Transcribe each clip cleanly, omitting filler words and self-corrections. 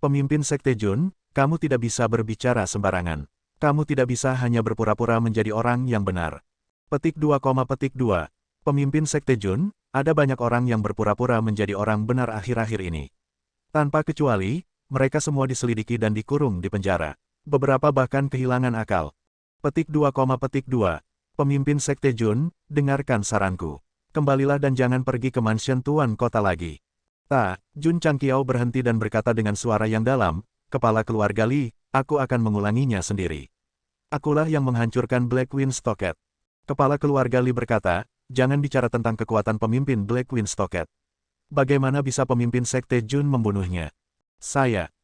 Pemimpin Sekte Jun, kamu tidak bisa berbicara sembarangan. Kamu tidak bisa hanya berpura-pura menjadi orang yang benar. Petik 2, petik 2. Pemimpin Sekte Jun, ada banyak orang yang berpura-pura menjadi orang benar akhir-akhir ini. Tanpa kecuali, mereka semua diselidiki dan dikurung di penjara. Beberapa bahkan kehilangan akal. Petik 2, petik 2. Pemimpin Sekte Jun, dengarkan saranku. Kembalilah dan jangan pergi ke mansion Tuan Kota lagi. Jun Changqiao berhenti dan berkata dengan suara yang dalam, kepala keluarga Li, aku akan mengulanginya sendiri. Akulah yang menghancurkan Black Wind Stockade. Kepala keluarga Li berkata, jangan bicara tentang kekuatan pemimpin Black Wind Stockade. Bagaimana bisa pemimpin Sekte Jun membunuhnya?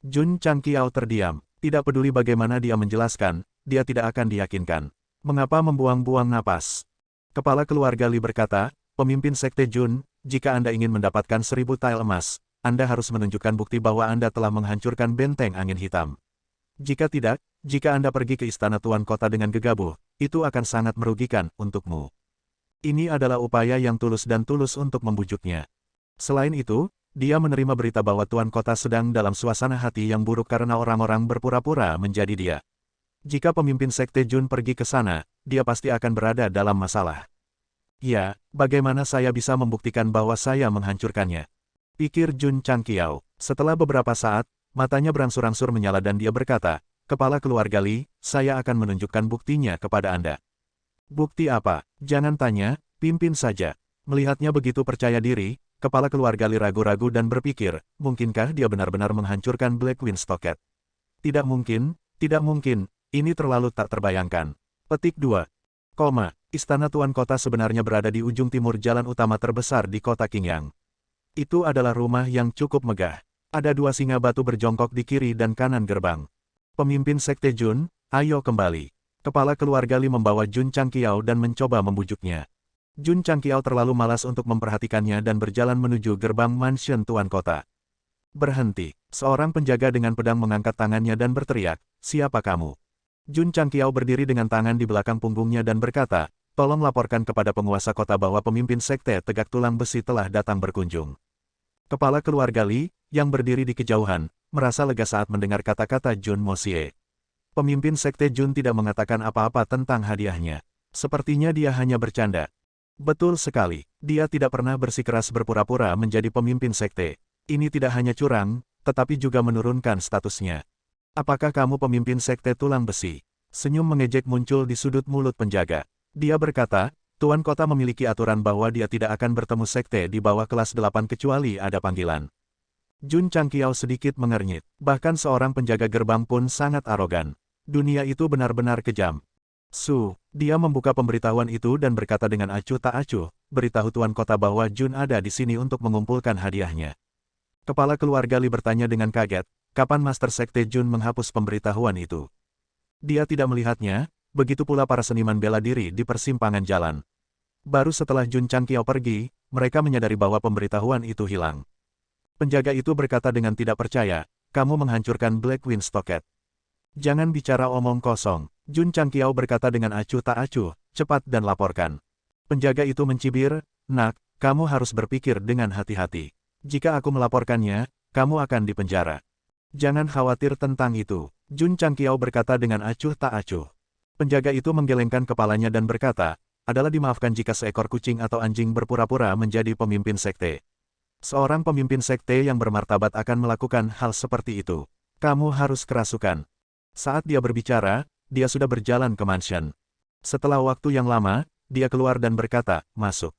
Jun Changqiao terdiam. Tidak peduli bagaimana dia menjelaskan, dia tidak akan diyakinkan. Mengapa membuang-buang napas? Kepala keluarga Li berkata, pemimpin Sekte Jun, jika Anda ingin mendapatkan 1000 tile emas, Anda harus menunjukkan bukti bahwa Anda telah menghancurkan benteng angin hitam. Jika tidak, jika Anda pergi ke istana Tuan Kota dengan gegabah, itu akan sangat merugikan untukmu. Ini adalah upaya yang tulus dan tulus untuk membujuknya. Selain itu, dia menerima berita bahwa Tuan Kota sedang dalam suasana hati yang buruk karena orang-orang berpura-pura menjadi dia. Jika pemimpin Sekte Jun pergi ke sana, dia pasti akan berada dalam masalah. Ya, bagaimana saya bisa membuktikan bahwa saya menghancurkannya? Pikir Jun Changqiao. Setelah beberapa saat, matanya berangsur-angsur menyala dan dia berkata, kepala keluarga Li, saya akan menunjukkan buktinya kepada Anda. Bukti apa? Jangan tanya, pimpin saja. Melihatnya begitu percaya diri, kepala keluarga Li ragu-ragu dan berpikir, mungkinkah dia benar-benar menghancurkan Black Wind Stockade? Tidak mungkin, ini terlalu tak terbayangkan. Petik 2. Istana Tuan Kota sebenarnya berada di ujung timur jalan utama terbesar di kota Qingyang. Itu adalah rumah yang cukup megah. Ada 2 singa batu berjongkok di kiri dan kanan gerbang. Pemimpin Sekte Jun, ayo kembali. Kepala keluarga Li membawa Jun Changqiao dan mencoba membujuknya. Jun Changqiao terlalu malas untuk memperhatikannya dan berjalan menuju gerbang mansion Tuan Kota. Berhenti. Seorang penjaga dengan pedang mengangkat tangannya dan berteriak, siapa kamu? Jun Changqiao berdiri dengan tangan di belakang punggungnya dan berkata, tolong laporkan kepada penguasa kota bahwa pemimpin sekte tegak tulang besi telah datang berkunjung. Kepala keluarga Li, yang berdiri di kejauhan, merasa lega saat mendengar kata-kata Jun Moxie. Pemimpin sekte Jun tidak mengatakan apa-apa tentang hadiahnya. Sepertinya dia hanya bercanda. Betul sekali, dia tidak pernah bersikeras berpura-pura menjadi pemimpin sekte. Ini tidak hanya curang, tetapi juga menurunkan statusnya. Apakah kamu pemimpin sekte tulang besi? Senyum mengejek muncul di sudut mulut penjaga. Dia berkata, Tuan Kota memiliki aturan bahwa dia tidak akan bertemu sekte di bawah kelas 8 kecuali ada panggilan. Jun Changqiao sedikit mengernyit. Bahkan seorang penjaga gerbang pun sangat arogan. Dunia itu benar-benar kejam. Dia membuka pemberitahuan itu dan berkata dengan acuh tak acuh, beritahu Tuan Kota bahwa Jun ada di sini untuk mengumpulkan hadiahnya. Kepala keluarga Li bertanya dengan kaget, kapan Master Sekte Jun menghapus pemberitahuan itu? Dia tidak melihatnya, begitu pula para seniman bela diri di persimpangan jalan. Baru setelah Jun Changqiao pergi, mereka menyadari bahwa pemberitahuan itu hilang. Penjaga itu berkata dengan tidak percaya, kamu menghancurkan Black Wind Stockade. Jangan bicara omong kosong. Jun Changqiao berkata dengan acuh tak acuh, cepat dan laporkan. Penjaga itu mencibir, nak, kamu harus berpikir dengan hati-hati. Jika aku melaporkannya, kamu akan dipenjara. Jangan khawatir tentang itu. Jun Changqiao berkata dengan acuh tak acuh. Penjaga itu menggelengkan kepalanya dan berkata, adalah dimaafkan jika seekor kucing atau anjing berpura-pura menjadi pemimpin sekte. Seorang pemimpin sekte yang bermartabat akan melakukan hal seperti itu. Kamu harus kerasukan. Saat dia berbicara, dia sudah berjalan ke mansion. Setelah waktu yang lama, dia keluar dan berkata, masuk.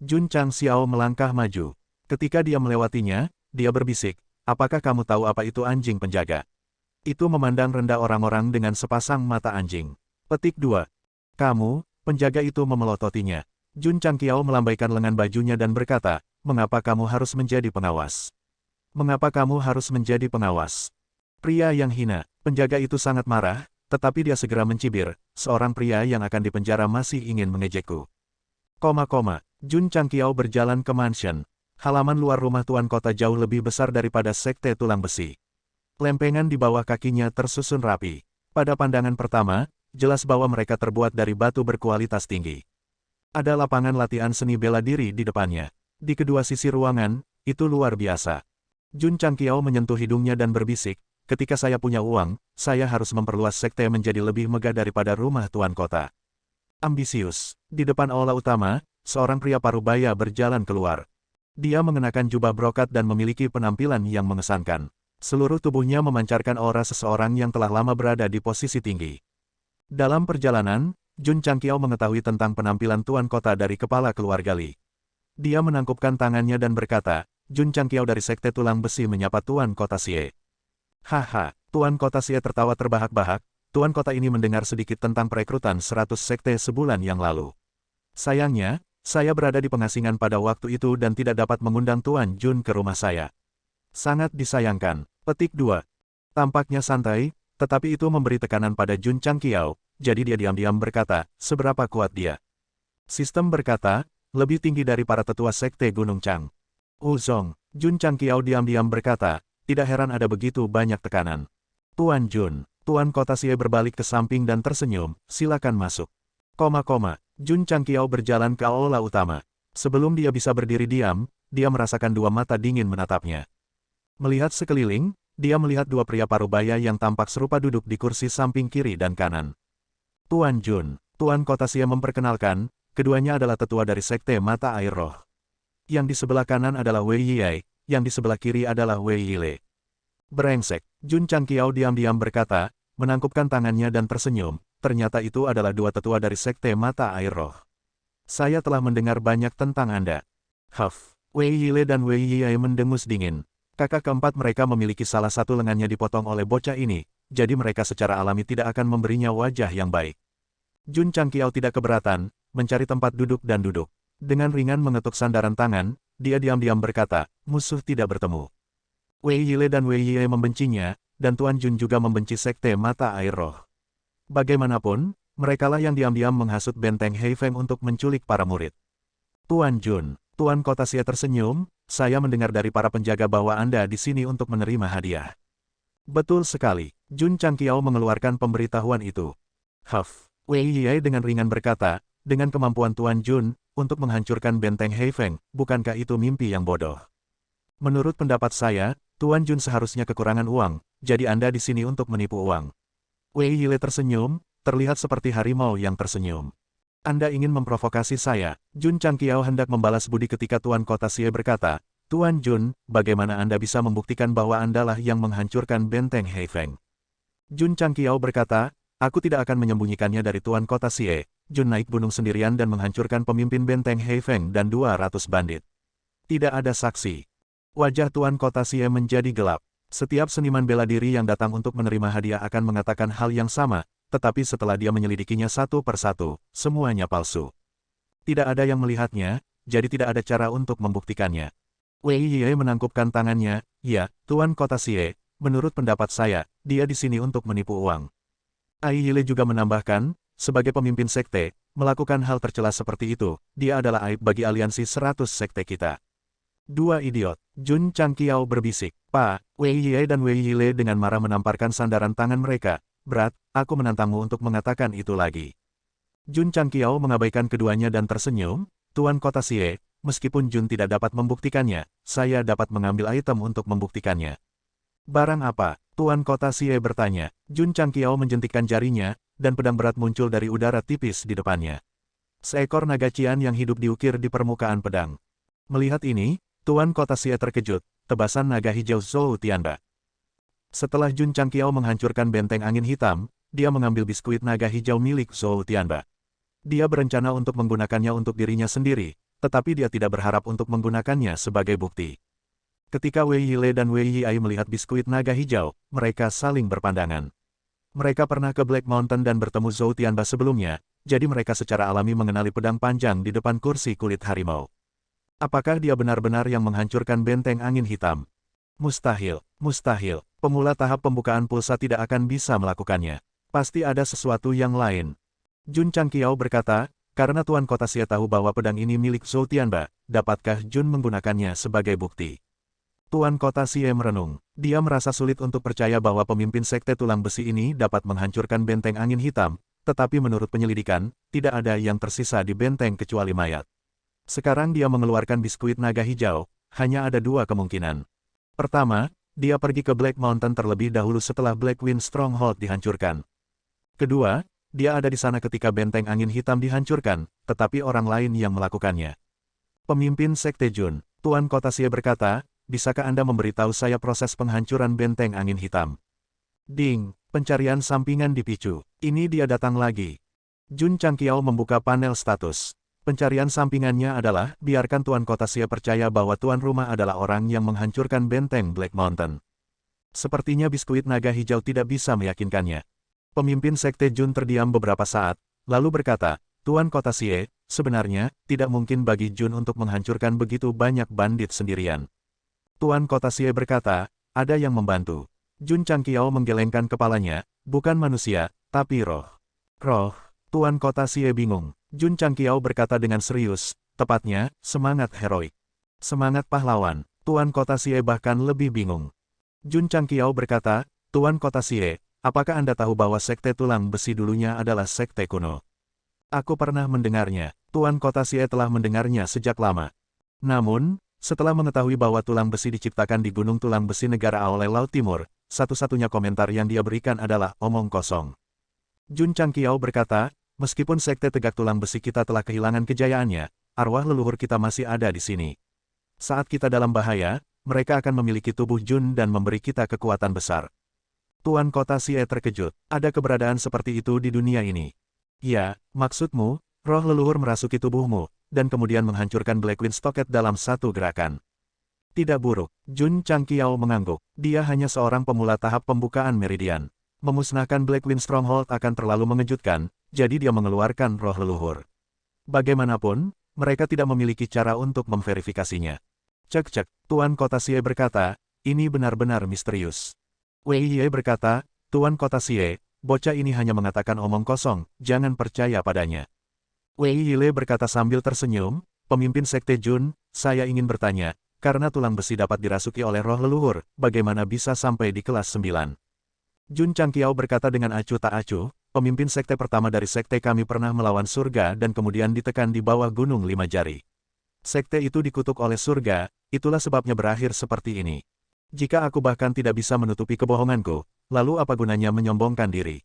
Jun Changqiao melangkah maju. Ketika dia melewatinya, dia berbisik, apakah kamu tahu apa itu anjing penjaga? Itu memandang rendah orang-orang dengan sepasang mata anjing. Petik 2. Kamu, penjaga itu memelototinya. Jun Changqiao melambaikan lengan bajunya dan berkata, mengapa kamu harus menjadi pengawas? Mengapa kamu harus menjadi pengawas? Pria yang hina. Penjaga itu sangat marah, tetapi dia segera mencibir, seorang pria yang akan dipenjara masih ingin mengejekku. Jun Changqiao berjalan ke mansion. Halaman luar rumah Tuan Kota jauh lebih besar daripada sekte tulang besi. Lempengan di bawah kakinya tersusun rapi. Pada pandangan pertama, jelas bahwa mereka terbuat dari batu berkualitas tinggi. Ada lapangan latihan seni bela diri di depannya. Di kedua sisi ruangan, itu luar biasa. Jun Changqiao menyentuh hidungnya dan berbisik, ketika saya punya uang, saya harus memperluas sekte menjadi lebih megah daripada rumah tuan kota. Ambisius. Di depan aula utama, seorang pria parubaya berjalan keluar. Dia mengenakan jubah brokat dan memiliki penampilan yang mengesankan. Seluruh tubuhnya memancarkan aura seseorang yang telah lama berada di posisi tinggi. Dalam perjalanan, Jun Changqiao mengetahui tentang penampilan tuan kota dari kepala keluarga Li. Dia menangkupkan tangannya dan berkata, Jun Changqiao dari Sekte Tulang Besi menyapa Tuan Kota Xie. Haha, Tuan Kota Xie tertawa terbahak-bahak. Tuan Kota ini mendengar sedikit tentang perekrutan 100 sekte sebulan yang lalu. Sayangnya, saya berada di pengasingan pada waktu itu dan tidak dapat mengundang Tuan Jun ke rumah saya. Sangat disayangkan. Petik 2. Tampaknya santai, tetapi itu memberi tekanan pada Jun Changqiao, jadi dia diam-diam berkata, seberapa kuat dia. Sistem berkata, lebih tinggi dari para tetua sekte Gunung Chang. Uzong, Jun Changqiao diam-diam berkata, tidak heran ada begitu banyak tekanan. Tuan Jun, Tuan Kota Xie berbalik ke samping dan tersenyum, silakan masuk. Jun Changqiao berjalan ke aula utama. Sebelum dia bisa berdiri diam, dia merasakan dua mata dingin menatapnya. Melihat sekeliling, dia melihat dua pria parubaya yang tampak serupa duduk di kursi samping kiri dan kanan. Tuan Jun, Tuan Kota Xie memperkenalkan, keduanya adalah tetua dari Sekte Mata Air Roh. Yang di sebelah kanan adalah Wei Yilei, yang di sebelah kiri adalah Wei Yile. Brengsek, Jun Changqiao diam-diam berkata, menangkupkan tangannya dan tersenyum, ternyata itu adalah dua tetua dari Sekte Mata Air Roh. Saya telah mendengar banyak tentang Anda. Huff, Wei Yile dan Wei Yilei mendengus dingin. Kakak keempat mereka memiliki salah satu lengannya dipotong oleh bocah ini, jadi mereka secara alami tidak akan memberinya wajah yang baik. Jun Changqiao tidak keberatan, mencari tempat duduk dan duduk. Dengan ringan mengetuk sandaran tangan, dia diam-diam berkata, musuh tidak bertemu. Wei Yile dan Wei Yile membencinya, dan Tuan Jun juga membenci Sekte Mata Air Roh. Bagaimanapun, merekalah yang diam-diam menghasut Benteng Heifeng untuk menculik para murid. Tuan Jun, Tuan Kota Xie tersenyum, saya mendengar dari para penjaga bahwa Anda di sini untuk menerima hadiah. Betul sekali, Jun Changqiao mengeluarkan pemberitahuan itu. Huff, Wei Yile dengan ringan berkata, dengan kemampuan Tuan Jun, untuk menghancurkan Benteng Heifeng, bukankah itu mimpi yang bodoh? Menurut pendapat saya, Tuan Jun seharusnya kekurangan uang, jadi Anda di sini untuk menipu uang. Wei Yile tersenyum, terlihat seperti harimau yang tersenyum. Anda ingin memprovokasi saya. Jun Changqiao hendak membalas budi ketika Tuan Kota Xie berkata, Tuan Jun, bagaimana Anda bisa membuktikan bahwa Andalah yang menghancurkan Benteng Heifeng? Jun Changqiao berkata, aku tidak akan menyembunyikannya dari Tuan Kota Xie. Jun naik gunung sendirian dan menghancurkan pemimpin Benteng Heifeng dan 200 bandit. Tidak ada saksi. Wajah Tuan Kota Xie menjadi gelap. Setiap seniman bela diri yang datang untuk menerima hadiah akan mengatakan hal yang sama, tetapi setelah dia menyelidikinya satu persatu, semuanya palsu. Tidak ada yang melihatnya, jadi tidak ada cara untuk membuktikannya. Wei Yile menangkupkan tangannya, ya, Tuan Kota Xie, menurut pendapat saya, dia di sini untuk menipu uang. Ai Yile juga menambahkan, sebagai pemimpin sekte, melakukan hal tercela seperti itu, dia adalah aib bagi aliansi 100 sekte kita. Dua idiot, Jun Changqiao berbisik. Pak, Wei Yile dan Wei Yile dengan marah menamparkan sandaran tangan mereka. Berat, aku menantangmu untuk mengatakan itu lagi. Jun Changqiao mengabaikan keduanya dan tersenyum, Tuan Kota Xie, meskipun Jun tidak dapat membuktikannya, saya dapat mengambil item untuk membuktikannya. Barang apa? Tuan Kota Xie bertanya. Jun Changqiao menjentikkan jarinya, dan pedang berat muncul dari udara tipis di depannya. Seekor naga cian yang hidup diukir di permukaan pedang. Melihat ini, Tuan Kota Xie terkejut, tebasan naga hijau Zhou Tianba. Setelah Jun Changqiao menghancurkan benteng angin hitam, dia mengambil biskuit naga hijau milik Zhou Tianba. Dia berencana untuk menggunakannya untuk dirinya sendiri, tetapi dia tidak berharap untuk menggunakannya sebagai bukti. Ketika Wei Yile dan Wei Yilei melihat biskuit naga hijau, mereka saling berpandangan. Mereka pernah ke Black Mountain dan bertemu Zhou Tianba sebelumnya, jadi mereka secara alami mengenali pedang panjang di depan kursi kulit harimau. Apakah dia benar-benar yang menghancurkan benteng angin hitam? Mustahil, mustahil. Pemula tahap pembukaan pulsa tidak akan bisa melakukannya. Pasti ada sesuatu yang lain. Jun Changqiao berkata, karena Tuan Kota Xie tahu bahwa pedang ini milik Zhou Tianba, dapatkah Jun menggunakannya sebagai bukti? Tuan Kota Xie merenung. Dia merasa sulit untuk percaya bahwa pemimpin Sekte Tulang Besi ini dapat menghancurkan benteng angin hitam, tetapi menurut penyelidikan, tidak ada yang tersisa di benteng kecuali mayat. Sekarang dia mengeluarkan biskuit naga hijau, hanya ada dua kemungkinan. Pertama, dia pergi ke Black Mountain terlebih dahulu setelah Blackwind Stronghold dihancurkan. Kedua, dia ada di sana ketika benteng angin hitam dihancurkan, tetapi orang lain yang melakukannya. Pemimpin Sekte Jun, Tuan Kota Xie berkata, bisakah Anda memberitahu saya proses penghancuran benteng angin hitam? Ding, pencarian sampingan dipicu. Ini dia datang lagi. Jun Changqiao membuka panel status. Pencarian sampingannya adalah, biarkan Tuan Kota Xie percaya bahwa tuan rumah adalah orang yang menghancurkan benteng Black Mountain. Sepertinya biskuit naga hijau tidak bisa meyakinkannya. Pemimpin Sekte Jun terdiam beberapa saat, lalu berkata, Tuan Kota Xie, sebenarnya, tidak mungkin bagi Jun untuk menghancurkan begitu banyak bandit sendirian. Tuan Kota Xie berkata, ada yang membantu. Jun Changqiao menggelengkan kepalanya, bukan manusia, tapi roh. Roh, Tuan Kota Xie bingung. Jun Changqiao berkata dengan serius, tepatnya, semangat heroik. Semangat pahlawan. Tuan Kota Xie bahkan lebih bingung. Jun Changqiao berkata, Tuan Kota Xie, apakah Anda tahu bahwa Sekte Tulang Besi dulunya adalah sekte kuno? Aku pernah mendengarnya. Tuan Kota Xie telah mendengarnya sejak lama. Namun, setelah mengetahui bahwa tulang besi diciptakan di Gunung Tulang Besi Negara oleh Laut Timur, satu-satunya komentar yang dia berikan adalah omong kosong. Jun Changqiao berkata, meskipun Sekte Tegak Tulang Besi kita telah kehilangan kejayaannya, arwah leluhur kita masih ada di sini. Saat kita dalam bahaya, mereka akan memiliki tubuh Jun dan memberi kita kekuatan besar. Tuan Kota Xie terkejut, ada keberadaan seperti itu di dunia ini. Ya, maksudmu, roh leluhur merasuki tubuhmu, dan kemudian menghancurkan Blackwind Stockade dalam satu gerakan. Tidak buruk, Jun Changqiao mengangguk, dia hanya seorang pemula tahap pembukaan meridian. Memusnahkan Blackwind Stronghold akan terlalu mengejutkan, jadi dia mengeluarkan roh leluhur. Bagaimanapun, mereka tidak memiliki cara untuk memverifikasinya. Cek-cek, Tuan Kota Xie berkata, ini benar-benar misterius. Wei Ye berkata, Tuan Kota Xie, bocah ini hanya mengatakan omong kosong, jangan percaya padanya. Wei Yile berkata sambil tersenyum, pemimpin Sekte Jun, saya ingin bertanya, karena tulang besi dapat dirasuki oleh roh leluhur, bagaimana bisa sampai di kelas 9? Jun Changqiao berkata dengan acuh tak acuh, pemimpin sekte pertama dari sekte kami pernah melawan surga dan kemudian ditekan di bawah gunung 5 jari. Sekte itu dikutuk oleh surga, itulah sebabnya berakhir seperti ini. Jika aku bahkan tidak bisa menutupi kebohonganku, lalu apa gunanya menyombongkan diri?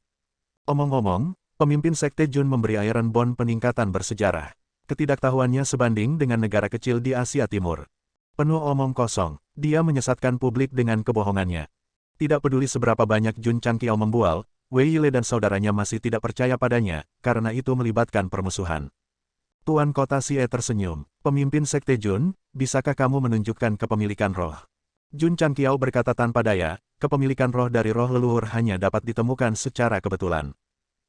Omong-omong, pemimpin sekte Jun memberi Iron Bond peningkatan bersejarah. Ketidaktahuannya sebanding dengan negara kecil di Asia Timur. Penuh omong kosong, dia menyesatkan publik dengan kebohongannya. Tidak peduli seberapa banyak Jun Changqiao membual, Wei Yile dan saudaranya masih tidak percaya padanya, karena itu melibatkan permusuhan. Tuan Kota Xie tersenyum, pemimpin Sekte Jun, bisakah kamu menunjukkan kepemilikan roh? Jun Changqiao berkata tanpa daya, kepemilikan roh dari roh leluhur hanya dapat ditemukan secara kebetulan.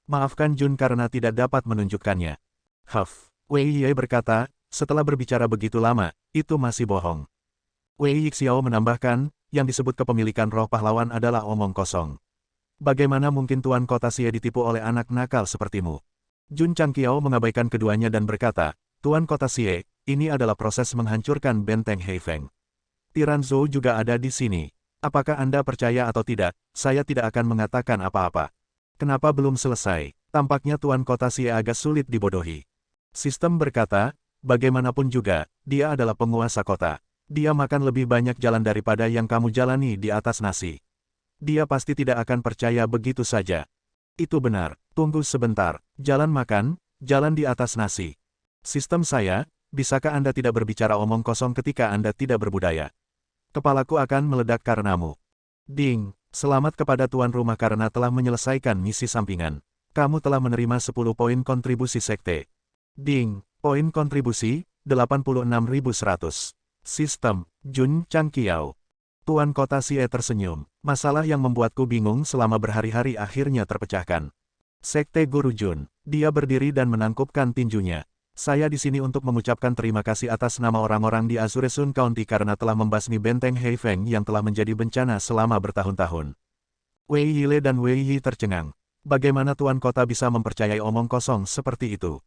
Maafkan Jun karena tidak dapat menunjukkannya. Huff, Wei Yie berkata, setelah berbicara begitu lama, itu masih bohong. Wei Yixiao menambahkan, yang disebut kepemilikan roh pahlawan adalah omong kosong. Bagaimana mungkin Tuan Kota Xie ditipu oleh anak nakal sepertimu? Jun Changqiao mengabaikan keduanya dan berkata, Tuan Kota Xie, ini adalah proses menghancurkan benteng Heifeng. Tiran Zhou juga ada di sini. Apakah Anda percaya atau tidak, saya tidak akan mengatakan apa-apa. Kenapa belum selesai? Tampaknya Tuan Kota Xie agak sulit dibodohi. Sistem berkata, bagaimanapun juga, dia adalah penguasa kota. Dia makan lebih banyak jalan daripada yang kamu jalani di atas nasi. Dia pasti tidak akan percaya begitu saja. Itu benar, tunggu sebentar, jalan makan, jalan di atas nasi. Sistem saya, bisakah Anda tidak berbicara omong kosong ketika Anda tidak berbudaya? Kepalaku akan meledak karenamu. Ding, selamat kepada tuan rumah karena telah menyelesaikan misi sampingan. Kamu telah menerima 10 poin kontribusi sekte. Ding, poin kontribusi, 86.100. Sistem, Jun Changqiao. Tuan Kota Xie tersenyum. Masalah yang membuatku bingung selama berhari-hari akhirnya terpecahkan. Sekte Guru Jun. Dia berdiri dan menangkupkan tinjunya. Saya di sini untuk mengucapkan terima kasih atas nama orang-orang di Azure Sun County karena telah membasmi benteng Heifeng yang telah menjadi bencana selama bertahun-tahun. Wei Yile dan Wei Yi tercengang. Bagaimana Tuan Kota bisa mempercayai omong kosong seperti itu?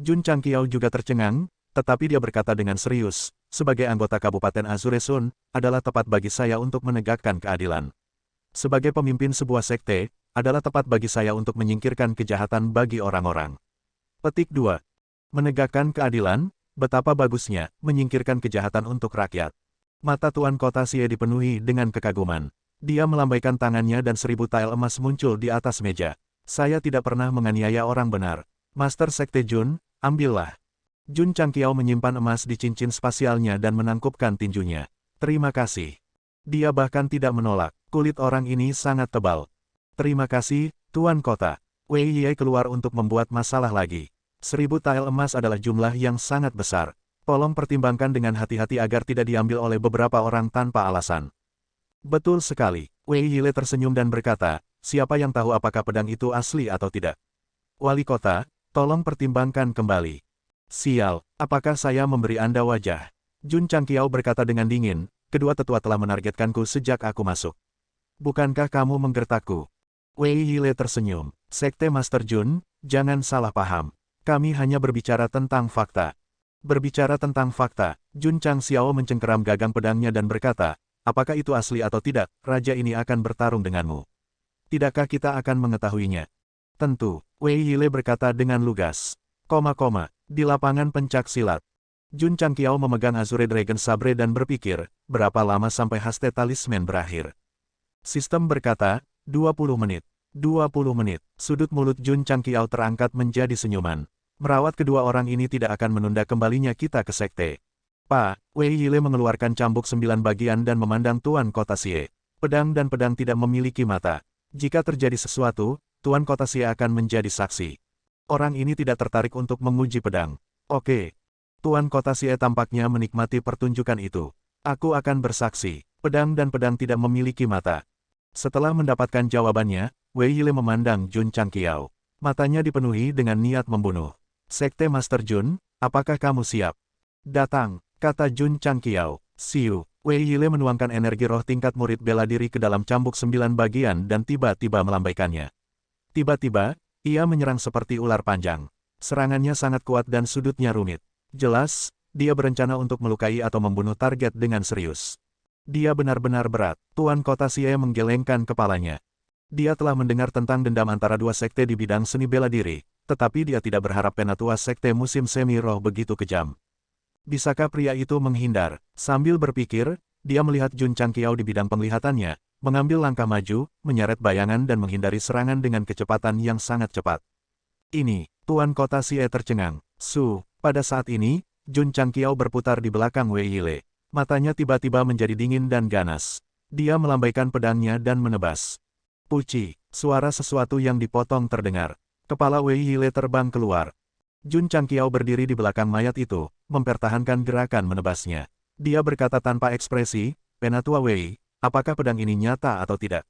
Jun Changqiao juga tercengang, tetapi dia berkata dengan serius, sebagai anggota Kabupaten Azure Sun, adalah tepat bagi saya untuk menegakkan keadilan. Sebagai pemimpin sebuah sekte, adalah tepat bagi saya untuk menyingkirkan kejahatan bagi orang-orang. Petik 2. Menegakkan keadilan, betapa bagusnya, menyingkirkan kejahatan untuk rakyat. Mata Tuan Kota Xie dipenuhi dengan kekaguman. Dia melambaikan tangannya dan 1000 tael emas muncul di atas meja. Saya tidak pernah menganiaya orang benar. Master Sekte Jun, ambillah. Jun Changqiao menyimpan emas di cincin spasialnya dan menangkupkan tinjunya. Terima kasih. Dia bahkan tidak menolak. Kulit orang ini sangat tebal. Terima kasih, Tuan Kota. Wei Yie keluar untuk membuat masalah lagi. 1000 tael emas adalah jumlah yang sangat besar. Tolong pertimbangkan dengan hati-hati agar tidak diambil oleh beberapa orang tanpa alasan. Betul sekali. Wei Yile tersenyum dan berkata, siapa yang tahu apakah pedang itu asli atau tidak? Wali kota, tolong pertimbangkan kembali. Sial, apakah saya memberi Anda wajah? Jun Changqiao berkata dengan dingin, kedua tetua telah menargetkanku sejak aku masuk. Bukankah kamu menggertakku? Wei Yile tersenyum. Sekte Master Jun, jangan salah paham. Kami hanya berbicara tentang fakta. Berbicara tentang fakta, Jun Changqiao mencengkeram gagang pedangnya dan berkata, apakah itu asli atau tidak, raja ini akan bertarung denganmu. Tidakkah kita akan mengetahuinya? Tentu, Wei Yile berkata dengan lugas. Di lapangan pencak silat. Jun Changqiao memegang Azure Dragon Sabre dan berpikir, berapa lama sampai haste talisman berakhir. Sistem berkata, 20 menit. 20 menit. Sudut mulut Jun Changqiao terangkat menjadi senyuman. Merawat kedua orang ini tidak akan menunda kembalinya kita ke sekte. Pak, Wei Yile mengeluarkan cambuk 9 bagian dan memandang Tuan Kota Xie. Pedang dan pedang tidak memiliki mata. Jika terjadi sesuatu, Tuan Kota Xie akan menjadi saksi. Orang ini tidak tertarik untuk menguji pedang. Oke. Tuan Kota Xie tampaknya menikmati pertunjukan itu. Aku akan bersaksi. Pedang dan pedang tidak memiliki mata. Setelah mendapatkan jawabannya, Wei Yile memandang Jun Changqiao. Matanya dipenuhi dengan niat membunuh. Sekte Master Jun, apakah kamu siap? Datang, kata Jun Changqiao. Siu, Wei Yile menuangkan energi roh tingkat murid bela diri ke dalam cambuk 9 bagian dan tiba-tiba melambaikannya. Tiba-tiba, ia menyerang seperti ular panjang. Serangannya sangat kuat dan sudutnya rumit. Jelas, dia berencana untuk melukai atau membunuh target dengan serius. Dia benar-benar berat. Tuan Kota Xie menggelengkan kepalanya. Dia telah mendengar tentang dendam antara dua sekte di bidang seni bela diri, tetapi dia tidak berharap penatua sekte musim semi roh begitu kejam. Bisakah pria itu menghindar? Sambil berpikir, dia melihat Jun Changqiao di bidang penglihatannya, mengambil langkah maju, menyeret bayangan dan menghindari serangan dengan kecepatan yang sangat cepat. Ini, Tuan Kota Xie tercengang. Pada saat ini, Jun Changqiao berputar di belakang Wei Yile. Matanya tiba-tiba menjadi dingin dan ganas. Dia melambaikan pedangnya dan menebas. Puci, suara sesuatu yang dipotong terdengar. Kepala Wei Yile terbang keluar. Jun Changqiao berdiri di belakang mayat itu, mempertahankan gerakan menebasnya. Dia berkata tanpa ekspresi, Penatua Wei, apakah pedang ini nyata atau tidak?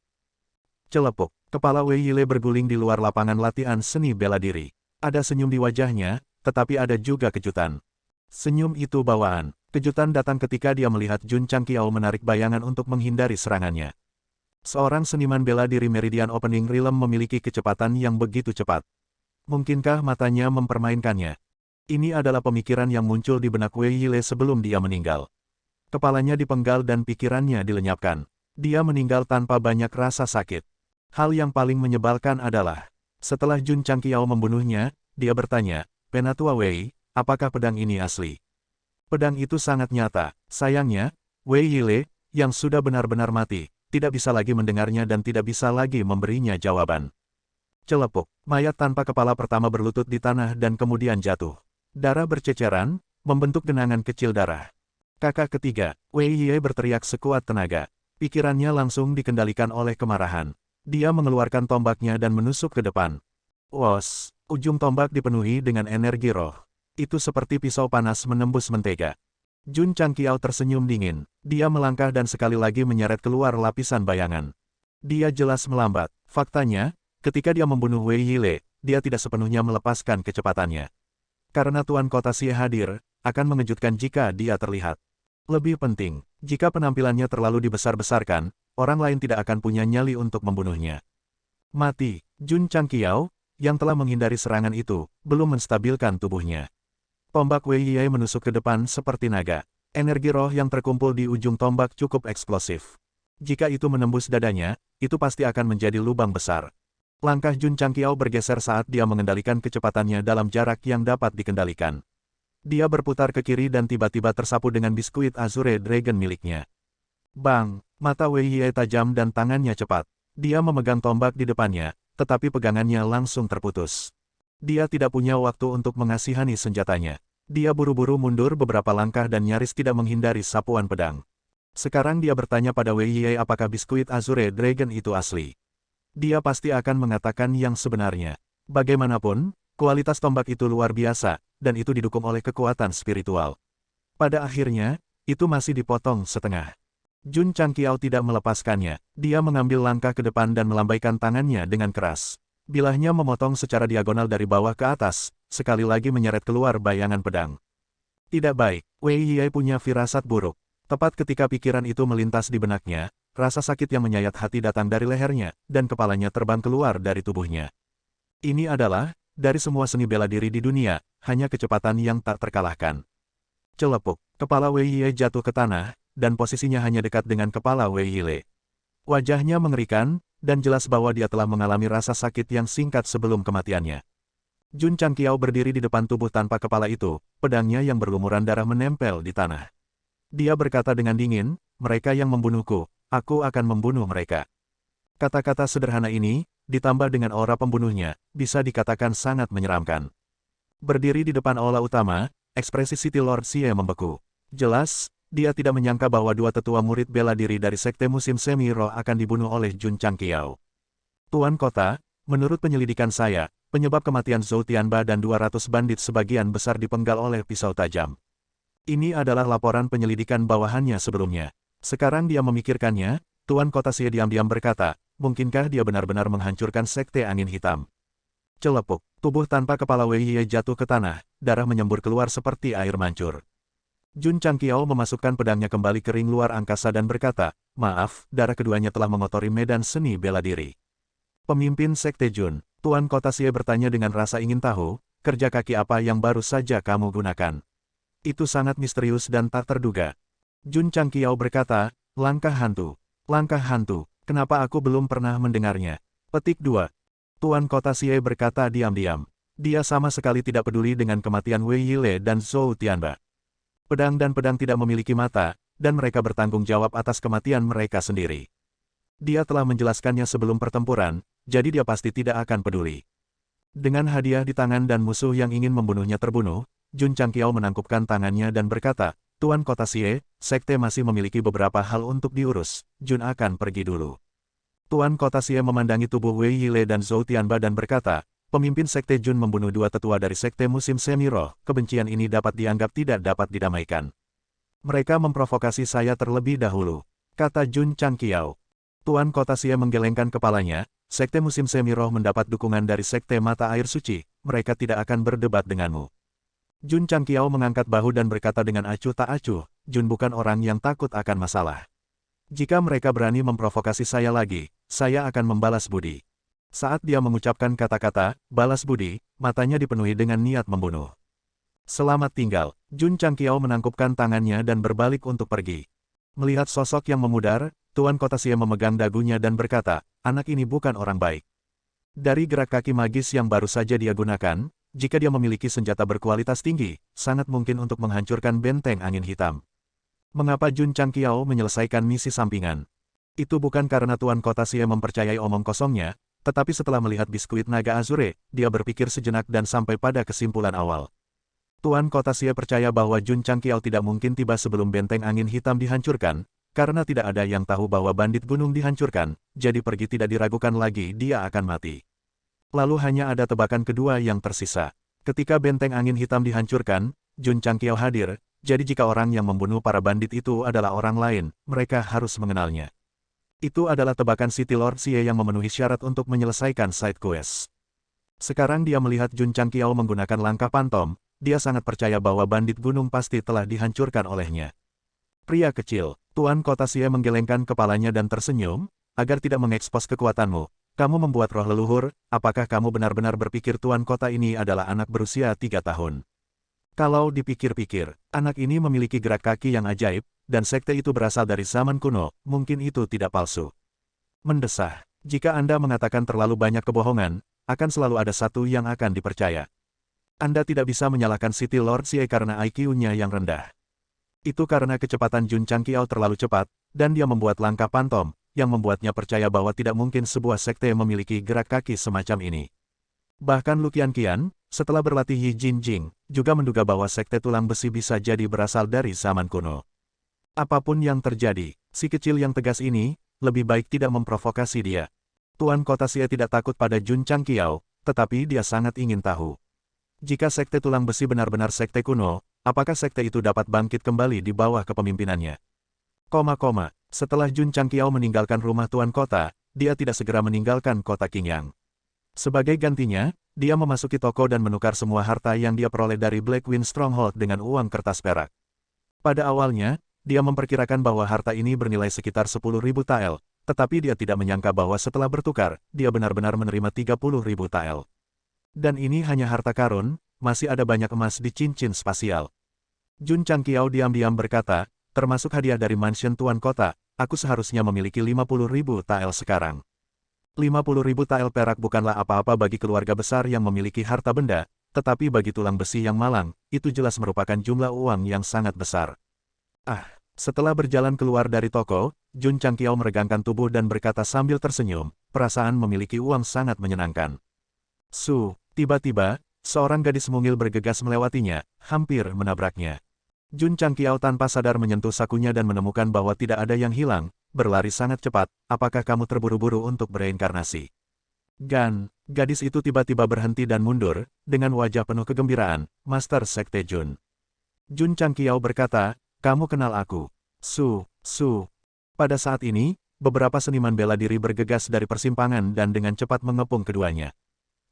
Celepuk, kepala Wei Yile berguling di luar lapangan latihan seni bela diri. Ada senyum di wajahnya, tetapi ada juga kejutan. Senyum itu bawaan. Kejutan datang ketika dia melihat Jun Changqiao menarik bayangan untuk menghindari serangannya. Seorang seniman bela diri Meridian Opening Realm memiliki kecepatan yang begitu cepat. Mungkinkah matanya mempermainkannya? Ini adalah pemikiran yang muncul di benak Wei Yile sebelum dia meninggal. Kepalanya dipenggal dan pikirannya dilenyapkan. Dia meninggal tanpa banyak rasa sakit. Hal yang paling menyebalkan adalah, setelah Jun Changqiao membunuhnya, dia bertanya, Penatua Wei, apakah pedang ini asli? Pedang itu sangat nyata. Sayangnya, Wei Yile, yang sudah benar-benar mati, tidak bisa lagi mendengarnya dan tidak bisa lagi memberinya jawaban. Celepuk, mayat tanpa kepala pertama berlutut di tanah dan kemudian jatuh. Darah berceceran, membentuk genangan kecil darah. Kakak ketiga, Wei Yile berteriak sekuat tenaga. Pikirannya langsung dikendalikan oleh kemarahan. Dia mengeluarkan tombaknya dan menusuk ke depan. Wos, ujung tombak dipenuhi dengan energi roh. Itu seperti pisau panas menembus mentega. Jun Changqiao tersenyum dingin. Dia melangkah dan sekali lagi menyeret keluar lapisan bayangan. Dia jelas melambat. Faktanya, ketika dia membunuh Wei Yile, dia tidak sepenuhnya melepaskan kecepatannya. Karena Tuan Kota Xie hadir, akan mengejutkan jika dia terlihat. Lebih penting, jika penampilannya terlalu dibesar-besarkan, orang lain tidak akan punya nyali untuk membunuhnya. Mati, Jun Changqiao, yang telah menghindari serangan itu, belum menstabilkan tubuhnya. Tombak Wei Yile menusuk ke depan seperti naga. Energi roh yang terkumpul di ujung tombak cukup eksplosif. Jika itu menembus dadanya, itu pasti akan menjadi lubang besar. Langkah Jun Changqiao bergeser saat dia mengendalikan kecepatannya dalam jarak yang dapat dikendalikan. Dia berputar ke kiri dan tiba-tiba tersapu dengan biskuit Azure Dragon miliknya. Bang! Mata Wei Yie tajam dan tangannya cepat. Dia memegang tombak di depannya, tetapi pegangannya langsung terputus. Dia tidak punya waktu untuk mengasihani senjatanya. Dia buru-buru mundur beberapa langkah dan nyaris tidak menghindari sapuan pedang. Sekarang dia bertanya pada Wei Yie apakah biskuit Azure Dragon itu asli. Dia pasti akan mengatakan yang sebenarnya. Bagaimanapun, kualitas tombak itu luar biasa, dan itu didukung oleh kekuatan spiritual. Pada akhirnya, itu masih dipotong setengah. Jun Changqiao tidak melepaskannya. Dia mengambil langkah ke depan dan melambaikan tangannya dengan keras. Bilahnya memotong secara diagonal dari bawah ke atas, sekali lagi menyeret keluar bayangan pedang. Tidak baik, Wei Yie punya firasat buruk. Tepat ketika pikiran itu melintas di benaknya, rasa sakit yang menyayat hati datang dari lehernya, dan kepalanya terbang keluar dari tubuhnya. Ini adalah, dari semua seni bela diri di dunia, hanya kecepatan yang tak terkalahkan. Celepuk, kepala Wei Yie jatuh ke tanah, dan posisinya hanya dekat dengan kepala Wei Yile. Wajahnya mengerikan, dan jelas bahwa dia telah mengalami rasa sakit yang singkat sebelum kematiannya. Jun Changqiao berdiri di depan tubuh tanpa kepala itu, pedangnya yang berlumuran darah menempel di tanah. Dia berkata dengan dingin, mereka yang membunuhku, aku akan membunuh mereka. Kata-kata sederhana ini, ditambah dengan aura pembunuhnya, bisa dikatakan sangat menyeramkan. Berdiri di depan aula utama, ekspresi City Lord Xie membeku. Jelas, dia tidak menyangka bahwa dua tetua murid bela diri dari Sekte Musim Semi Roh akan dibunuh oleh Jun Changqiao. Tuan Kota, menurut penyelidikan saya, penyebab kematian Zhou Tianba dan 200 bandit sebagian besar dipenggal oleh pisau tajam. Ini adalah laporan penyelidikan bawahannya sebelumnya. Sekarang dia memikirkannya, Tuan Kota Xie diam-diam berkata, mungkinkah dia benar-benar menghancurkan Sekte Angin Hitam? Celepuk, tubuh tanpa kepala Wei Yie jatuh ke tanah, darah menyembur keluar seperti air mancur. Jun Changqiao memasukkan pedangnya kembali ke ring luar angkasa dan berkata, maaf, darah keduanya telah mengotori medan seni bela diri. Pemimpin Sekte Jun, Tuan Kota Xie bertanya dengan rasa ingin tahu, kerja kaki apa yang baru saja kamu gunakan? Itu sangat misterius dan tak terduga. Jun Changqiao berkata, langkah hantu, kenapa aku belum pernah mendengarnya? Petik 2. Tuan Kota Xie berkata diam-diam. Dia sama sekali tidak peduli dengan kematian Wei Yile dan Zhou Tianba. Pedang dan pedang tidak memiliki mata, dan mereka bertanggung jawab atas kematian mereka sendiri. Dia telah menjelaskannya sebelum pertempuran, jadi dia pasti tidak akan peduli. Dengan hadiah di tangan dan musuh yang ingin membunuhnya terbunuh, Jun Changqiao menangkupkan tangannya dan berkata, Tuan Kota Xie, Sekte masih memiliki beberapa hal untuk diurus, Jun akan pergi dulu. Tuan Kota Xie memandangi tubuh Wei Yile dan Zhou Tianba dan berkata, pemimpin Sekte Jun membunuh dua tetua dari Sekte Musim Semi Roh, kebencian ini dapat dianggap tidak dapat didamaikan. Mereka memprovokasi saya terlebih dahulu, kata Jun Changqiao. Tuan Kota Xie menggelengkan kepalanya, Sekte Musim Semi Roh mendapat dukungan dari Sekte Mata Air Suci, mereka tidak akan berdebat denganmu. Jun Changqiao mengangkat bahu dan berkata dengan acuh tak acuh, Jun bukan orang yang takut akan masalah. Jika mereka berani memprovokasi saya lagi, saya akan membalas budi. Saat dia mengucapkan kata-kata, balas budi, matanya dipenuhi dengan niat membunuh. Selamat tinggal, Jun Changqiao menangkupkan tangannya dan berbalik untuk pergi. Melihat sosok yang memudar, Tuan Kota Xie memegang dagunya dan berkata, anak ini bukan orang baik. Dari gerak kaki magis yang baru saja dia gunakan, jika dia memiliki senjata berkualitas tinggi, sangat mungkin untuk menghancurkan benteng angin hitam. Mengapa Jun Changqiao menyelesaikan misi sampingan? Itu bukan karena Tuan Kota Xie mempercayai omong kosongnya, tetapi setelah melihat biskuit naga Azure, dia berpikir sejenak dan sampai pada kesimpulan awal. Tuan Kota Xie percaya bahwa Jun Changqiao tidak mungkin tiba sebelum benteng angin hitam dihancurkan, karena tidak ada yang tahu bahwa bandit gunung dihancurkan, jadi pergi tidak diragukan lagi dia akan mati. Lalu hanya ada tebakan kedua yang tersisa. Ketika benteng angin hitam dihancurkan, Jun Changqiao hadir, jadi jika orang yang membunuh para bandit itu adalah orang lain, mereka harus mengenalnya. Itu adalah tebakan City Lord Xie yang memenuhi syarat untuk menyelesaikan side quest. Sekarang dia melihat Jun Changqiao menggunakan langkah pantom, dia sangat percaya bahwa bandit gunung pasti telah dihancurkan olehnya. Pria kecil, Tuan Kota Xie menggelengkan kepalanya dan tersenyum, agar tidak mengekspos kekuatanmu. Kamu membuat roh leluhur, apakah kamu benar-benar berpikir Tuan Kota ini adalah anak berusia 3 tahun? Kalau dipikir-pikir, anak ini memiliki gerak kaki yang ajaib, dan sekte itu berasal dari zaman kuno, mungkin itu tidak palsu. Mendesah, jika Anda mengatakan terlalu banyak kebohongan, akan selalu ada satu yang akan dipercaya. Anda tidak bisa menyalahkan City Lord Xie karena IQ-nya yang rendah. Itu karena kecepatan Jun Changqiao terlalu cepat, dan dia membuat langkah pantom, yang membuatnya percaya bahwa tidak mungkin sebuah sekte memiliki gerak kaki semacam ini. Bahkan Lu Qianqian, setelah berlatih Yi Jinjing, juga menduga bahwa sekte tulang besi bisa jadi berasal dari zaman kuno. Apapun yang terjadi, si kecil yang tegas ini, lebih baik tidak memprovokasi dia. Tuan Kota Xie tidak takut pada Jun Changqiao, tetapi dia sangat ingin tahu. Jika sekte tulang besi benar-benar sekte kuno, apakah sekte itu dapat bangkit kembali di bawah kepemimpinannya? Setelah Jun Changqiao meninggalkan rumah Tuan Kota, dia tidak segera meninggalkan kota Qingyang. Sebagai gantinya, dia memasuki toko dan menukar semua harta yang dia peroleh dari Blackwing Stronghold dengan uang kertas perak. Pada awalnya, dia memperkirakan bahwa harta ini bernilai sekitar 10.000 tael, tetapi dia tidak menyangka bahwa setelah bertukar, dia benar-benar menerima 30.000 tael. Dan ini hanya harta karun, masih ada banyak emas di cincin spasial. Jun Changqiao diam-diam berkata, termasuk hadiah dari mansion Tuan Kota, aku seharusnya memiliki 50.000 tael sekarang. 50.000 tael perak bukanlah apa-apa bagi keluarga besar yang memiliki harta benda, tetapi bagi tulang besi yang malang, itu jelas merupakan jumlah uang yang sangat besar. Setelah berjalan keluar dari toko, Jun Changqiao meregangkan tubuh dan berkata sambil tersenyum, perasaan memiliki uang sangat menyenangkan. Tiba-tiba, seorang gadis mungil bergegas melewatinya, hampir menabraknya. Jun Changqiao tanpa sadar menyentuh sakunya dan menemukan bahwa tidak ada yang hilang, berlari sangat cepat, apakah kamu terburu-buru untuk bereinkarnasi? Gadis itu tiba-tiba berhenti dan mundur, dengan wajah penuh kegembiraan, Master Sekte Jun. Jun Changqiao berkata, kamu kenal aku. Pada saat ini, beberapa seniman bela diri bergegas dari persimpangan dan dengan cepat mengepung keduanya.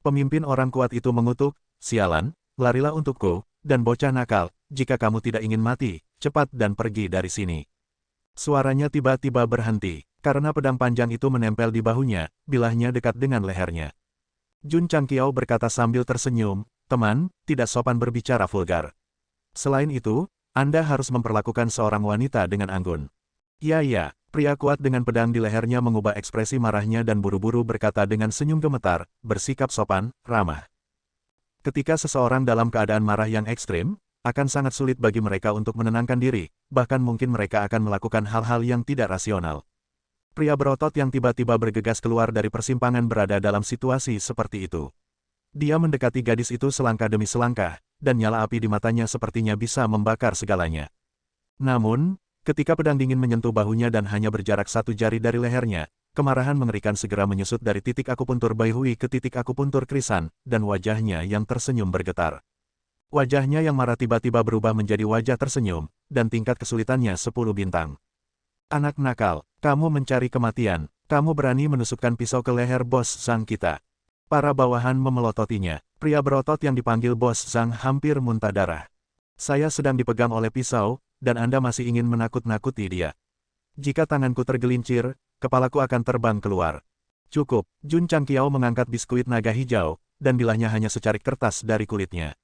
Pemimpin orang kuat itu mengutuk, sialan, larilah untukku, dan bocah nakal, jika kamu tidak ingin mati, cepat dan pergi dari sini. Suaranya tiba-tiba berhenti, karena pedang panjang itu menempel di bahunya, bilahnya dekat dengan lehernya. Jun Changqiao berkata sambil tersenyum, teman, tidak sopan berbicara vulgar. Selain itu, Anda harus memperlakukan seorang wanita dengan anggun. Ya, pria kuat dengan pedang di lehernya mengubah ekspresi marahnya dan buru-buru berkata dengan senyum gemetar, bersikap sopan, ramah. Ketika seseorang dalam keadaan marah yang ekstrim, akan sangat sulit bagi mereka untuk menenangkan diri, bahkan mungkin mereka akan melakukan hal-hal yang tidak rasional. Pria berotot yang tiba-tiba bergegas keluar dari persimpangan berada dalam situasi seperti itu. Dia mendekati gadis itu selangkah demi selangkah, dan nyala api di matanya sepertinya bisa membakar segalanya. Namun, ketika pedang dingin menyentuh bahunya dan hanya berjarak 1 jari dari lehernya, kemarahan mengerikan segera menyusut dari titik akupuntur Bai Hui ke titik akupuntur Krisan, dan wajahnya yang tersenyum bergetar. Wajahnya yang marah tiba-tiba berubah menjadi wajah tersenyum, dan tingkat kesulitannya 10 bintang. Anak nakal, kamu mencari kematian, kamu berani menusukkan pisau ke leher Bos Zhang kita. Para bawahan memelototinya, pria berotot yang dipanggil Bos Zhang hampir muntah darah. Saya sedang dipegang oleh pisau, dan Anda masih ingin menakut-nakuti dia. Jika tanganku tergelincir, kepalaku akan terbang keluar. Cukup, Jun Changqiao mengangkat biskuit naga hijau, dan bilahnya hanya secarik kertas dari kulitnya.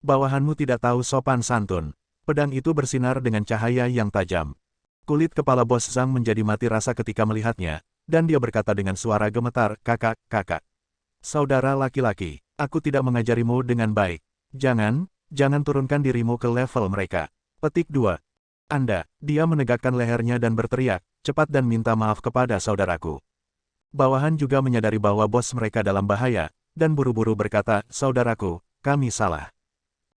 Bawahanmu tidak tahu sopan santun. Pedang itu bersinar dengan cahaya yang tajam. Kulit kepala Bos Zhang menjadi mati rasa ketika melihatnya, dan dia berkata dengan suara gemetar, kakak. Saudara laki-laki, aku tidak mengajarimu dengan baik. Jangan turunkan dirimu ke level mereka. Petik 2. Dia menegakkan lehernya dan berteriak, cepat dan minta maaf kepada saudaraku. Bawahan juga menyadari bahwa bos mereka dalam bahaya, dan buru-buru berkata, saudaraku, kami salah.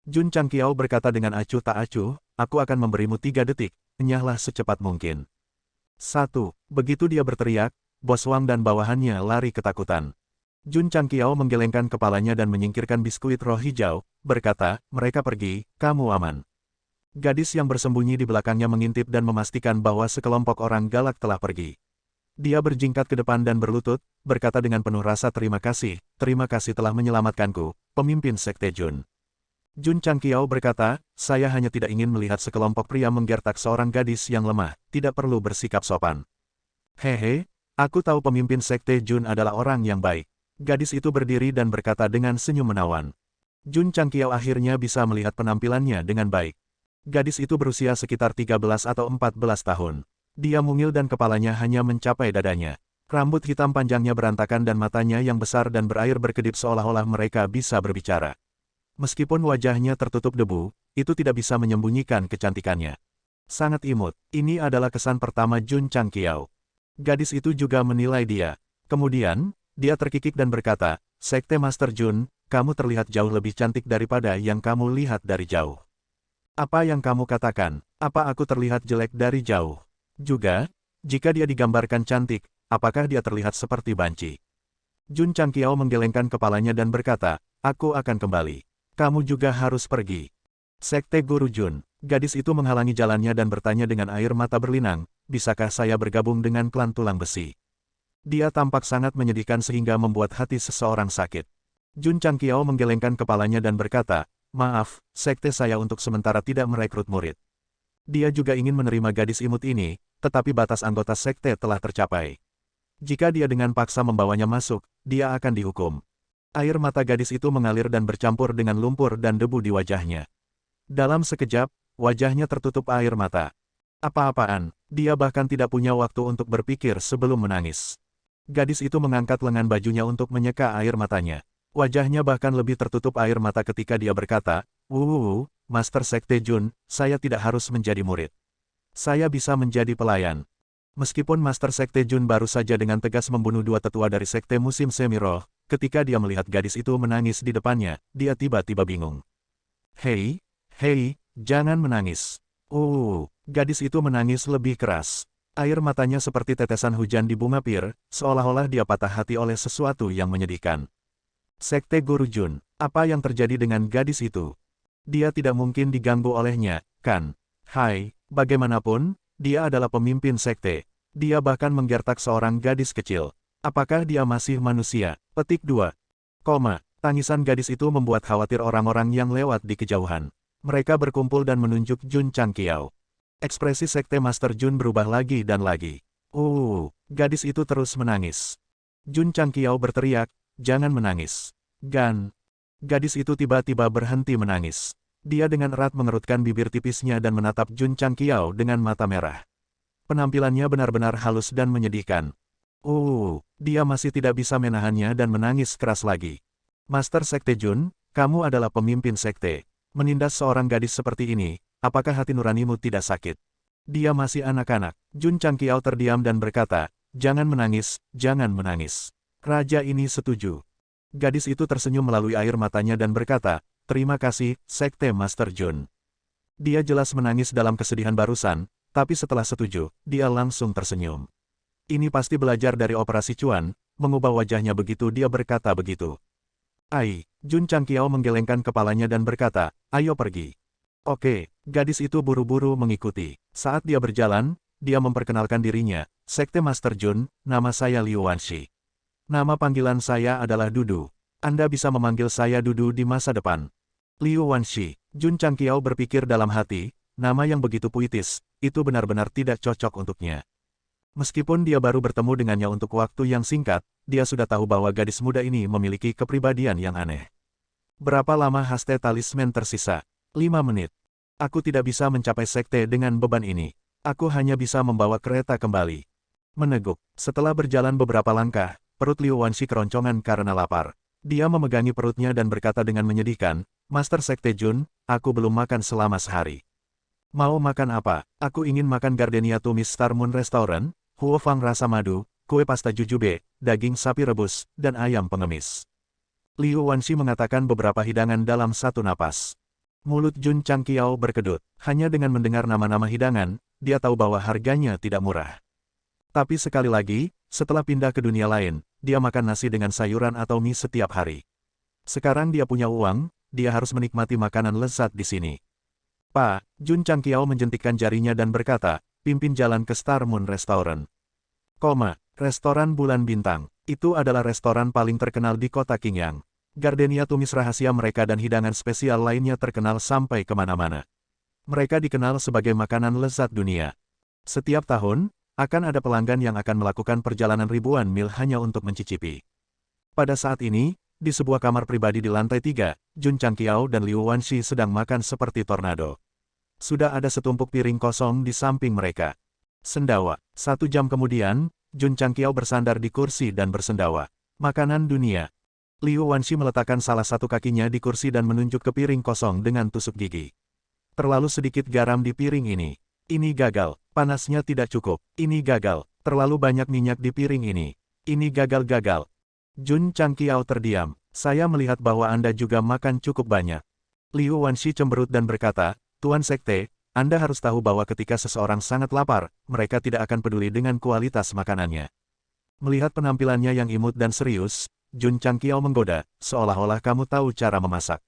Jun Changqiao berkata dengan acuh tak acuh, aku akan memberimu 3 detik, enyahlah secepat mungkin. 1. Begitu dia berteriak, Bos Wang dan bawahannya lari ketakutan. Jun Changqiao menggelengkan kepalanya dan menyingkirkan biskuit roh hijau, berkata, mereka pergi, kamu aman. Gadis yang bersembunyi di belakangnya mengintip dan memastikan bahwa sekelompok orang galak telah pergi. Dia berjingkat ke depan dan berlutut, berkata dengan penuh rasa terima kasih telah menyelamatkanku, pemimpin Sekte Jun. Jun Changqiao berkata, saya hanya tidak ingin melihat sekelompok pria menggertak seorang gadis yang lemah, tidak perlu bersikap sopan. Hehe, aku tahu pemimpin Sekte Jun adalah orang yang baik. Gadis itu berdiri dan berkata dengan senyum menawan. Jun Changqiao akhirnya bisa melihat penampilannya dengan baik. Gadis itu berusia sekitar 13 atau 14 tahun. Dia mungil dan kepalanya hanya mencapai dadanya. Rambut hitam panjangnya berantakan dan matanya yang besar dan berair berkedip seolah-olah mereka bisa berbicara. Meskipun wajahnya tertutup debu, itu tidak bisa menyembunyikan kecantikannya. Sangat imut, ini adalah kesan pertama Jun Changqiao. Gadis itu juga menilai dia. Kemudian, dia terkikik dan berkata, Sekte Master Jun, kamu terlihat jauh lebih cantik daripada yang kamu lihat dari jauh. Apa yang kamu katakan? Apa aku terlihat jelek dari jauh? Juga, jika dia digambarkan cantik, apakah dia terlihat seperti banci? Jun Changqiao menggelengkan kepalanya dan berkata, aku akan kembali. Kamu juga harus pergi. Sekte Guru Jun, gadis itu menghalangi jalannya dan bertanya dengan air mata berlinang, bisakah saya bergabung dengan klan tulang besi? Dia tampak sangat menyedihkan sehingga membuat hati seseorang sakit. Jun Changqiao menggelengkan kepalanya dan berkata, maaf, sekte saya untuk sementara tidak merekrut murid. Dia juga ingin menerima gadis imut ini, tetapi batas anggota sekte telah tercapai. Jika dia dengan paksa membawanya masuk, dia akan dihukum. Air mata gadis itu mengalir dan bercampur dengan lumpur dan debu di wajahnya. Dalam sekejap, wajahnya tertutup air mata. Apa-apaan, dia bahkan tidak punya waktu untuk berpikir sebelum menangis. Gadis itu mengangkat lengan bajunya untuk menyeka air matanya. Wajahnya bahkan lebih tertutup air mata ketika dia berkata, Master Sekte Jun, saya tidak harus menjadi murid. Saya bisa menjadi pelayan. Meskipun Master Sekte Jun baru saja dengan tegas membunuh dua tetua dari Sekte Musim Semi Roh, ketika dia melihat gadis itu menangis di depannya, dia tiba-tiba bingung. Hei, jangan menangis. Gadis itu menangis lebih keras. Air matanya seperti tetesan hujan di bunga pir, seolah-olah dia patah hati oleh sesuatu yang menyedihkan. Sekte Guru Jun, apa yang terjadi dengan gadis itu? Dia tidak mungkin diganggu olehnya, kan? Hai, bagaimanapun, dia adalah pemimpin sekte. Dia bahkan menggertak seorang gadis kecil. Apakah dia masih manusia? Petik 2. Tangisan gadis itu membuat khawatir orang-orang yang lewat di kejauhan. Mereka berkumpul dan menunjuk Jun Changqiao. Ekspresi Sekte Master Jun berubah lagi dan lagi. Gadis itu terus menangis. Jun Changqiao berteriak, jangan menangis. Gadis itu tiba-tiba berhenti menangis. Dia dengan erat mengerutkan bibir tipisnya dan menatap Jun Changqiao dengan mata merah. Penampilannya benar-benar halus dan menyedihkan. Dia masih tidak bisa menahannya dan menangis keras lagi. Master Sekte Jun, kamu adalah pemimpin sekte. Menindas seorang gadis seperti ini, apakah hati nuranimu tidak sakit? Dia masih anak-anak. Jun Changqiao terdiam dan berkata, jangan menangis, jangan menangis. Raja ini setuju. Gadis itu tersenyum melalui air matanya dan berkata, terima kasih, Sekte Master Jun. Dia jelas menangis dalam kesedihan barusan, tapi setelah setuju, dia langsung tersenyum. Ini pasti belajar dari Operasi Cuan, mengubah wajahnya begitu dia berkata begitu. Jun Changqiao menggelengkan kepalanya dan berkata, ayo pergi. Oke, gadis itu buru-buru mengikuti. Saat dia berjalan, dia memperkenalkan dirinya, Sekte Master Jun, nama saya Liu Wanshi. Nama panggilan saya adalah Dudu. Anda bisa memanggil saya Dudu di masa depan. Liu Wanshi, Jun Changqiao berpikir dalam hati, nama yang begitu puitis, itu benar-benar tidak cocok untuknya. Meskipun dia baru bertemu dengannya untuk waktu yang singkat, dia sudah tahu bahwa gadis muda ini memiliki kepribadian yang aneh. Berapa lama haste talisman tersisa? 5 menit. Aku tidak bisa mencapai sekte dengan beban ini. Aku hanya bisa membawa kereta kembali. Meneguk. Setelah berjalan beberapa langkah, perut Liu Wanshi keroncongan karena lapar. Dia memegangi perutnya dan berkata dengan menyedihkan, Master Sekte Jun, aku belum makan selama sehari. Mau makan apa? Aku ingin makan Gardenia tumis Star Moon Restaurant, huofang rasa madu, kue pasta jujube, daging sapi rebus, dan ayam pengemis. Liu Wanshi mengatakan beberapa hidangan dalam satu napas. Mulut Jun Changqiao berkedut. Hanya dengan mendengar nama-nama hidangan, dia tahu bahwa harganya tidak murah. Tapi sekali lagi, setelah pindah ke dunia lain, dia makan nasi dengan sayuran atau mie setiap hari. Sekarang dia punya uang, dia harus menikmati makanan lezat di sini. Pak, Jun Changqiao menjentikkan jarinya dan berkata, pimpin jalan ke Star Moon Restaurant. Restoran bulan bintang. Itu adalah restoran paling terkenal di kota Qingyang. Gardenia tumis rahasia mereka dan hidangan spesial lainnya terkenal sampai kemana-mana. Mereka dikenal sebagai makanan lezat dunia. Setiap tahun, akan ada pelanggan yang akan melakukan perjalanan ribuan mil hanya untuk mencicipi. Pada saat ini, di sebuah kamar pribadi di lantai 3, Jun Changqiao dan Liu Wanshi sedang makan seperti tornado. Sudah ada setumpuk piring kosong di samping mereka. Sendawa. 1 jam kemudian, Jun Changqiao bersandar di kursi dan bersendawa. Makanan dunia. Liu Wanshi meletakkan salah satu kakinya di kursi dan menunjuk ke piring kosong dengan tusuk gigi. Terlalu sedikit garam di piring ini. Ini gagal. Panasnya tidak cukup. Ini gagal. Terlalu banyak minyak di piring ini. Ini gagal-gagal. Jun Changqiao terdiam. Saya melihat bahwa Anda juga makan cukup banyak. Liu Wanshi cemberut dan berkata, Tuan Sekte, Anda harus tahu bahwa ketika seseorang sangat lapar, mereka tidak akan peduli dengan kualitas makanannya. Melihat penampilannya yang imut dan serius, Jun Changqiao menggoda, seolah-olah kamu tahu cara memasak.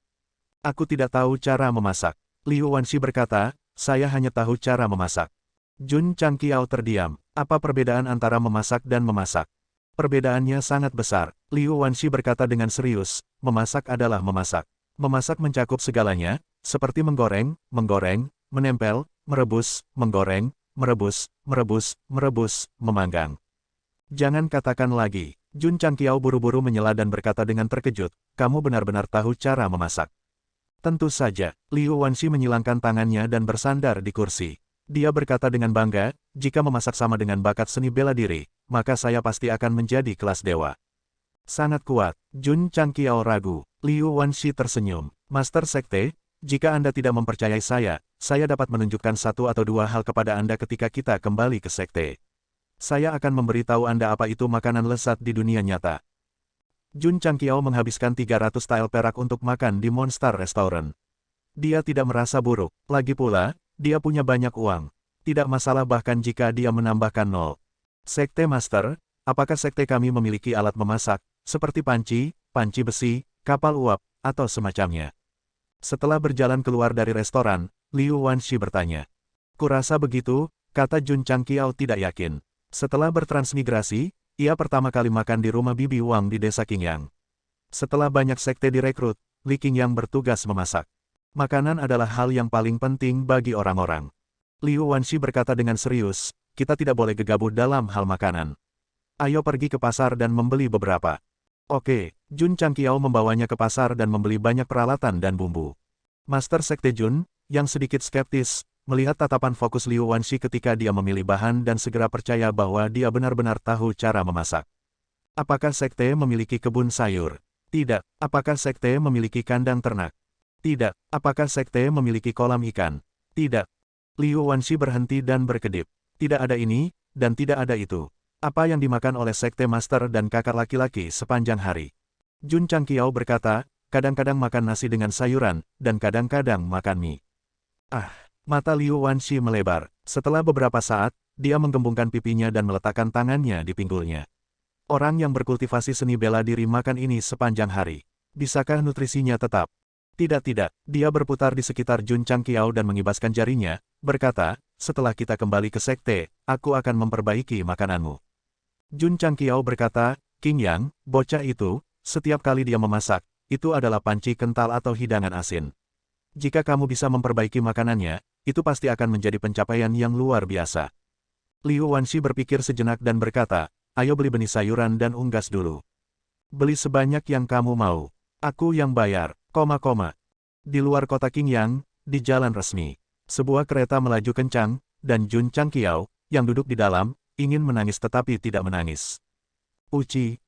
Aku tidak tahu cara memasak. Liu Wanshi berkata, saya hanya tahu cara memasak. Jun Changqiao terdiam. Apa perbedaan antara memasak dan memasak? Perbedaannya sangat besar. Liu Wanshi berkata dengan serius, memasak adalah memasak. Memasak mencakup segalanya, seperti menggoreng, menempel, merebus, menggoreng, merebus, memanggang. Jangan katakan lagi. Jun Changqiao buru-buru menyela dan berkata dengan terkejut, kamu benar-benar tahu cara memasak. Tentu saja, Liu Wanshi menyilangkan tangannya dan bersandar di kursi. Dia berkata dengan bangga, jika memasak sama dengan bakat seni bela diri, maka saya pasti akan menjadi kelas dewa. Sangat kuat. Jun Changqiao ragu. Liu Wanshi tersenyum. Master Sekte, jika Anda tidak mempercayai saya dapat menunjukkan satu atau dua hal kepada Anda ketika kita kembali ke Sekte. Saya akan memberitahu Anda apa itu makanan lezat di dunia nyata. Jun Changqiao menghabiskan 300 tael perak untuk makan di Monster Restaurant. Dia tidak merasa buruk. Lagi pula, dia punya banyak uang. Tidak masalah bahkan jika dia menambahkan 0. Sekte Master, apakah sekte kami memiliki alat memasak, seperti panci besi, kapal uap, atau semacamnya? Setelah berjalan keluar dari restoran, Liu Wanshi bertanya. Kurasa begitu, kata Jun Changqiao tidak yakin. Setelah bertransmigrasi, ia pertama kali makan di rumah Bibi Wang di desa Qingyang. Setelah banyak sekte direkrut, Li Qingyang bertugas memasak. Makanan adalah hal yang paling penting bagi orang-orang. Liu Wanshi berkata dengan serius, kita tidak boleh gegabah dalam hal makanan. Ayo pergi ke pasar dan membeli beberapa. Oke, Jun Changqiao membawanya ke pasar dan membeli banyak peralatan dan bumbu. Master Sekte Jun, yang sedikit skeptis, melihat tatapan fokus Liu Wanshi ketika dia memilih bahan dan segera percaya bahwa dia benar-benar tahu cara memasak. Apakah sekte memiliki kebun sayur? Tidak. Apakah sekte memiliki kandang ternak? Tidak. Apakah sekte memiliki kolam ikan? Tidak. Liu Wanshi berhenti dan berkedip. Tidak ada ini, dan tidak ada itu. Apa yang dimakan oleh sekte master dan kakak laki-laki sepanjang hari? Jun Changqiao berkata, kadang-kadang makan nasi dengan sayuran, dan kadang-kadang makan mie. Mata Liu Wanshi melebar. Setelah beberapa saat, dia menggembungkan pipinya dan meletakkan tangannya di pinggulnya. Orang yang berkultivasi seni bela diri makan ini sepanjang hari. Bisakah nutrisinya tetap? Tidak. Dia berputar di sekitar Jun Changqiao dan mengibaskan jarinya, berkata, setelah kita kembali ke sekte, aku akan memperbaiki makananmu. Jun Changqiao berkata, Qingyang, bocah itu, setiap kali dia memasak, itu adalah panci kental atau hidangan asin. Jika kamu bisa memperbaiki makanannya, itu pasti akan menjadi pencapaian yang luar biasa. Liu Wanshi berpikir sejenak dan berkata, ayo beli benih sayuran dan unggas dulu. Beli sebanyak yang kamu mau. Aku yang bayar, Di luar kota Qingyang, di jalan resmi, sebuah kereta melaju kencang, dan Jun Changqiao, yang duduk di dalam, ingin menangis tetapi tidak menangis. Uci,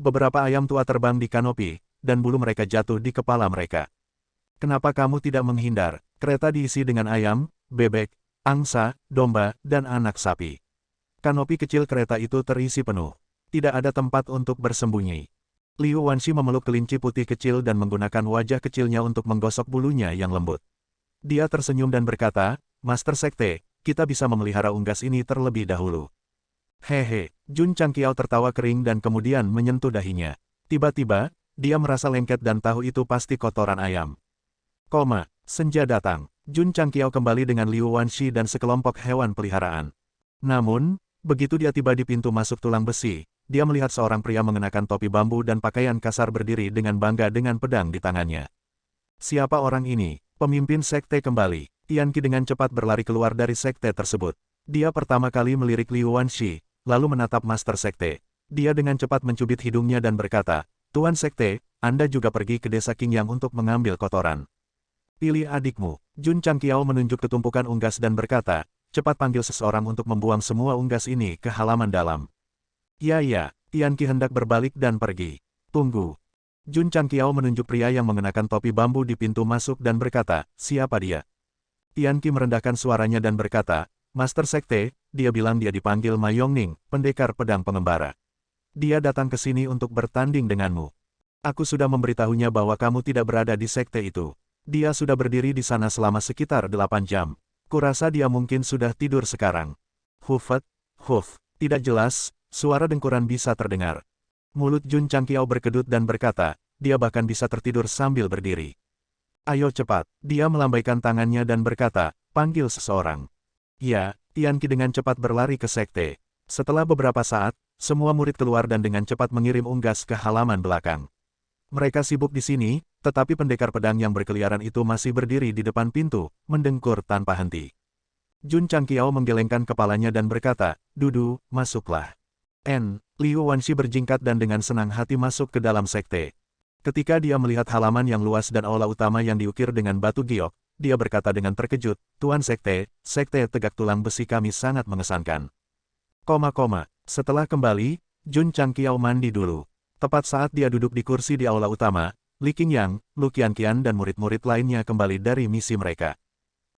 beberapa ayam tua terbang di kanopi, dan bulu mereka jatuh di kepala mereka. Kenapa kamu tidak menghindar? Kereta diisi dengan ayam, bebek, angsa, domba, dan anak sapi. Kanopi kecil kereta itu terisi penuh. Tidak ada tempat untuk bersembunyi. Liu Wanshi memeluk kelinci putih kecil dan menggunakan wajah kecilnya untuk menggosok bulunya yang lembut. Dia tersenyum dan berkata, Master Sekte, kita bisa memelihara unggas ini terlebih dahulu. Hehe, Jun Changqiao tertawa kering dan kemudian menyentuh dahinya. Tiba-tiba, dia merasa lengket dan tahu itu pasti kotoran ayam. Senja datang. Jun Changqiao kembali dengan Liu Wanshi dan sekelompok hewan peliharaan. Namun, begitu dia tiba di pintu masuk tulang besi, dia melihat seorang pria mengenakan topi bambu dan pakaian kasar berdiri dengan bangga dengan pedang di tangannya. Siapa orang ini? Pemimpin sekte kembali. Tianqi dengan cepat berlari keluar dari sekte tersebut. Dia pertama kali melirik Liu Wanshi, lalu menatap Master Sekte. Dia dengan cepat mencubit hidungnya dan berkata, Tuan Sekte, Anda juga pergi ke desa Qingyang untuk mengambil kotoran. Pilih adikmu. Jun Changqiao menunjuk ke tumpukan unggas dan berkata, cepat panggil seseorang untuk membuang semua unggas ini ke halaman dalam. Ya, Tianqi hendak berbalik dan pergi. Tunggu. Jun Changqiao menunjuk pria yang mengenakan topi bambu di pintu masuk dan berkata, siapa dia? Tianqi merendahkan suaranya dan berkata, Master Sekte, dia bilang dia dipanggil Ma Yongning, pendekar pedang pengembara. Dia datang ke sini untuk bertanding denganmu. Aku sudah memberitahunya bahwa kamu tidak berada di sekte itu. Dia sudah berdiri di sana selama sekitar 8 jam. Kurasa dia mungkin sudah tidur sekarang. Hufet, tidak jelas, suara dengkuran bisa terdengar. Mulut Jun Changqiao berkedut dan berkata, dia bahkan bisa tertidur sambil berdiri. Ayo cepat, dia melambaikan tangannya dan berkata, panggil seseorang. Ya, Tianqi dengan cepat berlari ke sekte. Setelah beberapa saat, semua murid keluar dan dengan cepat mengirim unggas ke halaman belakang. Mereka sibuk di sini, tetapi pendekar pedang yang berkeliaran itu masih berdiri di depan pintu, mendengkur tanpa henti. Jun Changqiao menggelengkan kepalanya dan berkata, Dudu, masuklah. Liu Wanxi berjingkat dan dengan senang hati masuk ke dalam sekte. Ketika dia melihat halaman yang luas dan aula utama yang diukir dengan batu giok, dia berkata dengan terkejut, Tuan Sekte, sekte tegak tulang besi kami sangat mengesankan. Setelah kembali, Jun Changqiao mandi dulu. Tepat saat dia duduk di kursi di aula utama, Li Qingyang, Lu Qianqian dan murid-murid lainnya kembali dari misi mereka.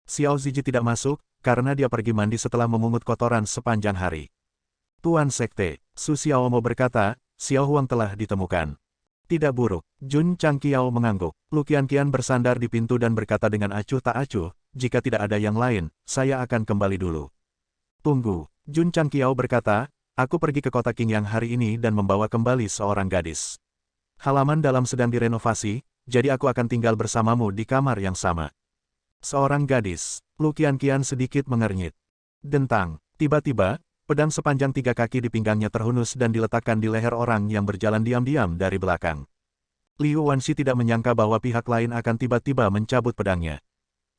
Xiao Ziji tidak masuk, karena dia pergi mandi setelah memungut kotoran sepanjang hari. Tuan Sekte, Su Xiaomo berkata, Xiao Huang telah ditemukan. Tidak buruk, Jun Changqiao mengangguk. Lu Qianqian bersandar di pintu dan berkata dengan acuh tak acuh, jika tidak ada yang lain, saya akan kembali dulu. Tunggu, Jun Changqiao berkata, aku pergi ke kota Qingyang hari ini dan membawa kembali seorang gadis. Halaman dalam sedang direnovasi, jadi aku akan tinggal bersamamu di kamar yang sama. Seorang gadis, Lu Qianqian sedikit mengernyit. Dentang, tiba-tiba, pedang sepanjang 3 kaki di pinggangnya terhunus dan diletakkan di leher orang yang berjalan diam-diam dari belakang. Liu Wanxi tidak menyangka bahwa pihak lain akan tiba-tiba mencabut pedangnya.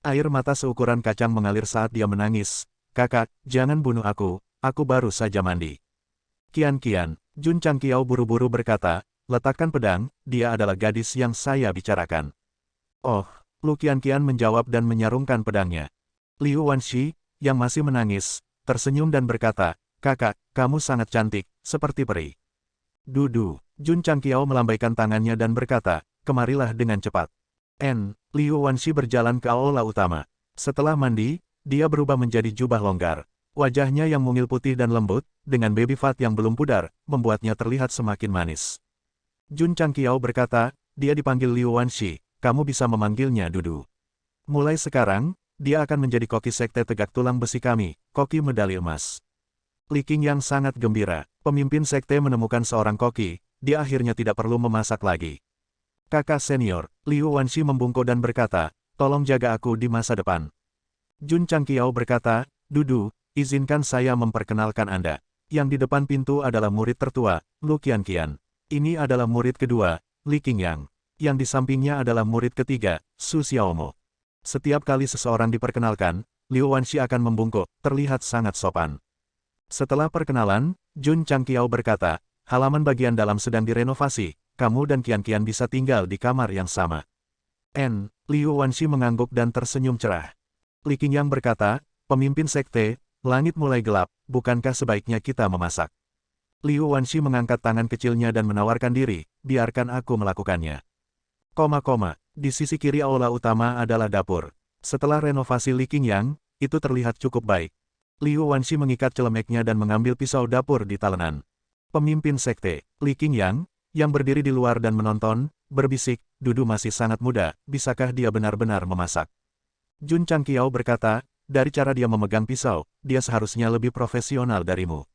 Air mata seukuran kacang mengalir saat dia menangis. Kakak, jangan bunuh aku baru saja mandi. Qian, Jun Changqiao buru-buru berkata, letakkan pedang, dia adalah gadis yang saya bicarakan. Oh, Lu Qianqian menjawab dan menyarungkan pedangnya. Liu Wanxi, yang masih menangis, tersenyum dan berkata, kakak, kamu sangat cantik, seperti peri. Dudu, Jun Changqiao melambaikan tangannya dan berkata, kemarilah dengan cepat. Liu Wanxi berjalan ke aula utama. Setelah mandi, dia berubah menjadi jubah longgar. Wajahnya yang mungil putih dan lembut, dengan baby fat yang belum pudar, membuatnya terlihat semakin manis. Jun Changqiao berkata, dia dipanggil Liu Wanxi, kamu bisa memanggilnya Dudu. Mulai sekarang, dia akan menjadi koki sekte tegak tulang besi kami, koki medali emas. Li Qingyang sangat gembira, pemimpin sekte menemukan seorang koki, dia akhirnya tidak perlu memasak lagi. Kakak senior, Liu Wanxi membungkuk dan berkata, tolong jaga aku di masa depan. Jun Changqiao berkata, Dudu, izinkan saya memperkenalkan Anda. Yang di depan pintu adalah murid tertua, Lu Qianqian. Ini adalah murid kedua, Li Qingyang. Yang di sampingnya adalah murid ketiga, Su Xiaomo. Setiap kali seseorang diperkenalkan, Liu Wanxi akan membungkuk, terlihat sangat sopan. Setelah perkenalan, Jun Changqiao berkata, halaman bagian dalam sedang direnovasi, kamu dan Qianqian bisa tinggal di kamar yang sama. Liu Wanxi mengangguk dan tersenyum cerah. Li Qingyang berkata, pemimpin sekte, langit mulai gelap, bukankah sebaiknya kita memasak? Liu Wanxi mengangkat tangan kecilnya dan menawarkan diri, biarkan aku melakukannya. Di sisi kiri aula utama adalah dapur. Setelah renovasi Li Qingyang, itu terlihat cukup baik. Liu Wanxi mengikat celemeknya dan mengambil pisau dapur di talenan. Pemimpin sekte, Li Qingyang, yang berdiri di luar dan menonton, berbisik, Dudu masih sangat muda, bisakah dia benar-benar memasak? Jun Changqiao berkata, dari cara dia memegang pisau, dia seharusnya lebih profesional darimu.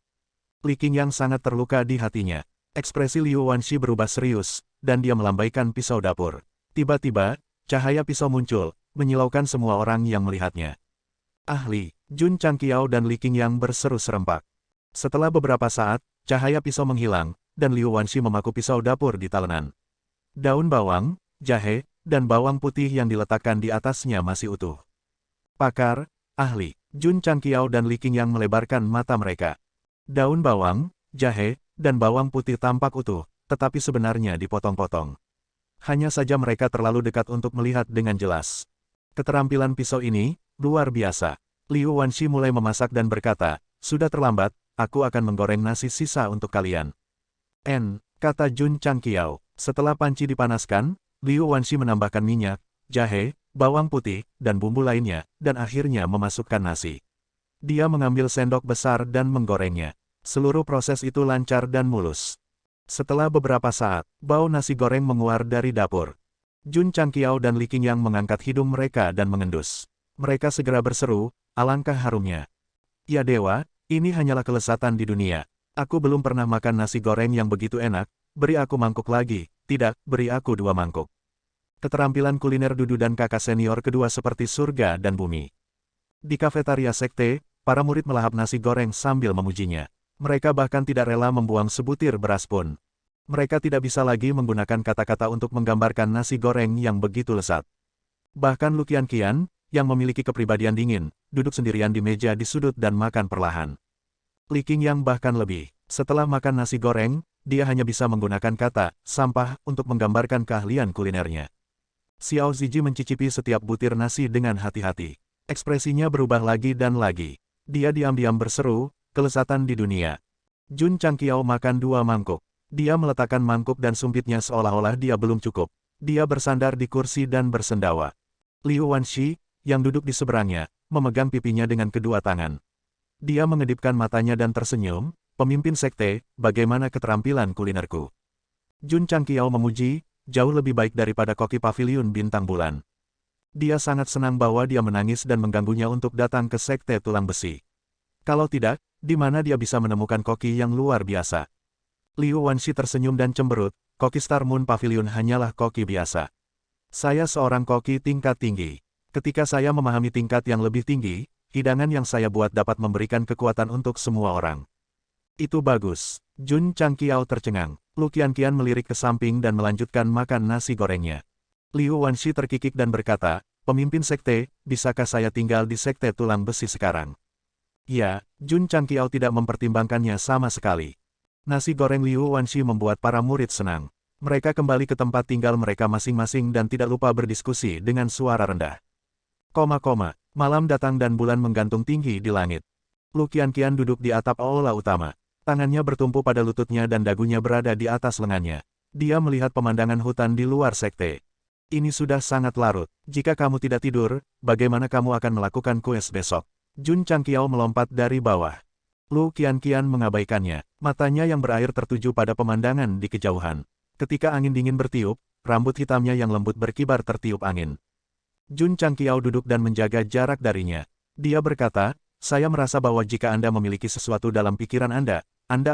Li Qingyang sangat terluka di hatinya. Ekspresi Liu Wanxi berubah serius, dan dia melambaikan pisau dapur. Tiba-tiba, cahaya pisau muncul, menyilaukan semua orang yang melihatnya. Ahli, Jun Changqiao dan Li Qingyang berseru serempak. Setelah beberapa saat, cahaya pisau menghilang, dan Liu Wanxi memaku pisau dapur di talenan. Daun bawang, jahe, dan bawang putih yang diletakkan di atasnya masih utuh. Pakar, ahli, Jun Changqiao dan Li Qingyang melebarkan mata mereka. Daun bawang, jahe, dan bawang putih tampak utuh, tetapi sebenarnya dipotong-potong. Hanya saja mereka terlalu dekat untuk melihat dengan jelas. Keterampilan pisau ini, luar biasa. Liu Wanxi mulai memasak dan berkata, sudah terlambat, aku akan menggoreng nasi sisa untuk kalian. Kata Jun Changqiao, Setelah panci dipanaskan, Liu Wanshi menambahkan minyak, jahe, bawang putih, dan bumbu lainnya, dan akhirnya memasukkan nasi. Dia mengambil sendok besar dan menggorengnya. Seluruh proses itu lancar dan mulus. Setelah beberapa saat, bau nasi goreng menguar dari dapur. Jun Changqiao dan Li Qingyang mengangkat hidung mereka dan mengendus. Mereka segera berseru, alangkah harumnya. Ya dewa, ini hanyalah kelezatan di dunia. Aku belum pernah makan nasi goreng yang begitu enak, beri aku mangkuk lagi, tidak, beri aku 2 mangkuk. Keterampilan kuliner Dudu dan kakak senior kedua seperti surga dan bumi. Di kafetaria sekte, para murid melahap nasi goreng sambil memujinya. Mereka bahkan tidak rela membuang sebutir beras pun. Mereka tidak bisa lagi menggunakan kata-kata untuk menggambarkan nasi goreng yang begitu lezat. Bahkan Lu Qianqian, yang memiliki kepribadian dingin, duduk sendirian di meja di sudut dan makan perlahan. Li Qingyang bahkan lebih. Setelah makan nasi goreng, dia hanya bisa menggunakan kata sampah untuk menggambarkan keahlian kulinernya. Xiao Ziji mencicipi setiap butir nasi dengan hati-hati. Ekspresinya berubah lagi dan lagi. Dia diam-diam berseru, kelezatan di dunia. Jun Changqiao makan 2 mangkuk. Dia meletakkan mangkuk dan sumpitnya seolah-olah dia belum cukup. Dia bersandar di kursi dan bersendawa. Liu Wanshi, yang duduk di seberangnya, memegang pipinya dengan kedua tangan. Dia mengedipkan matanya dan tersenyum, pemimpin sekte, bagaimana keterampilan kulinerku. Jun Changqiao memuji, jauh lebih baik daripada koki paviliun bintang bulan. Dia sangat senang bahwa dia menangis dan mengganggunya untuk datang ke sekte tulang besi. Kalau tidak, di mana dia bisa menemukan koki yang luar biasa? Liu Wanshi tersenyum dan cemberut, koki Star Moon Pavilion hanyalah koki biasa. Saya seorang koki tingkat tinggi. Ketika saya memahami tingkat yang lebih tinggi, hidangan yang saya buat dapat memberikan kekuatan untuk semua orang. Itu bagus. Jun Changqiao tercengang. Lu Qianqian melirik ke samping dan melanjutkan makan nasi gorengnya. Liu Wanshi terkikik dan berkata, pemimpin sekte, bisakah saya tinggal di sekte tulang besi sekarang? Ya, Jun Changqiao tidak mempertimbangkannya sama sekali. Nasi goreng Liu Wanshi membuat para murid senang. Mereka kembali ke tempat tinggal mereka masing-masing dan tidak lupa berdiskusi dengan suara rendah. Malam datang dan bulan menggantung tinggi di langit. Lu Qianqian duduk di atap aula utama. Tangannya bertumpu pada lututnya dan dagunya berada di atas lengannya. Dia melihat pemandangan hutan di luar sekte. Ini sudah sangat larut. Jika kamu tidak tidur, bagaimana kamu akan melakukan kuis besok? Jun Changqiao melompat dari bawah. Lu Qianqian mengabaikannya. Matanya yang berair tertuju pada pemandangan di kejauhan. Ketika angin dingin bertiup, rambut hitamnya yang lembut berkibar tertiup angin. Jun Changqiao duduk dan menjaga jarak darinya. Dia berkata, saya merasa bahwa jika Anda memiliki sesuatu dalam pikiran Anda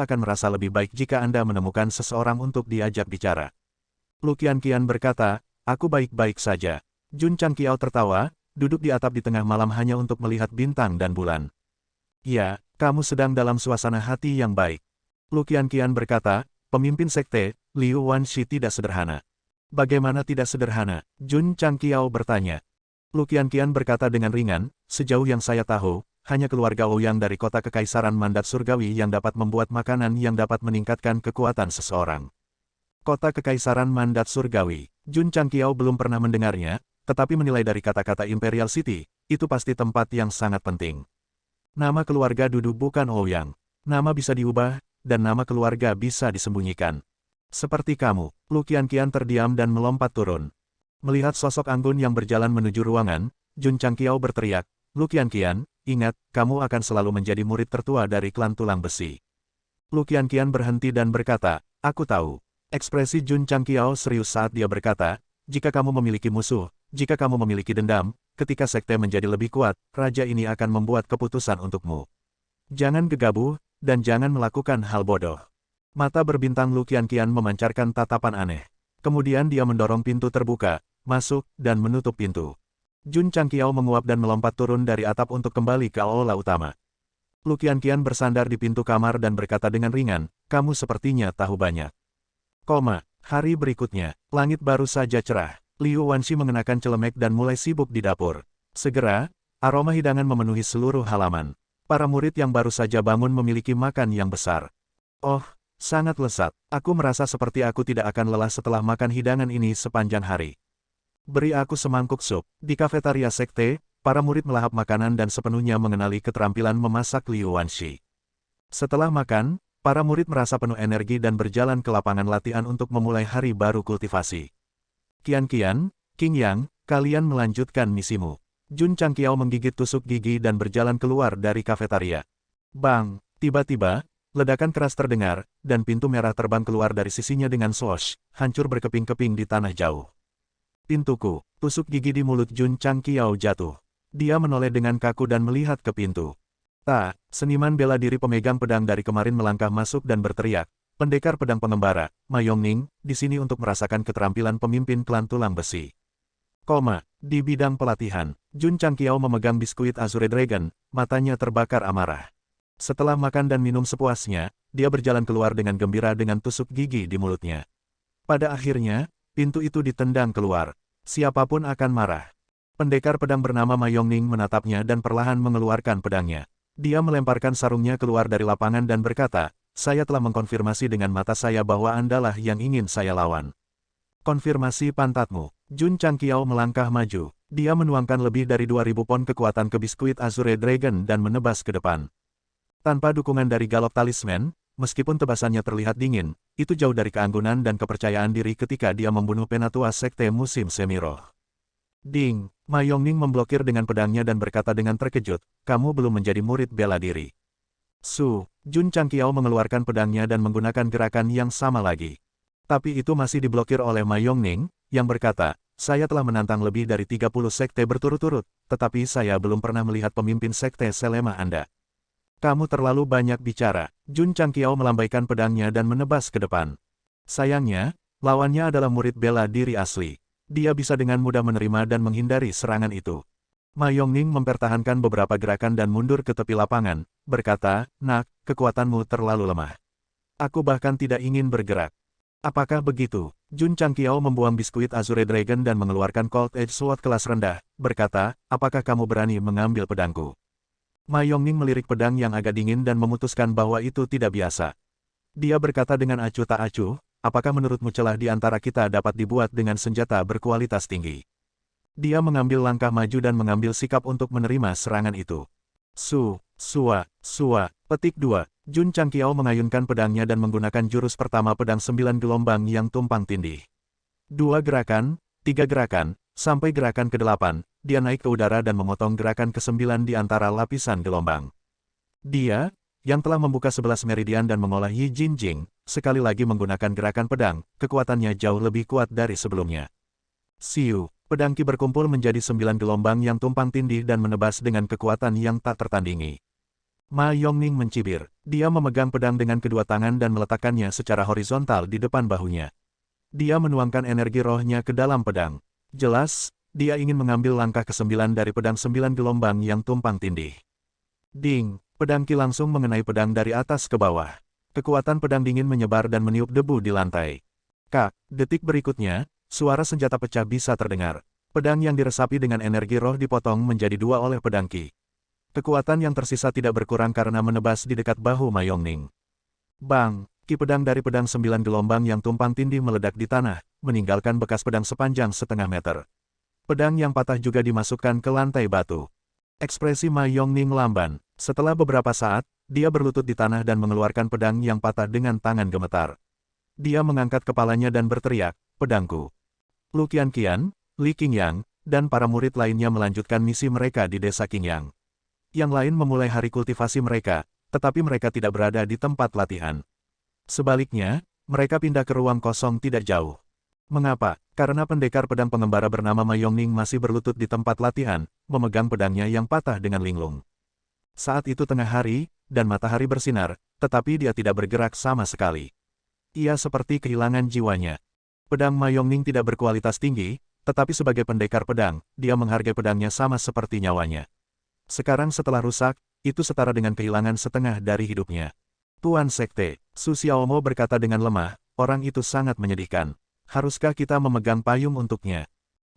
akan merasa lebih baik jika Anda menemukan seseorang untuk diajak bicara. Lu Qianqian berkata, aku baik-baik saja. Jun Changqiao tertawa, duduk di atap di tengah malam hanya untuk melihat bintang dan bulan. Ya, kamu sedang dalam suasana hati yang baik. Lu Qianqian berkata, pemimpin sekte, Liu Wanshi tidak sederhana. Bagaimana tidak sederhana? Jun Changqiao bertanya. Lu Qianqian berkata dengan ringan, sejauh yang saya tahu, hanya keluarga Ouyang dari kota kekaisaran mandat surgawi yang dapat membuat makanan yang dapat meningkatkan kekuatan seseorang. Kota kekaisaran mandat surgawi. Jun Changqiao belum pernah mendengarnya, tetapi menilai dari kata-kata Imperial City, itu pasti tempat yang sangat penting. Nama keluarga Dudu bukan Ouyang. Nama bisa diubah, dan nama keluarga bisa disembunyikan. Seperti kamu. Lu Qianqian terdiam dan melompat turun. Melihat sosok anggun yang berjalan menuju ruangan, Jun Changqiao berteriak, Lu Qianqian, ingat, kamu akan selalu menjadi murid tertua dari klan tulang besi. Lu Qianqian berhenti dan berkata, aku tahu. Ekspresi Jun Changqiao serius saat dia berkata, jika kamu memiliki musuh, jika kamu memiliki dendam, ketika sekte menjadi lebih kuat, raja ini akan membuat keputusan untukmu. Jangan gegabah, dan jangan melakukan hal bodoh. Mata berbintang Lu Qianqian memancarkan tatapan aneh. Kemudian dia mendorong pintu terbuka, masuk, dan menutup pintu. Jun Changqiao menguap dan melompat turun dari atap untuk kembali ke aula utama. Lu Qianqian bersandar di pintu kamar dan berkata dengan ringan, kamu sepertinya tahu banyak. Hari berikutnya, langit baru saja cerah. Liu Wanshi mengenakan celemek dan mulai sibuk di dapur. Segera, aroma hidangan memenuhi seluruh halaman. Para murid yang baru saja bangun memiliki makan yang besar. Oh, sangat lezat. Aku merasa seperti aku tidak akan lelah setelah makan hidangan ini sepanjang hari. Beri aku semangkuk sup. Di kafetaria sekte, para murid melahap makanan dan sepenuhnya mengenali keterampilan memasak Liu Wanshi. Setelah makan, Para murid merasa penuh energi dan berjalan ke lapangan latihan untuk memulai hari baru kultivasi. Qian, Qing Yang, kalian melanjutkan misimu. Jun Changqiao menggigit tusuk gigi dan berjalan keluar dari kafetaria. Bang! Tiba-tiba, ledakan keras terdengar, dan pintu merah terbang keluar dari sisinya dengan swoosh, hancur berkeping-keping di tanah jauh. Pintuku, tusuk gigi di mulut Jun Changqiao jatuh. Dia menoleh dengan kaku dan melihat ke pintu. Seniman bela diri pemegang pedang dari kemarin melangkah masuk dan berteriak, pendekar pedang pengembara, Ma Yongning, di sini untuk merasakan keterampilan pemimpin klan tulang besi. Di bidang pelatihan, Jun Changqiao memegang biskuit Azure Dragon, matanya terbakar amarah. Setelah makan dan minum sepuasnya, dia berjalan keluar dengan gembira dengan tusuk gigi di mulutnya. Pada akhirnya, pintu itu ditendang keluar. Siapapun akan marah. Pendekar pedang bernama Ma Yongning menatapnya dan perlahan mengeluarkan pedangnya. Dia melemparkan sarungnya keluar dari lapangan dan berkata, saya telah mengkonfirmasi dengan mata saya bahwa Andalah yang ingin saya lawan. Konfirmasi pantatmu. Jun Changqiao melangkah maju. Dia menuangkan lebih dari 2000 pon kekuatan ke biskuit Azure Dragon dan menebas ke depan. Tanpa dukungan dari Galop Talisman, meskipun tebasannya terlihat dingin, itu jauh dari keanggunan dan kepercayaan diri ketika dia membunuh penatua sekte musim semiroh. Ding! Ma Yongning memblokir dengan pedangnya dan berkata dengan terkejut, kamu belum menjadi murid bela diri. Jun Changqiao mengeluarkan pedangnya dan menggunakan gerakan yang sama lagi. Tapi itu masih diblokir oleh Ma Yongning, yang berkata, saya telah menantang lebih dari 30 sekte berturut-turut, tetapi saya belum pernah melihat pemimpin sekte selemah Anda. Kamu terlalu banyak bicara. Jun Changqiao melambaikan pedangnya dan menebas ke depan. Sayangnya, lawannya adalah murid bela diri asli. Dia bisa dengan mudah menerima dan menghindari serangan itu. Ma Yongning mempertahankan beberapa gerakan dan mundur ke tepi lapangan, berkata, nak, kekuatanmu terlalu lemah. Aku bahkan tidak ingin bergerak. Apakah begitu? Jun Changqiao membuang biskuit Azure Dragon dan mengeluarkan Cold Edge Sword kelas rendah, berkata, apakah kamu berani mengambil pedangku? Ma Yongning melirik pedang yang agak dingin dan memutuskan bahwa itu tidak biasa. Dia berkata dengan acuh tak acuh, apakah menurutmu celah di antara kita dapat dibuat dengan senjata berkualitas tinggi? Dia mengambil langkah maju dan mengambil sikap untuk menerima serangan itu. Petik 2. Jun Changqiao mengayunkan pedangnya dan menggunakan jurus pertama pedang 9 gelombang yang tumpang tindih. 2 gerakan, 3 gerakan, sampai gerakan ke-8, dia naik ke udara dan memotong gerakan ke-9 di antara lapisan gelombang. Dia, yang telah membuka 11 meridian dan mengolah Yi Jinjing, sekali lagi menggunakan gerakan pedang, kekuatannya jauh lebih kuat dari sebelumnya. Pedang Qi berkumpul menjadi 9 gelombang yang tumpang tindih dan menebas dengan kekuatan yang tak tertandingi. Ma Yongning mencibir. Dia memegang pedang dengan kedua tangan dan meletakkannya secara horizontal di depan bahunya. Dia menuangkan energi rohnya ke dalam pedang. Jelas, dia ingin mengambil langkah ke-9 dari pedang 9 gelombang yang tumpang tindih. Ding! Pedang Qi langsung mengenai pedang dari atas ke bawah. Kekuatan pedang dingin menyebar dan meniup debu di lantai. Detik berikutnya, suara senjata pecah bisa terdengar. Pedang yang diresapi dengan energi roh dipotong menjadi 2 oleh pedang Qi. Kekuatan yang tersisa tidak berkurang karena menebas di dekat bahu Ma Yongning. Bang! Qi pedang dari pedang 9 gelombang yang tumpang tindih meledak di tanah, meninggalkan bekas pedang sepanjang setengah meter. Pedang yang patah juga dimasukkan ke lantai batu. Ekspresi Ma Yongning lamban. Setelah beberapa saat, dia berlutut di tanah dan mengeluarkan pedang yang patah dengan tangan gemetar. Dia mengangkat kepalanya dan berteriak, pedangku. Lu Qian, Li Qingyang, dan para murid lainnya melanjutkan misi mereka di desa Qingyang. Yang lain memulai hari kultivasi mereka, tetapi mereka tidak berada di tempat latihan. Sebaliknya, mereka pindah ke ruang kosong tidak jauh. Mengapa? Karena pendekar pedang pengembara bernama Ma Yongning masih berlutut di tempat latihan, memegang pedangnya yang patah dengan linglung. Saat itu tengah hari, dan matahari bersinar, tetapi dia tidak bergerak sama sekali. Ia seperti kehilangan jiwanya. Pedang Ma Yongning tidak berkualitas tinggi, tetapi sebagai pendekar pedang, dia menghargai pedangnya sama seperti nyawanya. Sekarang setelah rusak, itu setara dengan kehilangan setengah dari hidupnya. Tuan Sekte, Su Xiaomo berkata dengan lemah, orang itu sangat menyedihkan. Haruskah kita memegang payung untuknya?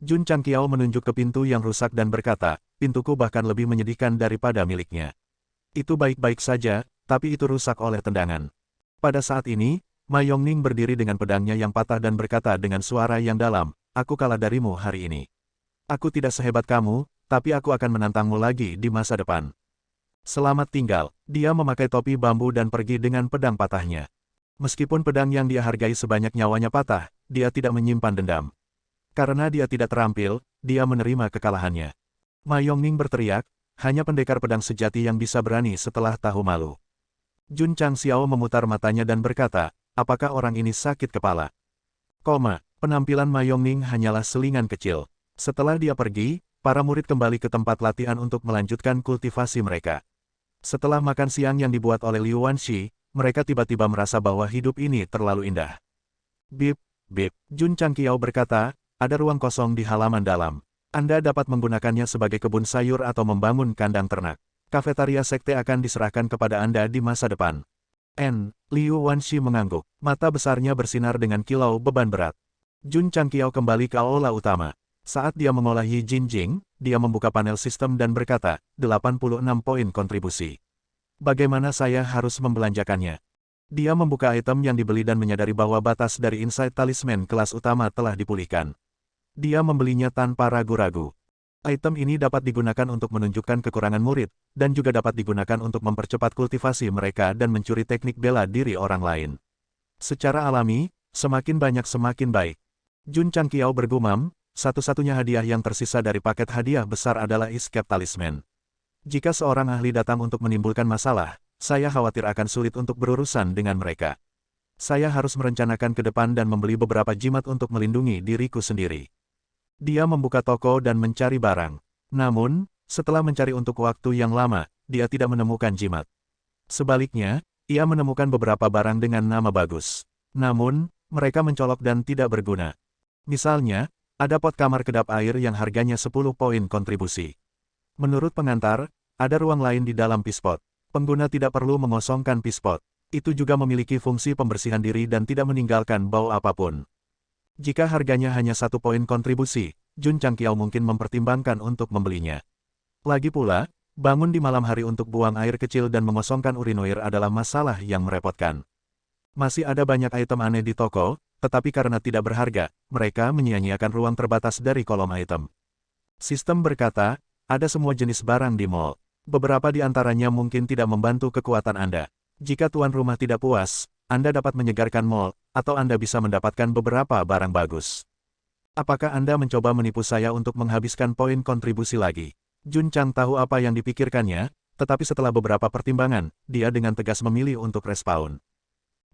Jun Changqiao menunjuk ke pintu yang rusak dan berkata, pintuku bahkan lebih menyedihkan daripada miliknya. Itu baik-baik saja, tapi itu rusak oleh tendangan. Pada saat ini, Ma Yongning berdiri dengan pedangnya yang patah dan berkata dengan suara yang dalam, aku kalah darimu hari ini. Aku tidak sehebat kamu, tapi aku akan menantangmu lagi di masa depan. Selamat tinggal. Dia memakai topi bambu dan pergi dengan pedang patahnya. Meskipun pedang yang dia hargai sebanyak nyawanya patah, dia tidak menyimpan dendam. Karena dia tidak terampil, dia menerima kekalahannya. Ma Yongning berteriak, hanya pendekar pedang sejati yang bisa berani setelah tahu malu. Jun Changxiao memutar matanya dan berkata, apakah orang ini sakit kepala? Penampilan Ma Yongning hanyalah selingan kecil. Setelah dia pergi, para murid kembali ke tempat latihan untuk melanjutkan kultivasi mereka. Setelah makan siang yang dibuat oleh Liu Wanxi, mereka tiba-tiba merasa bahwa hidup ini terlalu indah. Bip, bip, Jun Changqiao berkata, ada ruang kosong di halaman dalam. Anda dapat menggunakannya sebagai kebun sayur atau membangun kandang ternak. Kafetaria sekte akan diserahkan kepada Anda di masa depan. Liu Wanxi mengangguk. Mata besarnya bersinar dengan kilau beban berat. Jun Changqiao kembali ke aula utama. Saat dia mengolah Yi Jinjing, dia membuka panel sistem dan berkata, 86 poin kontribusi. Bagaimana saya harus membelanjakannya? Dia membuka item yang dibeli dan menyadari bahwa batas dari Insight Talisman kelas utama telah dipulihkan. Dia membelinya tanpa ragu-ragu. Item ini dapat digunakan untuk menunjukkan kekurangan murid, dan juga dapat digunakan untuk mempercepat kultivasi mereka dan mencuri teknik bela diri orang lain. Secara alami, semakin banyak semakin baik. Jun Changqiao bergumam, satu-satunya hadiah yang tersisa dari paket hadiah besar adalah Escape Talisman. Jika seorang ahli datang untuk menimbulkan masalah, saya khawatir akan sulit untuk berurusan dengan mereka. Saya harus merencanakan ke depan dan membeli beberapa jimat untuk melindungi diriku sendiri. Dia membuka toko dan mencari barang. Namun, setelah mencari untuk waktu yang lama, dia tidak menemukan jimat. Sebaliknya, ia menemukan beberapa barang dengan nama bagus. Namun, mereka mencolok dan tidak berguna. Misalnya, ada pot kamar kedap air yang harganya 10 poin kontribusi. Menurut pengantar, ada ruang lain di dalam pispot. Pengguna tidak perlu mengosongkan pispot. Itu juga memiliki fungsi pembersihan diri dan tidak meninggalkan bau apapun. Jika harganya hanya 1 poin kontribusi, Jun Changqiao mungkin mempertimbangkan untuk membelinya. Lagi pula, bangun di malam hari untuk buang air kecil dan mengosongkan urinoir adalah masalah yang merepotkan. Masih ada banyak item aneh di toko, tetapi karena tidak berharga, mereka menyia-nyiakan ruang terbatas dari kolom item. Sistem berkata, ada semua jenis barang di mall. Beberapa di antaranya mungkin tidak membantu kekuatan Anda. Jika tuan rumah tidak puas, Anda dapat menyegarkan mall, atau Anda bisa mendapatkan beberapa barang bagus. Apakah Anda mencoba menipu saya untuk menghabiskan poin kontribusi lagi? Jun Chang tahu apa yang dipikirkannya, tetapi setelah beberapa pertimbangan, dia dengan tegas memilih untuk respawn.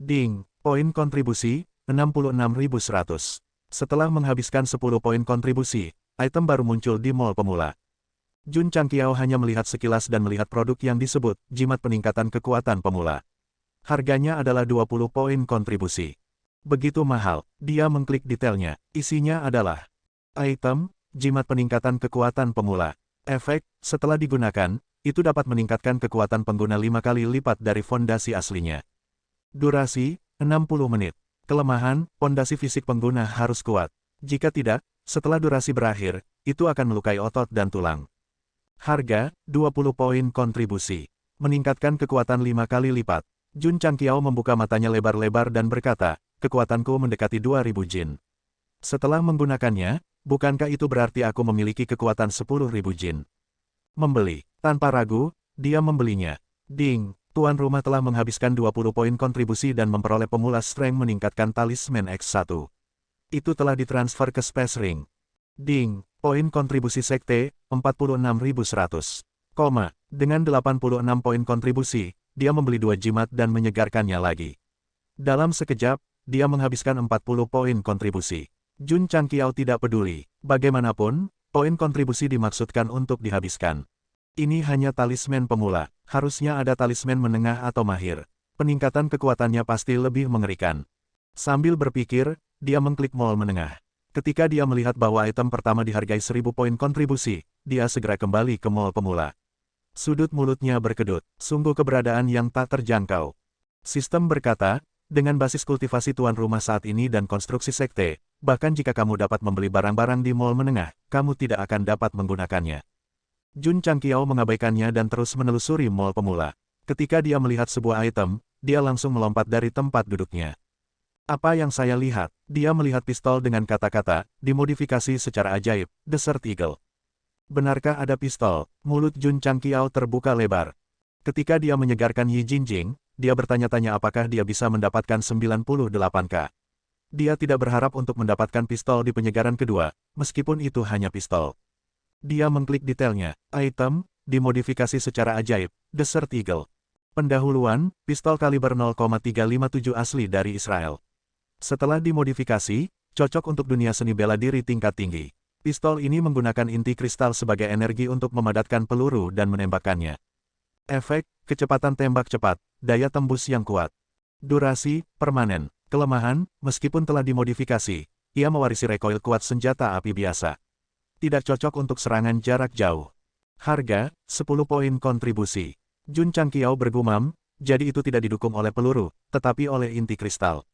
Ding, poin kontribusi, 66.100. Setelah menghabiskan 10 poin kontribusi, item baru muncul di mall pemula. Jun Changqiao hanya melihat sekilas dan melihat produk yang disebut, jimat peningkatan kekuatan pemula. Harganya adalah 20 poin kontribusi. Begitu mahal, dia mengklik detailnya, isinya adalah item, jimat peningkatan kekuatan pemula. Efek, setelah digunakan, itu dapat meningkatkan kekuatan pengguna 5 kali lipat dari fondasi aslinya. Durasi, 60 menit. Kelemahan, fondasi fisik pengguna harus kuat. Jika tidak, setelah durasi berakhir, itu akan melukai otot dan tulang. Harga, 20 poin kontribusi. Meningkatkan kekuatan 5 kali lipat. Jun Changqiao membuka matanya lebar-lebar dan berkata, kekuatanku mendekati 2000 jin. Setelah menggunakannya, bukankah itu berarti aku memiliki kekuatan 10.000 jin? Membeli. Tanpa ragu, dia membelinya. Ding. Tuan rumah telah menghabiskan 20 poin kontribusi dan memperoleh pemula strength meningkatkan talisman X1. Itu telah ditransfer ke Space Ring. Ding, poin kontribusi sekte, 46.100. Dengan 86 poin kontribusi, dia membeli 2 jimat dan menyegarkannya lagi. Dalam sekejap, dia menghabiskan 40 poin kontribusi. Jun Changqiao tidak peduli. Bagaimanapun, poin kontribusi dimaksudkan untuk dihabiskan. Ini hanya talisman pemula, harusnya ada talisman menengah atau mahir. Peningkatan kekuatannya pasti lebih mengerikan. Sambil berpikir, dia mengklik mall menengah. Ketika dia melihat bahwa item pertama dihargai 1000 poin kontribusi, dia segera kembali ke mall pemula. Sudut mulutnya berkedut, sungguh keberadaan yang tak terjangkau. Sistem berkata, dengan basis kultivasi tuan rumah saat ini dan konstruksi sekte, bahkan jika kamu dapat membeli barang-barang di mall menengah, kamu tidak akan dapat menggunakannya. Jun Changqiao mengabaikannya dan terus menelusuri mall pemula. Ketika dia melihat sebuah item, dia langsung melompat dari tempat duduknya. Apa yang saya lihat? Dia melihat pistol dengan kata-kata, dimodifikasi secara ajaib, Desert Eagle. Benarkah ada pistol? Mulut Jun Changqiao terbuka lebar. Ketika dia menyegarkan Yi Jinjing, dia bertanya-tanya apakah dia bisa mendapatkan 98K. Dia tidak berharap untuk mendapatkan pistol di penyegaran kedua, meskipun itu hanya pistol. Dia mengklik detailnya, item, dimodifikasi secara ajaib, Desert Eagle. Pendahuluan, pistol kaliber 0,357 asli dari Israel. Setelah dimodifikasi, cocok untuk dunia seni bela diri tingkat tinggi. Pistol ini menggunakan inti kristal sebagai energi untuk memadatkan peluru dan menembakkannya. Efek, kecepatan tembak cepat, daya tembus yang kuat. Durasi, permanen. Kelemahan, meskipun telah dimodifikasi, ia mewarisi recoil kuat senjata api biasa. Tidak cocok untuk serangan jarak jauh. Harga, 10 poin kontribusi. Jun Changqiao bergumam, jadi itu tidak didukung oleh peluru, tetapi oleh inti kristal.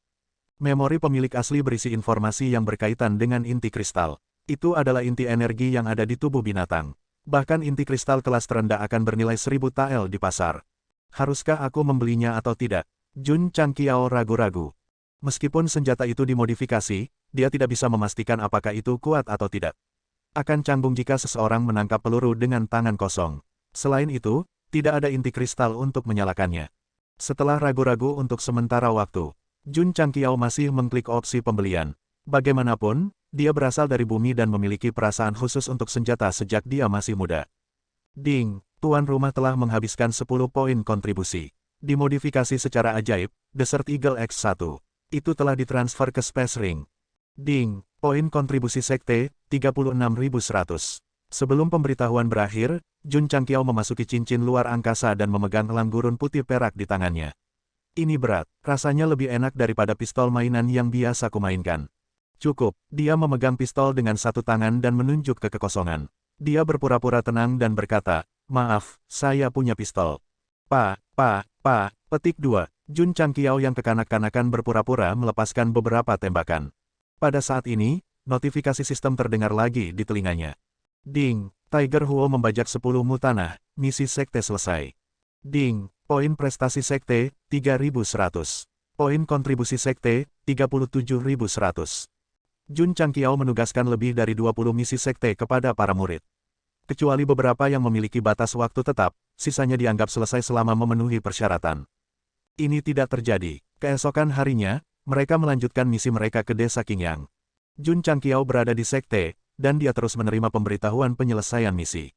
Memori pemilik asli berisi informasi yang berkaitan dengan inti kristal. Itu adalah inti energi yang ada di tubuh binatang. Bahkan inti kristal kelas terendah akan bernilai 1000 tael di pasar. Haruskah aku membelinya atau tidak? Jun Changqiao ragu-ragu. Meskipun senjata itu dimodifikasi, dia tidak bisa memastikan apakah itu kuat atau tidak. Akan canggung jika seseorang menangkap peluru dengan tangan kosong. Selain itu, tidak ada inti kristal untuk menyalakannya. Setelah ragu-ragu untuk sementara waktu, Jun Changqiao masih mengklik opsi pembelian. Bagaimanapun, dia berasal dari bumi dan memiliki perasaan khusus untuk senjata sejak dia masih muda. Ding, tuan rumah telah menghabiskan 10 poin kontribusi. Dimodifikasi secara ajaib, Desert Eagle X1. Itu telah ditransfer ke Space Ring. Ding, poin kontribusi sekte, 36.100. Sebelum pemberitahuan berakhir, Jun Changqiao memasuki cincin luar angkasa dan memegang elang gurun putih perak di tangannya. Ini berat, rasanya lebih enak daripada pistol mainan yang biasa kumainkan. Cukup, dia memegang pistol dengan satu tangan dan menunjuk ke kekosongan. Dia berpura-pura tenang dan berkata, maaf, saya punya pistol. Petik 2. Jun Changqiao yang kekanak-kanakan berpura-pura melepaskan beberapa tembakan. Pada saat ini, notifikasi sistem terdengar lagi di telinganya. Ding, Tiger Huo membajak 10 mu tanah, misi sekte selesai. Ding, poin prestasi sekte, 3100. Poin kontribusi sekte, 37.100. Jun Changqiao menugaskan lebih dari 20 misi sekte kepada para murid. Kecuali beberapa yang memiliki batas waktu tetap, sisanya dianggap selesai selama memenuhi persyaratan. Ini tidak terjadi. Keesokan harinya, mereka melanjutkan misi mereka ke desa Qingyang. Jun Changqiao berada di sekte, dan dia terus menerima pemberitahuan penyelesaian misi.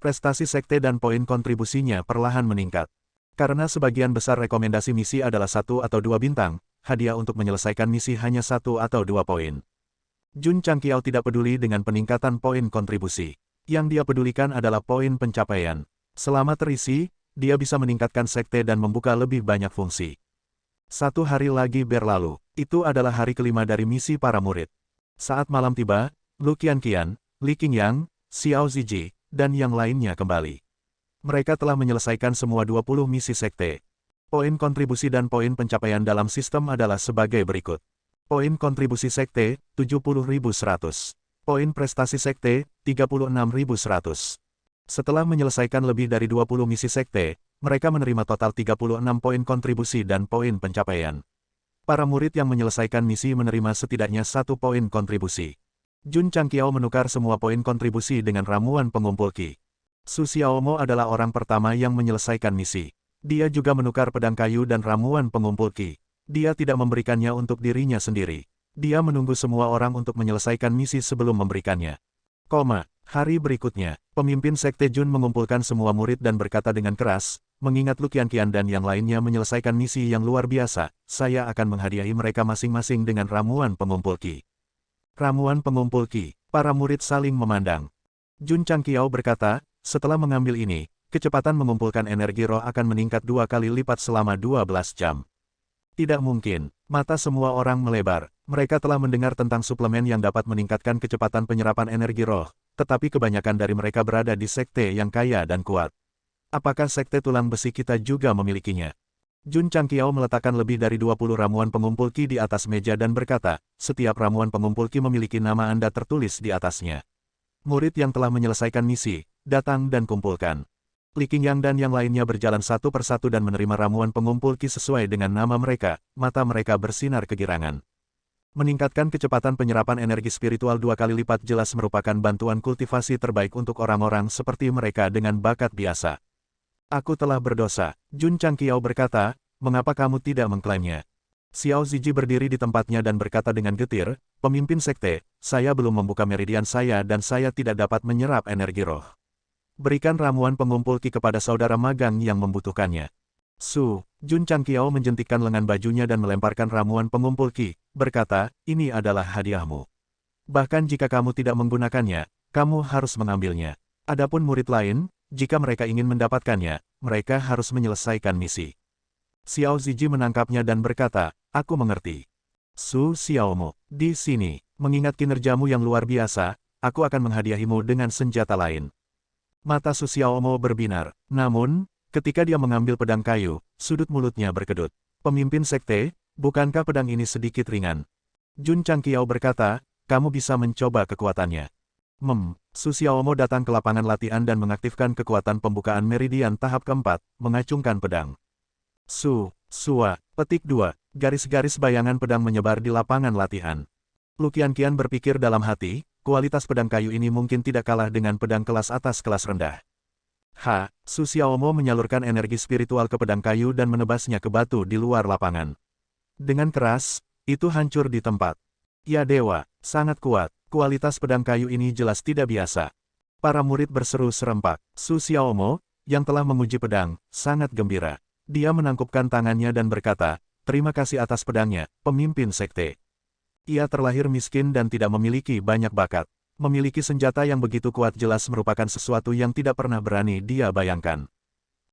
Prestasi sekte dan poin kontribusinya perlahan meningkat. Karena sebagian besar rekomendasi misi adalah 1 atau 2 bintang, hadiah untuk menyelesaikan misi hanya 1 atau 2 poin. Jun Changqiao tidak peduli dengan peningkatan poin kontribusi. Yang dia pedulikan adalah poin pencapaian. Selama terisi, dia bisa meningkatkan sekte dan membuka lebih banyak fungsi. 1 hari lagi berlalu. Itu adalah hari kelima dari misi para murid. Saat malam tiba, Lu Qianqian, Li Qingyang, Xiao Ziji, dan yang lainnya kembali. Mereka telah menyelesaikan semua 20 misi sekte. Poin kontribusi dan poin pencapaian dalam sistem adalah sebagai berikut. Poin kontribusi sekte, 70.100. Poin prestasi sekte, 36.100. Setelah menyelesaikan lebih dari 20 misi sekte, mereka menerima total 36 poin kontribusi dan poin pencapaian. Para murid yang menyelesaikan misi menerima setidaknya 1 poin kontribusi. Jun Changqiao menukar semua poin kontribusi dengan ramuan pengumpul Qi. Su Xiaomo adalah orang pertama yang menyelesaikan misi. Dia juga menukar pedang kayu dan ramuan pengumpul Qi. Dia tidak memberikannya untuk dirinya sendiri. Dia menunggu semua orang untuk menyelesaikan misi sebelum memberikannya. Hari berikutnya, pemimpin sekte Jun mengumpulkan semua murid dan berkata dengan keras, mengingat Lu Qianqian dan yang lainnya menyelesaikan misi yang luar biasa, saya akan menghadiahi mereka masing-masing dengan ramuan pengumpul Qi. Ramuan pengumpul Qi, para murid saling memandang. Jun Changqiao berkata, setelah mengambil ini, kecepatan mengumpulkan energi roh akan meningkat 2 kali lipat selama 12 jam. Tidak mungkin, mata semua orang melebar. Mereka telah mendengar tentang suplemen yang dapat meningkatkan kecepatan penyerapan energi roh, tetapi kebanyakan dari mereka berada di sekte yang kaya dan kuat. Apakah sekte tulang besi kita juga memilikinya? Jun Changqiao meletakkan lebih dari 20 ramuan pengumpul Qi di atas meja dan berkata, setiap ramuan pengumpul Qi memiliki nama Anda tertulis di atasnya. Murid yang telah menyelesaikan misi, datang dan kumpulkan. Li Qingyang dan yang lainnya berjalan satu persatu dan menerima ramuan pengumpul Qi sesuai dengan nama mereka, mata mereka bersinar kegirangan. Meningkatkan kecepatan penyerapan energi spiritual 2 kali lipat jelas merupakan bantuan kultivasi terbaik untuk orang-orang seperti mereka dengan bakat biasa. Aku telah berdosa. Jun Changqiao berkata, mengapa kamu tidak mengklaimnya? Xiao Ziji berdiri di tempatnya dan berkata dengan getir, pemimpin sekte, saya belum membuka meridian saya dan saya tidak dapat menyerap energi roh. Berikan ramuan pengumpul Qi kepada saudara magang yang membutuhkannya. Jun Changqiao menjentikkan lengan bajunya dan melemparkan ramuan pengumpul Qi, berkata, ini adalah hadiahmu. Bahkan jika kamu tidak menggunakannya, kamu harus mengambilnya. Adapun murid lain, jika mereka ingin mendapatkannya, mereka harus menyelesaikan misi. Xiao Ziji menangkapnya dan berkata, aku mengerti. Xiaomo, di sini, mengingat kinerjamu yang luar biasa, aku akan menghadiahimu dengan senjata lain. Mata Xiaomo berbinar, namun, ketika dia mengambil pedang kayu, sudut mulutnya berkedut. Pemimpin sekte, bukankah pedang ini sedikit ringan? Jun Changqiao berkata, kamu bisa mencoba kekuatannya. Xiaomo datang ke lapangan latihan dan mengaktifkan kekuatan pembukaan meridian tahap keempat, mengacungkan pedang. Petik 2, garis-garis bayangan pedang menyebar di lapangan latihan. Lu Qianqian berpikir dalam hati, kualitas pedang kayu ini mungkin tidak kalah dengan pedang kelas atas kelas rendah. Xiaomo menyalurkan energi spiritual ke pedang kayu dan menebasnya ke batu di luar lapangan. Dengan keras, itu hancur di tempat. Ya dewa, sangat kuat, kualitas pedang kayu ini jelas tidak biasa. Para murid berseru serempak. Xiaomo, yang telah menguji pedang, sangat gembira. Dia menangkupkan tangannya dan berkata, terima kasih atas pedangnya, pemimpin sekte. Ia terlahir miskin dan tidak memiliki banyak bakat. Memiliki senjata yang begitu kuat jelas merupakan sesuatu yang tidak pernah berani dia bayangkan.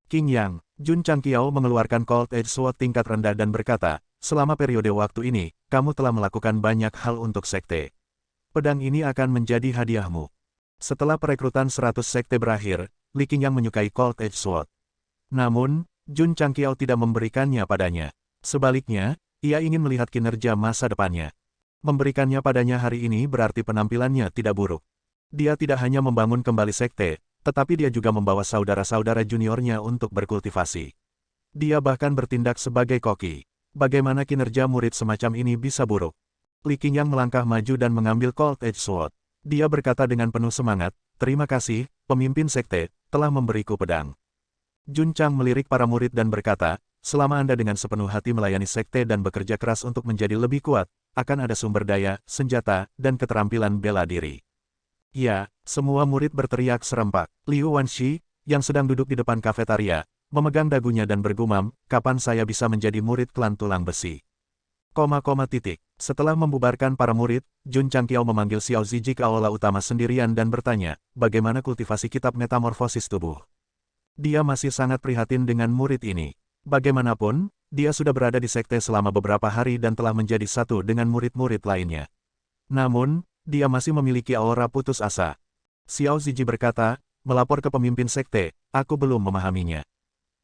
King Yang, Jun Changqiao mengeluarkan Cold Edge Sword tingkat rendah dan berkata, selama periode waktu ini, kamu telah melakukan banyak hal untuk sekte. Pedang ini akan menjadi hadiahmu. Setelah perekrutan 100 sekte berakhir, Li Qingyang menyukai Cold Edge Sword. Namun, Jun Changqiao tidak memberikannya padanya. Sebaliknya, ia ingin melihat kinerja masa depannya. Memberikannya padanya hari ini berarti penampilannya tidak buruk. Dia tidak hanya membangun kembali sekte, tetapi dia juga membawa saudara-saudara juniornya untuk berkultivasi. Dia bahkan bertindak sebagai koki. Bagaimana kinerja murid semacam ini bisa buruk? Li Qingyang melangkah maju dan mengambil Cold Edge Sword. Dia berkata dengan penuh semangat, terima kasih, pemimpin sekte, telah memberiku pedang. Jun Chang melirik para murid dan berkata, selama Anda dengan sepenuh hati melayani sekte dan bekerja keras untuk menjadi lebih kuat, akan ada sumber daya, senjata, dan keterampilan bela diri. Ya, semua murid berteriak serempak. Liu Wanxi, yang sedang duduk di depan kafetaria, memegang dagunya dan bergumam, kapan saya bisa menjadi murid klan tulang besi? Setelah membubarkan para murid, Jun Changqiao memanggil Xiao Ziji ke aula utama sendirian dan bertanya, bagaimana kultivasi kitab metamorfosis tubuh? Dia masih sangat prihatin dengan murid ini. Bagaimanapun, dia sudah berada di sekte selama beberapa hari dan telah menjadi satu dengan murid-murid lainnya. Namun, dia masih memiliki aura putus asa. Xiao Ziji berkata, melapor ke pemimpin sekte, aku belum memahaminya.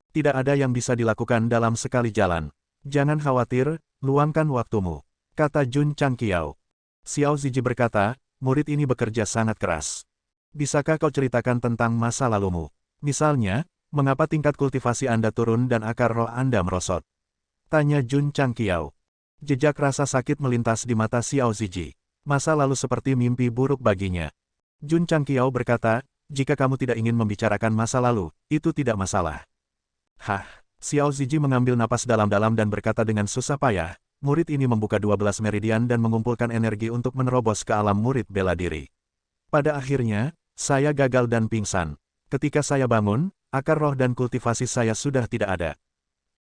Tidak ada yang bisa dilakukan dalam sekali jalan. Jangan khawatir, luangkan waktumu, kata Jun Changqiao. Xiao Ziji berkata, murid ini bekerja sangat keras. Bisakah kau ceritakan tentang masa lalumu? Misalnya, mengapa tingkat kultivasi Anda turun dan akar roh Anda merosot? Tanya Jun Changqiao. Jejak rasa sakit melintas di mata Xiao Ziji. Masa lalu seperti mimpi buruk baginya. Jun Changqiao berkata, jika kamu tidak ingin membicarakan masa lalu, itu tidak masalah. Xiao Ziji mengambil napas dalam-dalam dan berkata dengan susah payah, murid ini membuka 12 meridian dan mengumpulkan energi untuk menerobos ke alam murid bela diri. Pada akhirnya, saya gagal dan pingsan. Ketika saya bangun, akar roh dan kultivasi saya sudah tidak ada.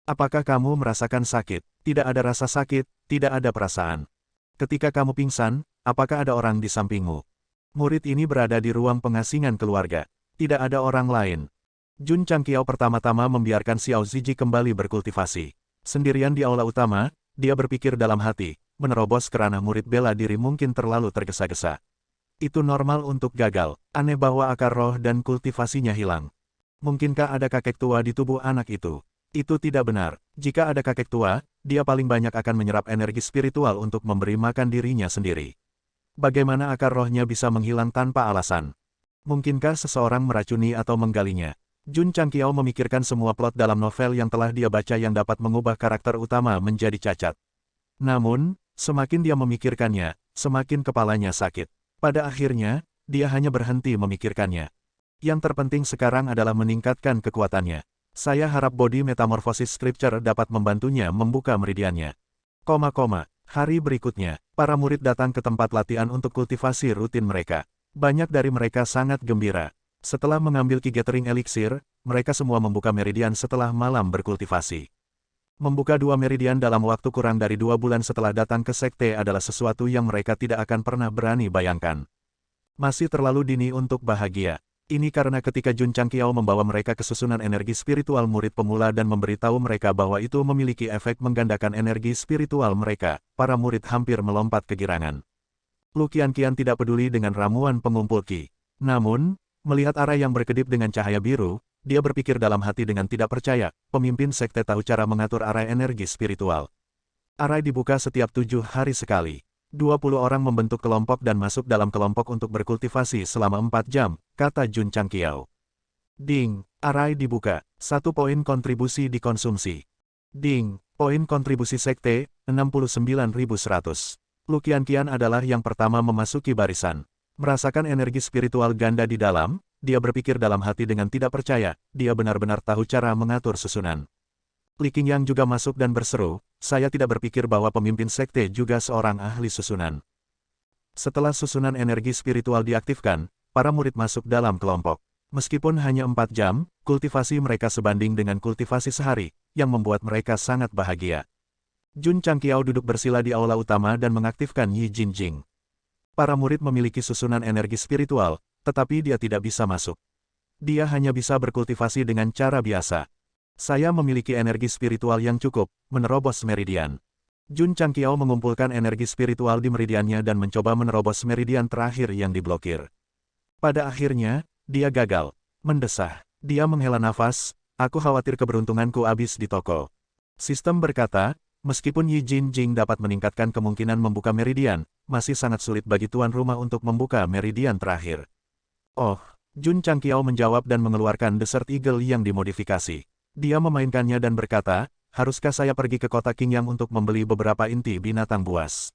Apakah kamu merasakan sakit? Tidak ada rasa sakit, tidak ada perasaan. Ketika kamu pingsan, apakah ada orang di sampingmu? Murid ini berada di ruang pengasingan keluarga. Tidak ada orang lain. Jun Changqiao pertama-tama membiarkan Xiao Ziji kembali berkultivasi. Sendirian di aula utama, dia berpikir dalam hati, menerobos ke ranah murid bela diri mungkin terlalu tergesa-gesa. Itu normal untuk gagal, aneh bahwa akar roh dan kultivasinya hilang. Mungkinkah ada kakek tua di tubuh anak itu? Itu tidak benar. Jika ada kakek tua, dia paling banyak akan menyerap energi spiritual untuk memberi makan dirinya sendiri. Bagaimana akar rohnya bisa menghilang tanpa alasan? Mungkinkah seseorang meracuni atau menggalinya? Jun Changqiao memikirkan semua plot dalam novel yang telah dia baca yang dapat mengubah karakter utama menjadi cacat. Namun, semakin dia memikirkannya, semakin kepalanya sakit. Pada akhirnya, dia hanya berhenti memikirkannya. Yang terpenting sekarang adalah meningkatkan kekuatannya. Saya harap body metamorphosis scripture dapat membantunya membuka meridiannya. Hari berikutnya, para murid datang ke tempat latihan untuk kultivasi rutin mereka. Banyak dari mereka sangat gembira. Setelah mengambil Ki Gathering Elixir, mereka semua membuka meridian setelah malam berkultivasi. Membuka 2 meridian dalam waktu kurang dari 2 bulan setelah datang ke sekte adalah sesuatu yang mereka tidak akan pernah berani bayangkan. Masih terlalu dini untuk bahagia. Ini karena ketika Jun Changqiao membawa mereka ke susunan energi spiritual murid pemula dan memberitahu mereka bahwa itu memiliki efek menggandakan energi spiritual mereka, para murid hampir melompat kegirangan. Lu Qianqian tidak peduli dengan ramuan pengumpul Qi. Namun, melihat arai yang berkedip dengan cahaya biru, dia berpikir dalam hati dengan tidak percaya, pemimpin sekte tahu cara mengatur arai energi spiritual. Arai dibuka setiap 7 hari sekali. 20 orang membentuk kelompok dan masuk dalam kelompok untuk berkultivasi selama 4 jam, kata Jun Changqiao. Ding, arai dibuka, 1 poin kontribusi dikonsumsi. Ding, poin kontribusi sekte, 69.100. Lu Qianqian adalah yang pertama memasuki barisan. Merasakan energi spiritual ganda di dalam, dia berpikir dalam hati dengan tidak percaya, dia benar-benar tahu cara mengatur susunan. Li Qingyang juga masuk dan berseru, saya tidak berpikir bahwa pemimpin sekte juga seorang ahli susunan. Setelah susunan energi spiritual diaktifkan, para murid masuk dalam kelompok. Meskipun hanya 4 jam, kultivasi mereka sebanding dengan kultivasi sehari, yang membuat mereka sangat bahagia. Jun Changqiao duduk bersila di aula utama dan mengaktifkan Yi Jinjing. Para murid memiliki susunan energi spiritual, tetapi dia tidak bisa masuk. Dia hanya bisa berkultivasi dengan cara biasa. Saya memiliki energi spiritual yang cukup, menerobos meridian. Jun Changqiao mengumpulkan energi spiritual di meridiannya dan mencoba menerobos meridian terakhir yang diblokir. Pada akhirnya, dia gagal. Mendesah. Dia menghela nafas, aku khawatir keberuntunganku habis di toko. Sistem berkata, meskipun Yi Jinjing dapat meningkatkan kemungkinan membuka meridian, masih sangat sulit bagi tuan rumah untuk membuka meridian terakhir. Oh, Jun Changqiao menjawab dan mengeluarkan Desert Eagle yang dimodifikasi. Dia memainkannya dan berkata, haruskah saya pergi ke kota Qingyang untuk membeli beberapa inti binatang buas?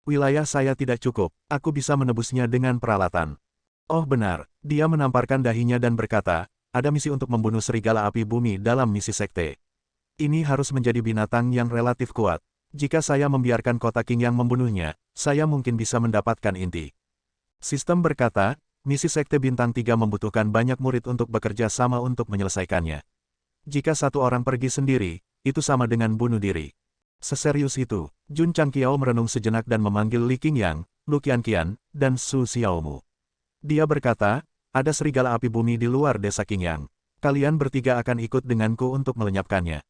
Wilayah saya tidak cukup, aku bisa menebusnya dengan peralatan. Oh benar, dia menamparkan dahinya dan berkata, ada misi untuk membunuh serigala api bumi dalam misi sekte. Ini harus menjadi binatang yang relatif kuat. Jika saya membiarkan kota Qingyang membunuhnya, saya mungkin bisa mendapatkan inti. Sistem berkata, misi sekte bintang 3 membutuhkan banyak murid untuk bekerja sama untuk menyelesaikannya. Jika satu orang pergi sendiri, itu sama dengan bunuh diri. Seserius itu, Jun Changqiao merenung sejenak dan memanggil Li Qingyang, Lu Qianqian, dan Su Xiaomu. Dia berkata, ada serigala api bumi di luar desa Qingyang. Kalian bertiga akan ikut denganku untuk melenyapkannya.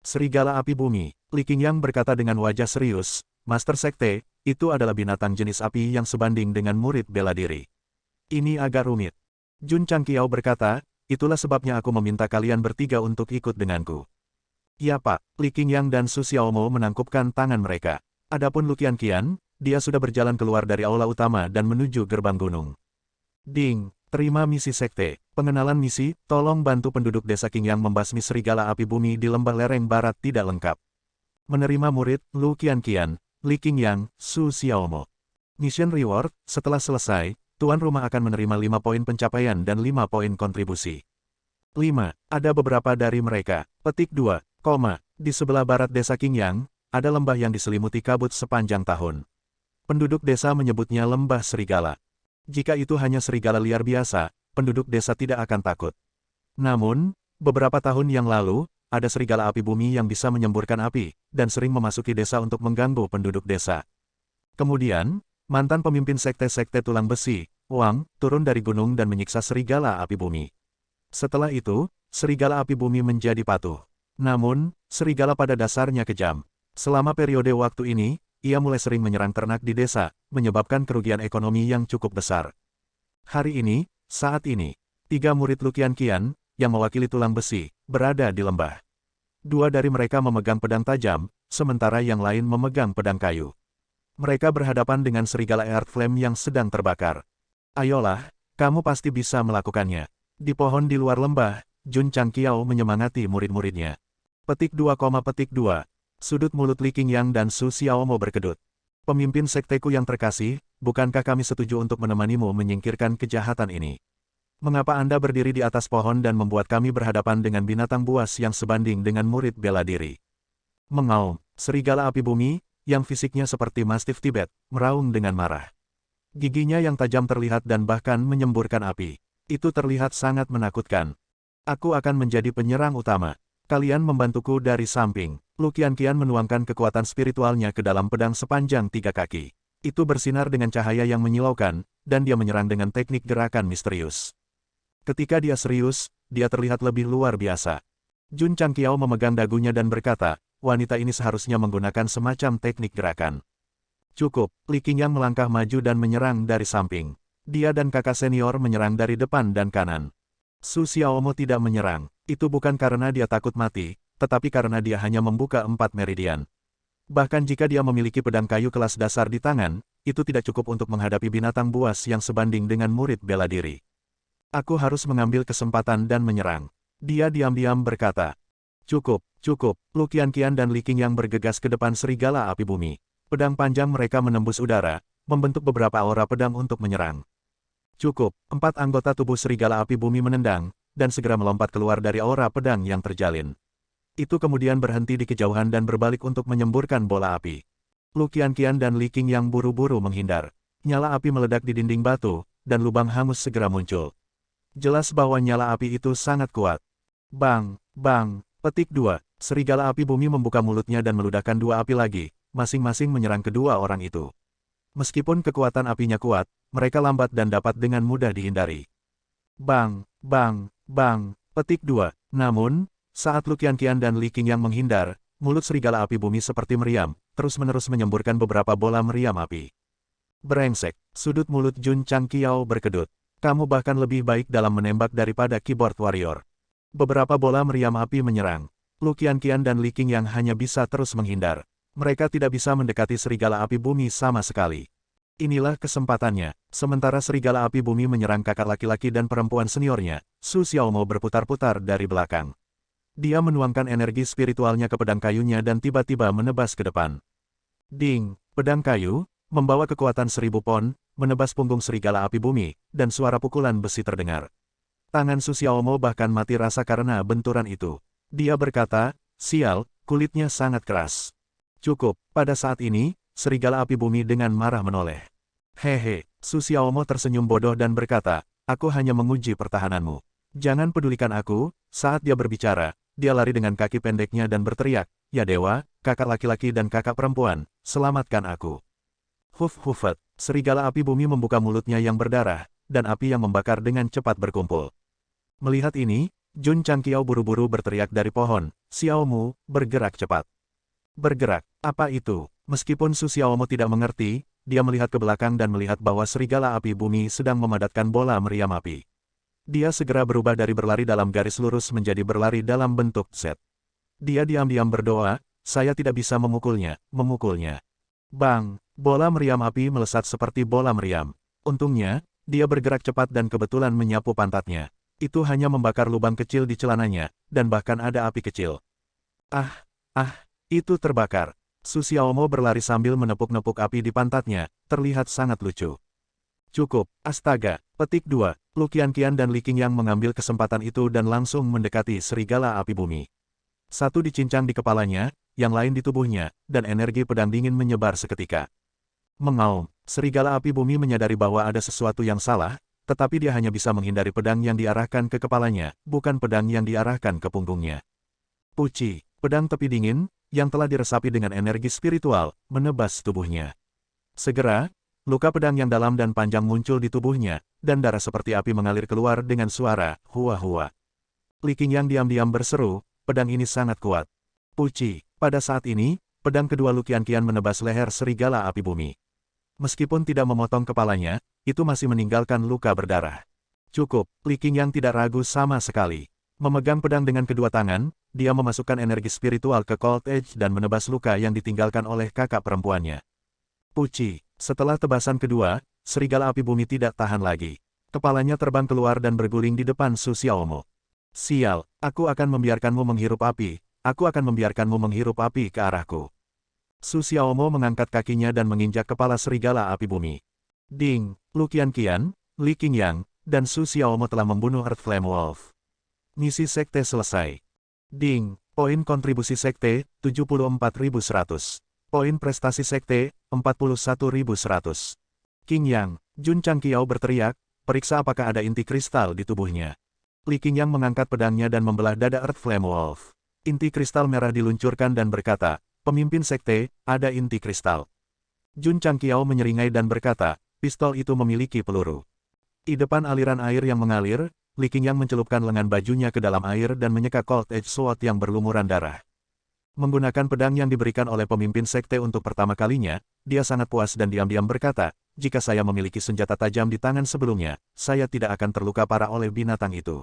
Serigala api bumi, Li Qingyang berkata dengan wajah serius, Master Sekte, itu adalah binatang jenis api yang sebanding dengan murid bela diri. Ini agak rumit. Jun Changqiao berkata, itulah sebabnya aku meminta kalian bertiga untuk ikut denganku. Ya Pak, Li Qingyang dan Su Xiaomo menangkupkan tangan mereka. Adapun Lu Qianqian, dia sudah berjalan keluar dari aula utama dan menuju gerbang gunung. Ding, terima misi sekte. Pengenalan misi, tolong bantu penduduk desa Qingyang membasmi serigala api bumi di lembah lereng barat tidak lengkap. Menerima murid, Lu Qianqian, Li Qingyang, Su Xiaomo. Mission reward, setelah selesai, tuan rumah akan menerima 5 poin pencapaian dan 5 poin kontribusi. 5. Ada beberapa dari mereka. Petik 2, di sebelah barat desa Qingyang, ada lembah yang diselimuti kabut sepanjang tahun. Penduduk desa menyebutnya lembah serigala. Jika itu hanya serigala liar biasa, penduduk desa tidak akan takut. Namun, beberapa tahun yang lalu, ada serigala api bumi yang bisa menyemburkan api, dan sering memasuki desa untuk mengganggu penduduk desa. Kemudian, mantan pemimpin sekte-sekte tulang besi, Wang, turun dari gunung dan menyiksa serigala api bumi. Setelah itu, serigala api bumi menjadi patuh. Namun, serigala pada dasarnya kejam. Selama periode waktu ini, ia mulai sering menyerang ternak di desa, menyebabkan kerugian ekonomi yang cukup besar. Hari ini, saat ini, 3 murid Lu Qianqian, yang mewakili tulang besi, berada di lembah. 2 dari mereka memegang pedang tajam, sementara yang lain memegang pedang kayu. Mereka berhadapan dengan serigala Earth Flame yang sedang terbakar. Ayolah, kamu pasti bisa melakukannya. Di pohon di luar lembah, Jun Changqiao menyemangati murid-muridnya. Petik 2, Sudut mulut Li Qingyang dan Su Xiaomo berkedut. Pemimpin sekteku yang terkasih, bukankah kami setuju untuk menemanimu menyingkirkan kejahatan ini? Mengapa Anda berdiri di atas pohon dan membuat kami berhadapan dengan binatang buas yang sebanding dengan murid bela diri? Mengaum, serigala api bumi, yang fisiknya seperti mastif Tibet, meraung dengan marah. Giginya yang tajam terlihat dan bahkan menyemburkan api. Itu terlihat sangat menakutkan. Aku akan menjadi penyerang utama. Kalian membantuku dari samping. Lu Qianqian menuangkan kekuatan spiritualnya ke dalam pedang sepanjang 3 kaki. Itu bersinar dengan cahaya yang menyilaukan, dan dia menyerang dengan teknik gerakan misterius. Ketika dia serius, dia terlihat lebih luar biasa. Jun Changqiao memegang dagunya dan berkata, wanita ini seharusnya menggunakan semacam teknik gerakan. Cukup, Li Qingyang melangkah maju dan menyerang dari samping. Dia dan kakak senior menyerang dari depan dan kanan. Su Xiaomo tidak menyerang. Itu bukan karena dia takut mati, tetapi karena dia hanya membuka 4 meridian. Bahkan jika dia memiliki pedang kayu kelas dasar di tangan, itu tidak cukup untuk menghadapi binatang buas yang sebanding dengan murid bela diri. Aku harus mengambil kesempatan dan menyerang. Dia diam-diam berkata. Cukup, cukup. Lu Qianqian dan Li Qingyang bergegas ke depan serigala api bumi. Pedang panjang mereka menembus udara, membentuk beberapa aura pedang untuk menyerang. Cukup, 4 anggota tubuh serigala api bumi menendang, dan segera melompat keluar dari aura pedang yang terjalin. Itu kemudian berhenti di kejauhan dan berbalik untuk menyemburkan bola api. Lu Qianqian dan Li Qingyang buru-buru menghindar. Nyala api meledak di dinding batu, dan lubang hangus segera muncul. Jelas bahwa nyala api itu sangat kuat. Bang, bang, petik 2. Serigala api bumi membuka mulutnya dan meludahkan 2 api lagi, masing-masing menyerang kedua orang itu. Meskipun kekuatan apinya kuat, mereka lambat dan dapat dengan mudah dihindari. Bang, bang, bang, petik 2. Namun, saat Lu Qianqian dan Li Qingyang menghindar, mulut serigala api bumi seperti meriam, terus-menerus menyemburkan beberapa bola meriam api. Brengsek, sudut mulut Jun Changqiao berkedut. Kamu bahkan lebih baik dalam menembak daripada keyboard warrior. Beberapa bola meriam api menyerang. Lu Qianqian dan Li Qingyang hanya bisa terus menghindar. Mereka tidak bisa mendekati serigala api bumi sama sekali. Inilah kesempatannya. Sementara serigala api bumi menyerang kakak laki-laki dan perempuan seniornya, Su Xiaomo berputar-putar dari belakang. Dia menuangkan energi spiritualnya ke pedang kayunya dan tiba-tiba menebas ke depan. Ding, pedang kayu, membawa kekuatan 1000 pon, menebas punggung serigala api bumi, dan suara pukulan besi terdengar. Tangan Su Xiaomo bahkan mati rasa karena benturan itu. Dia berkata, sial, kulitnya sangat keras. Cukup, pada saat ini, serigala api bumi dengan marah menoleh. Hehe, Su Xiaomo tersenyum bodoh dan berkata, aku hanya menguji pertahananmu. Jangan pedulikan aku. Saat dia berbicara, dia lari dengan kaki pendeknya dan berteriak, ya dewa, kakak laki-laki dan kakak perempuan, selamatkan aku. Huf-hufet, serigala api bumi membuka mulutnya yang berdarah, dan api yang membakar dengan cepat berkumpul. Melihat ini, Jun Changqiao buru-buru berteriak dari pohon, Xiaomu, bergerak cepat. Bergerak, apa itu? Meskipun Su Xiaomo tidak mengerti, dia melihat ke belakang dan melihat bahwa serigala api bumi sedang memadatkan bola meriam api. Dia segera berubah dari berlari dalam garis lurus menjadi berlari dalam bentuk Z. Dia diam-diam berdoa, saya tidak bisa memukulnya. Bang, bola meriam api melesat seperti bola meriam. Untungnya, dia bergerak cepat dan kebetulan menyapu pantatnya. Itu hanya membakar lubang kecil di celananya, dan bahkan ada api kecil. Itu terbakar. Su Xiaomo berlari sambil menepuk-nepuk api di pantatnya, terlihat sangat lucu. Cukup, astaga, petik 2. Lu Qianqian dan Li Qingyang mengambil kesempatan itu dan langsung mendekati serigala api bumi. Satu dicincang di kepalanya, yang lain di tubuhnya, dan energi pedang dingin menyebar seketika. Mengaum, serigala api bumi menyadari bahwa ada sesuatu yang salah, tetapi dia hanya bisa menghindari pedang yang diarahkan ke kepalanya, bukan pedang yang diarahkan ke punggungnya. Puci, pedang tepi dingin, yang telah diresapi dengan energi spiritual, menebas tubuhnya. Segera, luka pedang yang dalam dan panjang muncul di tubuhnya, dan darah seperti api mengalir keluar dengan suara, hua-hua. Li Qingyang diam-diam berseru, pedang ini sangat kuat. Puci, pada saat ini, pedang kedua Lu Qianqian menebas leher serigala api bumi. Meskipun tidak memotong kepalanya, itu masih meninggalkan luka berdarah. Cukup, Li Qingyang tidak ragu sama sekali. Memegang pedang dengan kedua tangan, dia memasukkan energi spiritual ke Cold Edge dan menebas luka yang ditinggalkan oleh kakak perempuannya. Puci, setelah tebasan kedua, serigala api bumi tidak tahan lagi. Kepalanya terbang keluar dan berguling di depan Su Xiaomo. Sial, aku akan membiarkanmu menghirup api. Aku akan membiarkanmu menghirup api ke arahku. Su Xiaomo mengangkat kakinya dan menginjak kepala serigala api bumi. Ding, Lu Qianqian, Li Qingyang, dan Su Xiaomo telah membunuh Earth Flame Wolf. Misi sekte selesai. Ding, poin kontribusi sekte, 74.100. Poin prestasi sekte, 41.100. Qing Yang, Jun Changqiao berteriak, periksa apakah ada inti kristal di tubuhnya. Li Qingyang mengangkat pedangnya dan membelah dada Earth Flame Wolf. Inti kristal merah diluncurkan dan berkata, pemimpin sekte, ada inti kristal. Jun Changqiao menyeringai dan berkata, pistol itu memiliki peluru. Di depan aliran air yang mengalir, Li Qingyang mencelupkan lengan bajunya ke dalam air dan menyeka Cold Edge Sword yang berlumuran darah. Menggunakan pedang yang diberikan oleh pemimpin sekte untuk pertama kalinya, dia sangat puas dan diam-diam berkata, jika saya memiliki senjata tajam di tangan sebelumnya, saya tidak akan terluka parah oleh binatang itu.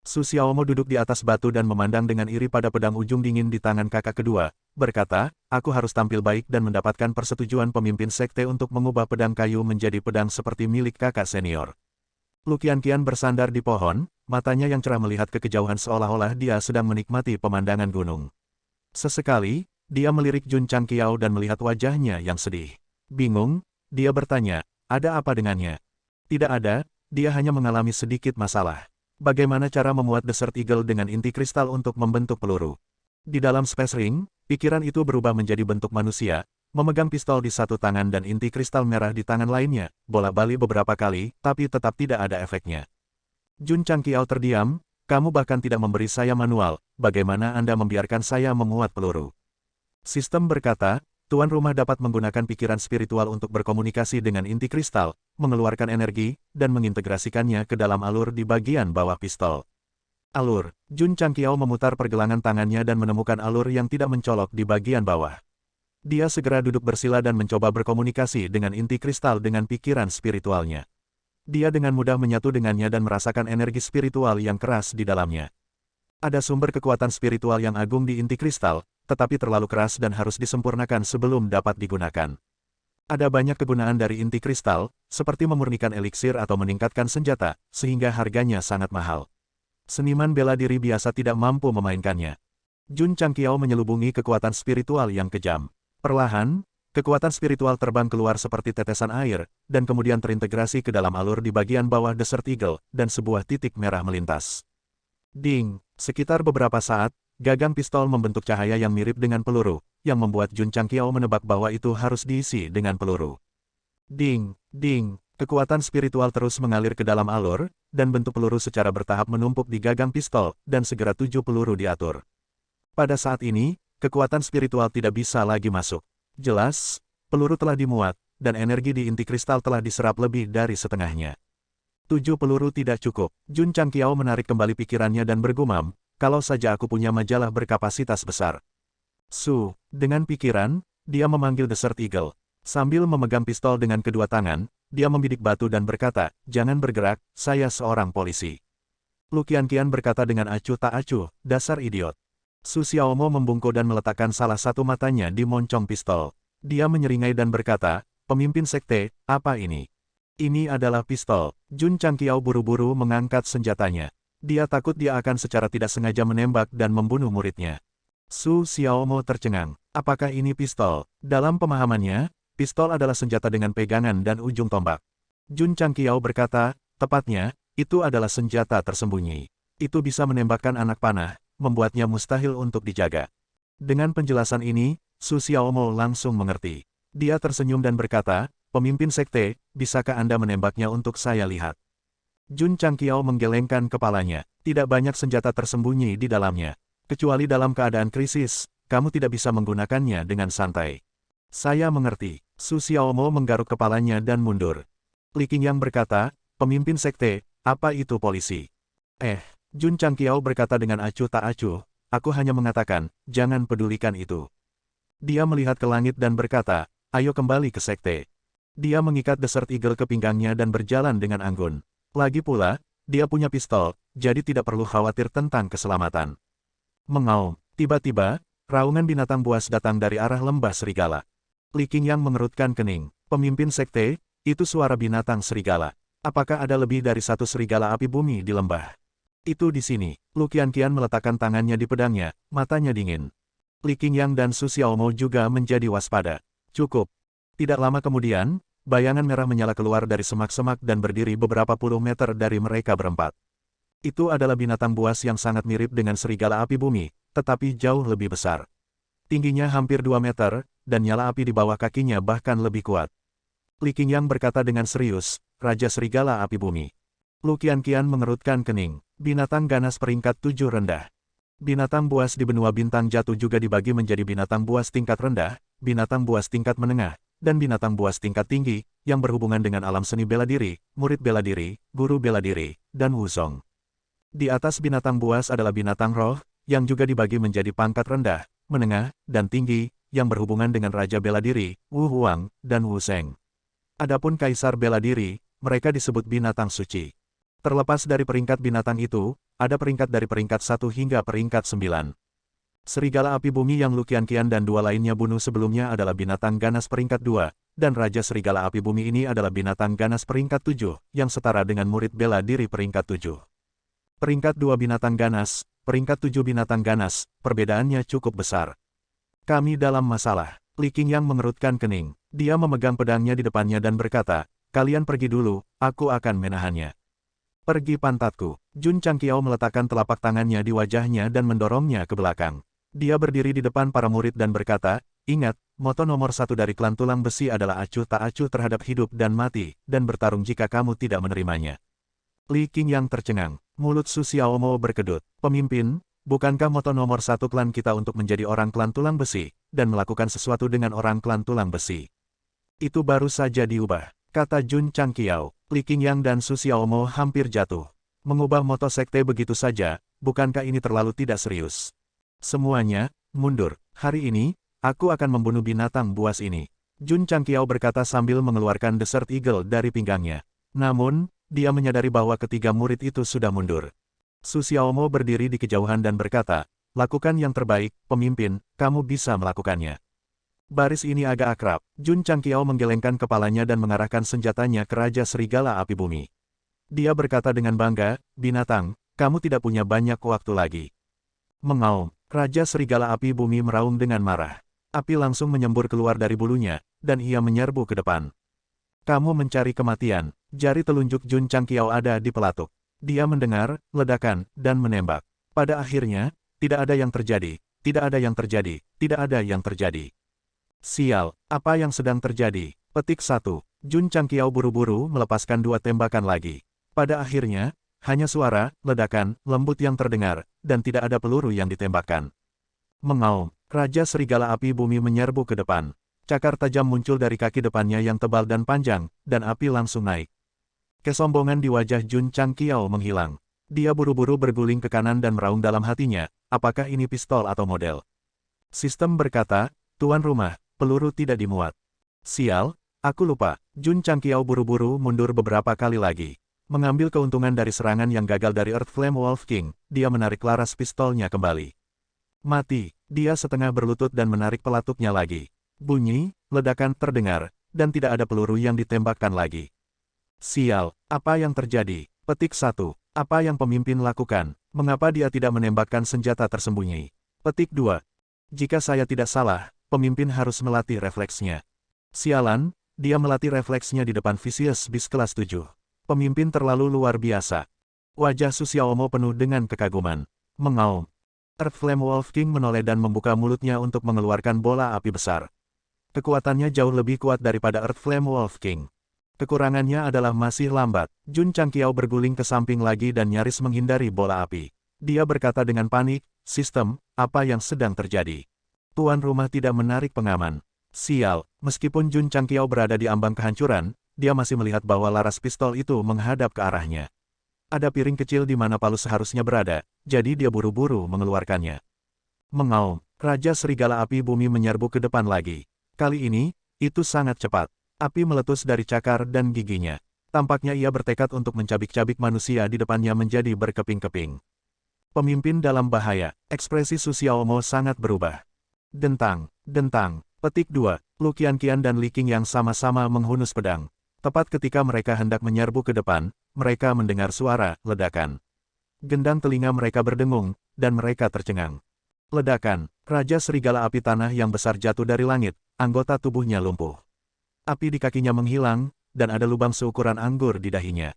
Su Xiaomo duduk di atas batu dan memandang dengan iri pada pedang ujung dingin di tangan kakak kedua, berkata, aku harus tampil baik dan mendapatkan persetujuan pemimpin sekte untuk mengubah pedang kayu menjadi pedang seperti milik kakak senior. Lu Qianqian bersandar di pohon, matanya yang cerah melihat ke kejauhan seolah-olah dia sedang menikmati pemandangan gunung. Sesekali, dia melirik Jun Changqiao dan melihat wajahnya yang sedih. Bingung, dia bertanya, ada apa dengannya? Tidak ada, dia hanya mengalami sedikit masalah. Bagaimana cara memuat Desert Eagle dengan inti kristal untuk membentuk peluru? Di dalam Space Ring, pikiran itu berubah menjadi bentuk manusia, memegang pistol di satu tangan dan inti kristal merah di tangan lainnya, bola-balik beberapa kali, tapi tetap tidak ada efeknya. Jun Changqiao terdiam, kamu bahkan tidak memberi saya manual, bagaimana Anda membiarkan saya memuat peluru? Sistem berkata, tuan rumah dapat menggunakan pikiran spiritual untuk berkomunikasi dengan inti kristal, mengeluarkan energi, dan mengintegrasikannya ke dalam alur di bagian bawah pistol. Alur, Jun Changqiao memutar pergelangan tangannya dan menemukan alur yang tidak mencolok di bagian bawah. Dia segera duduk bersila dan mencoba berkomunikasi dengan inti kristal dengan pikiran spiritualnya. Dia dengan mudah menyatu dengannya dan merasakan energi spiritual yang keras di dalamnya. Ada sumber kekuatan spiritual yang agung di inti kristal, tetapi terlalu keras dan harus disempurnakan sebelum dapat digunakan. Ada banyak kegunaan dari inti kristal, seperti memurnikan eliksir atau meningkatkan senjata, sehingga harganya sangat mahal. Seniman bela diri biasa tidak mampu memainkannya. Jun Changqiao menyelubungi kekuatan spiritual yang kejam. Perlahan, kekuatan spiritual terbang keluar seperti tetesan air, dan kemudian terintegrasi ke dalam alur di bagian bawah Desert Eagle, dan sebuah titik merah melintas. Ding! Sekitar beberapa saat, gagang pistol membentuk cahaya yang mirip dengan peluru, yang membuat Jun Changqiao menebak bahwa itu harus diisi dengan peluru. Ding! Ding! Kekuatan spiritual terus mengalir ke dalam alur, dan bentuk peluru secara bertahap menumpuk di gagang pistol, dan segera 7 peluru diatur. Pada saat ini, kekuatan spiritual tidak bisa lagi masuk. Jelas, peluru telah dimuat, dan energi di inti kristal telah diserap lebih dari setengahnya. 7 peluru tidak cukup. Jun Changqiao menarik kembali pikirannya dan bergumam, kalau saja aku punya majalah berkapasitas besar. Dengan pikiran, dia memanggil Desert Eagle. Sambil memegang pistol dengan kedua tangan, dia membidik batu dan berkata, jangan bergerak, saya seorang polisi. Lu Qianqian berkata dengan acuh tak acuh, dasar idiot. Su Xiaomo membungkuk dan meletakkan salah satu matanya di moncong pistol. Dia menyeringai dan berkata, pemimpin sekte, apa ini? Ini adalah pistol. Jun Changqiao buru-buru mengangkat senjatanya. Dia takut dia akan secara tidak sengaja menembak dan membunuh muridnya. Su Xiaomo tercengang. Apakah ini pistol? Dalam pemahamannya, pistol adalah senjata dengan pegangan dan ujung tombak. Jun Changqiao berkata, tepatnya, itu adalah senjata tersembunyi. Itu bisa menembakkan anak panah, membuatnya mustahil untuk dijaga. Dengan penjelasan ini, Su Xiaomo langsung mengerti. Dia tersenyum dan berkata, pemimpin sekte, bisakah Anda menembaknya untuk saya lihat? Jun Changqiao menggelengkan kepalanya. Tidak banyak senjata tersembunyi di dalamnya. Kecuali dalam keadaan krisis, kamu tidak bisa menggunakannya dengan santai. Saya mengerti. Su Xiaomo menggaruk kepalanya dan mundur. Li Qingyang berkata, pemimpin sekte, apa itu polisi? Jun Changqiao berkata dengan acuh tak acuh, aku hanya mengatakan, jangan pedulikan itu. Dia melihat ke langit dan berkata, ayo kembali ke sekte. Dia mengikat Desert Eagle ke pinggangnya dan berjalan dengan anggun. Lagi pula, dia punya pistol, jadi tidak perlu khawatir tentang keselamatan. Mengaum, tiba-tiba, raungan binatang buas datang dari arah lembah serigala. Li Qingyang mengerutkan kening. Pemimpin sekte, itu suara binatang serigala. Apakah ada lebih dari satu serigala api bumi di lembah? Itu di sini. Lu Qianqian meletakkan tangannya di pedangnya, matanya dingin. Li Qingyang dan Su Xiaomo juga menjadi waspada. Cukup. Tidak lama kemudian, bayangan merah menyala keluar dari semak-semak dan berdiri beberapa puluh meter dari mereka berempat. Itu adalah binatang buas yang sangat mirip dengan serigala api bumi, tetapi jauh lebih besar. Tingginya hampir 2 meter, dan nyala api di bawah kakinya bahkan lebih kuat. Li Qingyang berkata dengan serius, Raja Serigala Api Bumi. Lu Qianqian mengerutkan kening. Binatang ganas peringkat 7 rendah. Binatang buas di benua bintang jatuh juga dibagi menjadi binatang buas tingkat rendah, binatang buas tingkat menengah, dan binatang buas tingkat tinggi, yang berhubungan dengan alam seni bela diri, murid bela diri, guru bela diri, dan wuzong. Di atas binatang buas adalah binatang roh, yang juga dibagi menjadi pangkat rendah, menengah, dan tinggi, yang berhubungan dengan Raja Bela Diri, Wu Huang, dan Wu Zheng. Adapun Kaisar Bela Diri, mereka disebut binatang suci. Terlepas dari peringkat binatang itu, ada peringkat dari peringkat 1 hingga peringkat 9. Serigala Api Bumi yang Lu Qianqian dan 2 lainnya bunuh sebelumnya adalah binatang ganas peringkat 2, dan Raja Serigala Api Bumi ini adalah binatang ganas peringkat 7, yang setara dengan murid bela diri peringkat 7. Peringkat 2 binatang ganas, peringkat 7 binatang ganas, perbedaannya cukup besar. Kami dalam masalah. Li Qingyang mengerutkan kening. Dia memegang pedangnya di depannya dan berkata, kalian pergi dulu, aku akan menahannya. Pergi pantatku. Jun Changqiao meletakkan telapak tangannya di wajahnya dan mendorongnya ke belakang. Dia berdiri di depan para murid dan berkata, ingat, moto nomor 1 dari klan tulang besi adalah acuh tak acuh terhadap hidup dan mati, dan bertarung jika kamu tidak menerimanya. Li Qingyang tercengang. Mulut Su Xiaomo berkedut. Pemimpin, bukankah moto nomor 1 klan kita untuk menjadi orang klan tulang besi, dan melakukan sesuatu dengan orang klan tulang besi? Itu baru saja diubah, kata Jun Changqiao. Li Qingyang dan Su Xiaomo hampir jatuh. Mengubah moto sekte begitu saja, bukankah ini terlalu tidak serius? Semuanya, mundur. Hari ini, aku akan membunuh binatang buas ini. Jun Changqiao berkata sambil mengeluarkan Desert Eagle dari pinggangnya. Namun, dia menyadari bahwa ketiga murid itu sudah mundur. Su Xiaomo berdiri di kejauhan dan berkata, lakukan yang terbaik, pemimpin, kamu bisa melakukannya. Baris ini agak akrab. Jun Changqiao menggelengkan kepalanya dan mengarahkan senjatanya ke Raja Serigala Api Bumi. Dia berkata dengan bangga, binatang, kamu tidak punya banyak waktu lagi. Mengaum, Raja Serigala Api Bumi meraung dengan marah. Api langsung menyembur keluar dari bulunya, dan ia menyerbu ke depan. Kamu mencari kematian. Jari telunjuk Jun Changqiao ada di pelatuk. Dia mendengar, ledakan, dan menembak. Pada akhirnya, tidak ada yang terjadi, tidak ada yang terjadi, tidak ada yang terjadi. Sial, apa yang sedang terjadi? Petik 1. Jun Changqiao buru-buru melepaskan 2 tembakan lagi. Pada akhirnya, hanya suara, ledakan, lembut yang terdengar, dan tidak ada peluru yang ditembakkan. Mengaum, Raja Serigala Api Bumi menyerbu ke depan. Cakar tajam muncul dari kaki depannya yang tebal dan panjang, dan api langsung naik. Kesombongan di wajah Jun Changqiao menghilang. Dia buru-buru berguling ke kanan dan meraung dalam hatinya, apakah ini pistol atau model? Sistem berkata, tuan rumah, peluru tidak dimuat. Sial, aku lupa. Jun Changqiao buru-buru mundur beberapa kali lagi. Mengambil keuntungan dari serangan yang gagal dari Earth Flame Wolf King, dia menarik laras pistolnya kembali. Mati, dia setengah berlutut dan menarik pelatuknya lagi. Bunyi, ledakan terdengar, dan tidak ada peluru yang ditembakkan lagi. Sial, apa yang terjadi? Petik 1. Apa yang pemimpin lakukan? Mengapa dia tidak menembakkan senjata tersembunyi? Petik 2. Jika saya tidak salah, pemimpin harus melatih refleksnya. Sialan, dia melatih refleksnya di depan Vicious Beast kelas 7. Pemimpin terlalu luar biasa. Wajah Su Xiaomo penuh dengan kekaguman. Mengaum. Earth Flame Wolf King menoleh dan membuka mulutnya untuk mengeluarkan bola api besar. Kekuatannya jauh lebih kuat daripada Earth Flame Wolf King. Kekurangannya adalah masih lambat. Jun Changqiao berguling ke samping lagi dan nyaris menghindari bola api. Dia berkata dengan panik, sistem, apa yang sedang terjadi? Tuan rumah tidak menarik pengaman. Sial, meskipun Jun Changqiao berada di ambang kehancuran, dia masih melihat bahwa laras pistol itu menghadap ke arahnya. Ada piring kecil di mana palu seharusnya berada, jadi dia buru-buru mengeluarkannya. Mengaum, Raja Serigala Api Bumi menyerbu ke depan lagi. Kali ini, itu sangat cepat. Api meletus dari cakar dan giginya. Tampaknya ia bertekad untuk mencabik-cabik manusia di depannya menjadi berkeping-keping. Pemimpin dalam bahaya. Ekspresi Su Xiaomo sangat berubah. Dentang, dentang. Petik 2. Lu Qianqian dan Li Qingyang sama-sama menghunus pedang. Tepat ketika mereka hendak menyerbu ke depan, mereka mendengar suara ledakan. Gendang telinga mereka berdengung, dan mereka tercengang. Ledakan, Raja Serigala Api Tanah yang besar jatuh dari langit, anggota tubuhnya lumpuh. Api di kakinya menghilang, dan ada lubang seukuran anggur di dahinya.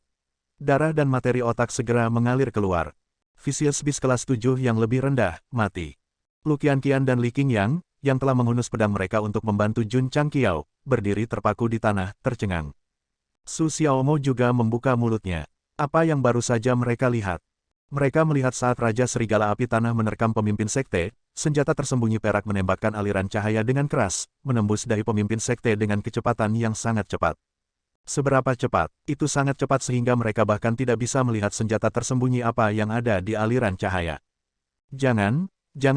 Darah dan materi otak segera mengalir keluar. Vicious Beast kelas 7 yang lebih rendah, mati. Lu Qianqian dan Li Qingyang, yang telah menghunus pedang mereka untuk membantu Jun Changqiao, berdiri terpaku di tanah, tercengang. Su Xiaomo juga membuka mulutnya. Apa yang baru saja mereka lihat? Mereka melihat saat Raja Serigala Api Tanah menerkam pemimpin sekte, senjata tersembunyi perak menembakkan aliran cahaya dengan keras, menembus dahi pemimpin sekte dengan kecepatan yang sangat cepat. Seberapa cepat? Itu sangat cepat sehingga mereka bahkan tidak bisa melihat senjata tersembunyi apa yang ada di aliran cahaya. Jangan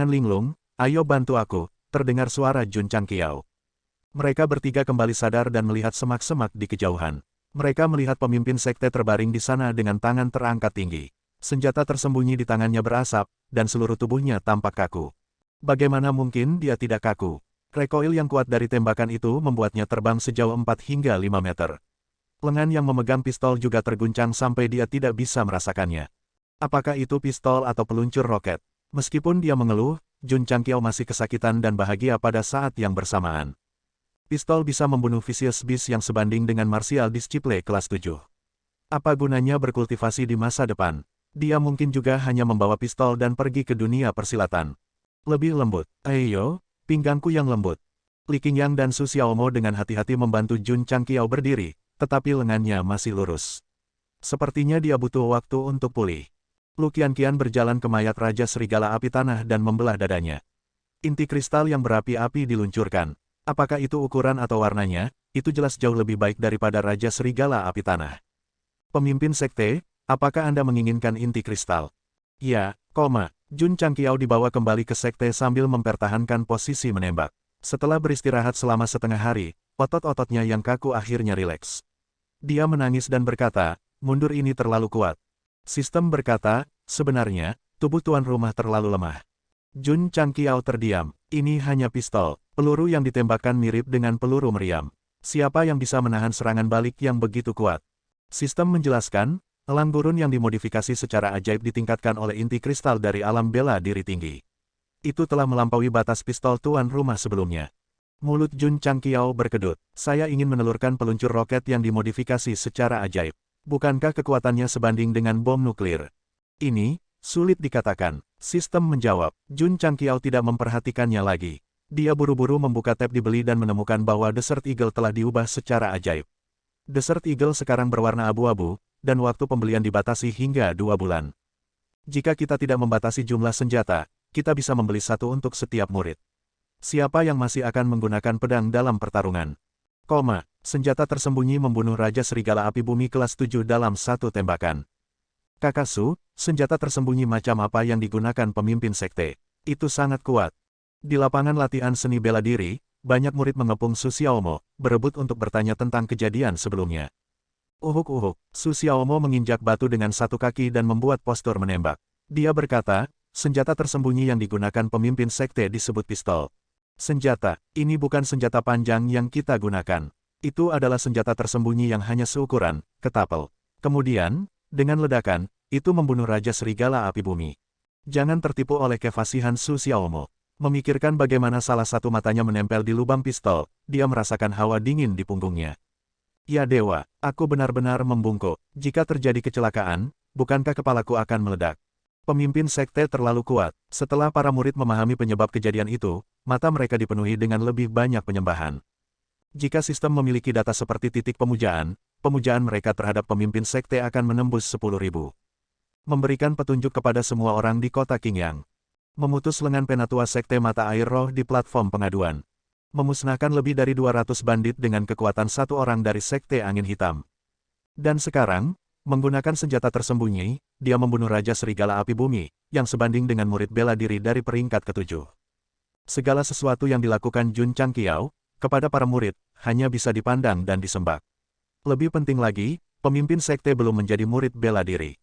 linglung, ayo bantu aku, terdengar suara Jun Changqiao. Mereka bertiga kembali sadar dan melihat semak-semak di kejauhan. Mereka melihat pemimpin sekte terbaring di sana dengan tangan terangkat tinggi. Senjata tersembunyi di tangannya berasap, dan seluruh tubuhnya tampak kaku. Bagaimana mungkin dia tidak kaku? Recoil yang kuat dari tembakan itu membuatnya terbang sejauh 4 hingga 5 meter. Lengan yang memegang pistol juga terguncang sampai dia tidak bisa merasakannya. Apakah itu pistol atau peluncur roket? Meskipun dia mengeluh, Jun Changqiao masih kesakitan dan bahagia pada saat yang bersamaan. Pistol bisa membunuh Vicious Beast yang sebanding dengan Martial Disciple kelas 7. Apa gunanya berkultivasi di masa depan? Dia mungkin juga hanya membawa pistol dan pergi ke dunia persilatan. Lebih lembut. Ayo, pinggangku yang lembut. Li Qingyang dan Su Xiaomo dengan hati-hati membantu Jun Changqiao berdiri, tetapi lengannya masih lurus. Sepertinya dia butuh waktu untuk pulih. Lu Qianqian berjalan ke mayat Raja Serigala Api Tanah dan membelah dadanya. Inti kristal yang berapi-api diluncurkan. Apakah itu ukuran atau warnanya? Itu jelas jauh lebih baik daripada Raja Serigala Api Tanah. Pemimpin sekte, apakah Anda menginginkan inti kristal? Ya, Jun Changqiao dibawa kembali ke sekte sambil mempertahankan posisi menembak. Setelah beristirahat selama setengah hari, otot-ototnya yang kaku akhirnya rileks. Dia menangis dan berkata, mundur ini terlalu kuat. Sistem berkata, sebenarnya, tubuh tuan rumah terlalu lemah. Jun Changqiao terdiam. Ini hanya pistol. Peluru yang ditembakkan mirip dengan peluru meriam. Siapa yang bisa menahan serangan balik yang begitu kuat? Sistem menjelaskan, elang gurun yang dimodifikasi secara ajaib ditingkatkan oleh inti kristal dari alam bela diri tinggi. Itu telah melampaui batas pistol tuan rumah sebelumnya. Mulut Jun Changqiao berkedut. Saya ingin menelurkan peluncur roket yang dimodifikasi secara ajaib. Bukankah kekuatannya sebanding dengan bom nuklir? Ini, sulit dikatakan. Sistem menjawab. Jun Changqiao tidak memperhatikannya lagi. Dia buru-buru membuka tab dibeli dan menemukan bahwa Desert Eagle telah diubah secara ajaib. Desert Eagle sekarang berwarna abu-abu, dan waktu pembelian dibatasi hingga 2 bulan. Jika kita tidak membatasi jumlah senjata, kita bisa membeli satu untuk setiap murid. Siapa yang masih akan menggunakan pedang dalam pertarungan? Senjata tersembunyi membunuh Raja Serigala Api Bumi kelas 7 dalam satu tembakan. Kakasu, senjata tersembunyi macam apa yang digunakan pemimpin sekte? Itu sangat kuat. Di lapangan latihan seni bela diri, banyak murid mengepung Su Xiaomo, berebut untuk bertanya tentang kejadian sebelumnya. Uhuk-uhuk, Su Xiaomo menginjak batu dengan satu kaki dan membuat postur menembak. Dia berkata, senjata tersembunyi yang digunakan pemimpin sekte disebut pistol. Senjata, ini bukan senjata panjang yang kita gunakan. Itu adalah senjata tersembunyi yang hanya seukuran ketapel. Kemudian, dengan ledakan, itu membunuh Raja Serigala Api Bumi. Jangan tertipu oleh kefasihan Su Xiaomo. Memikirkan bagaimana salah satu matanya menempel di lubang pistol, dia merasakan hawa dingin di punggungnya. Ya dewa, aku benar-benar membungkuk. Jika terjadi kecelakaan, bukankah kepalaku akan meledak? Pemimpin sekte terlalu kuat. Setelah para murid memahami penyebab kejadian itu, mata mereka dipenuhi dengan lebih banyak penyembahan. Jika sistem memiliki data seperti titik pemujaan mereka terhadap pemimpin sekte akan menembus 10.000. Memberikan petunjuk kepada semua orang di kota Qingyang. Memutus lengan penatua sekte mata air roh di platform pengaduan. Memusnahkan lebih dari 200 bandit dengan kekuatan satu orang dari sekte angin hitam. Dan sekarang, menggunakan senjata tersembunyi, dia membunuh Raja Serigala Api Bumi, yang sebanding dengan murid bela diri dari peringkat ke-7. Segala sesuatu yang dilakukan Jun Changqiao, kepada para murid, hanya bisa dipandang dan disembah. Lebih penting lagi, pemimpin sekte belum menjadi murid bela diri.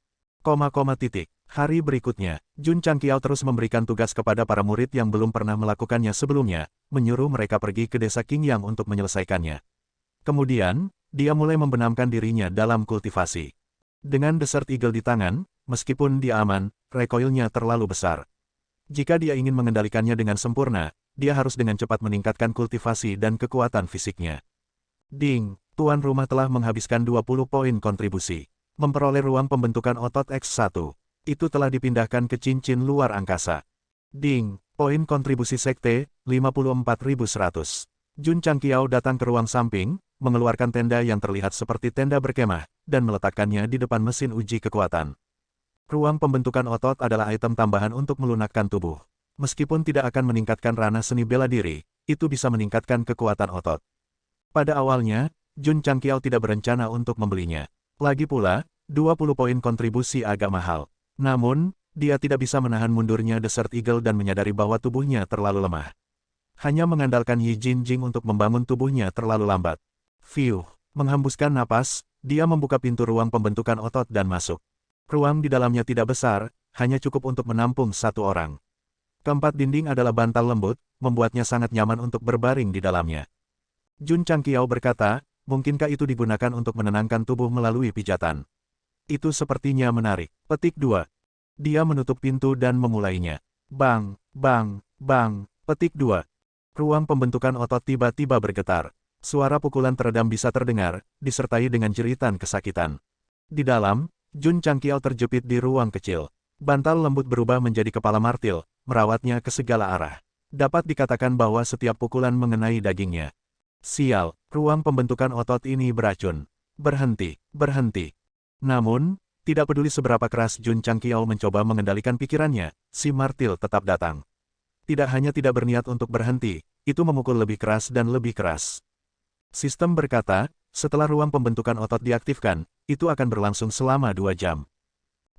Hari berikutnya, Jun Changqiao terus memberikan tugas kepada para murid yang belum pernah melakukannya sebelumnya, menyuruh mereka pergi ke desa Qingyang untuk menyelesaikannya. Kemudian, dia mulai membenamkan dirinya dalam kultivasi. Dengan Desert Eagle di tangan, meskipun dia aman, recoilnya terlalu besar. Jika dia ingin mengendalikannya dengan sempurna, dia harus dengan cepat meningkatkan kultivasi dan kekuatan fisiknya. Ding, tuan rumah telah menghabiskan 20 poin kontribusi. Memperoleh ruang pembentukan otot X1. Itu telah dipindahkan ke cincin luar angkasa. Ding, poin kontribusi sekte, 54.100. Jun Changqiao datang ke ruang samping, mengeluarkan tenda yang terlihat seperti tenda berkemah, dan meletakkannya di depan mesin uji kekuatan. Ruang pembentukan otot adalah item tambahan untuk melunakkan tubuh. Meskipun tidak akan meningkatkan ranah seni bela diri, itu bisa meningkatkan kekuatan otot. Pada awalnya, Jun Changqiao tidak berencana untuk membelinya. Lagi pula, 20 poin kontribusi agak mahal. Namun, dia tidak bisa menahan mundurnya Desert Eagle dan menyadari bahwa tubuhnya terlalu lemah. Hanya mengandalkan Yi Jinjing untuk membangun tubuhnya terlalu lambat. Fiuh, menghembuskan napas, dia membuka pintu ruang pembentukan otot dan masuk. Ruang di dalamnya tidak besar, hanya cukup untuk menampung satu orang. Keempat dinding adalah bantal lembut, membuatnya sangat nyaman untuk berbaring di dalamnya. Jun Changqiao berkata, mungkinkah itu digunakan untuk menenangkan tubuh melalui pijatan? Itu sepertinya menarik. Petik 2. Dia menutup pintu dan memulainya. Bang, bang, bang. Petik 2. Ruang pembentukan otot tiba-tiba bergetar. Suara pukulan teredam bisa terdengar, disertai dengan jeritan kesakitan. Di dalam, Jun Changqiao terjepit di ruang kecil. Bantal lembut berubah menjadi kepala martil, merawatnya ke segala arah. Dapat dikatakan bahwa setiap pukulan mengenai dagingnya. Sial, ruang pembentukan otot ini beracun. Berhenti, berhenti. Namun, tidak peduli seberapa keras Jun Changqiao mencoba mengendalikan pikirannya, si martil tetap datang. Tidak hanya tidak berniat untuk berhenti, itu memukul lebih keras dan lebih keras. Sistem berkata, setelah ruang pembentukan otot diaktifkan, itu akan berlangsung selama 2 jam.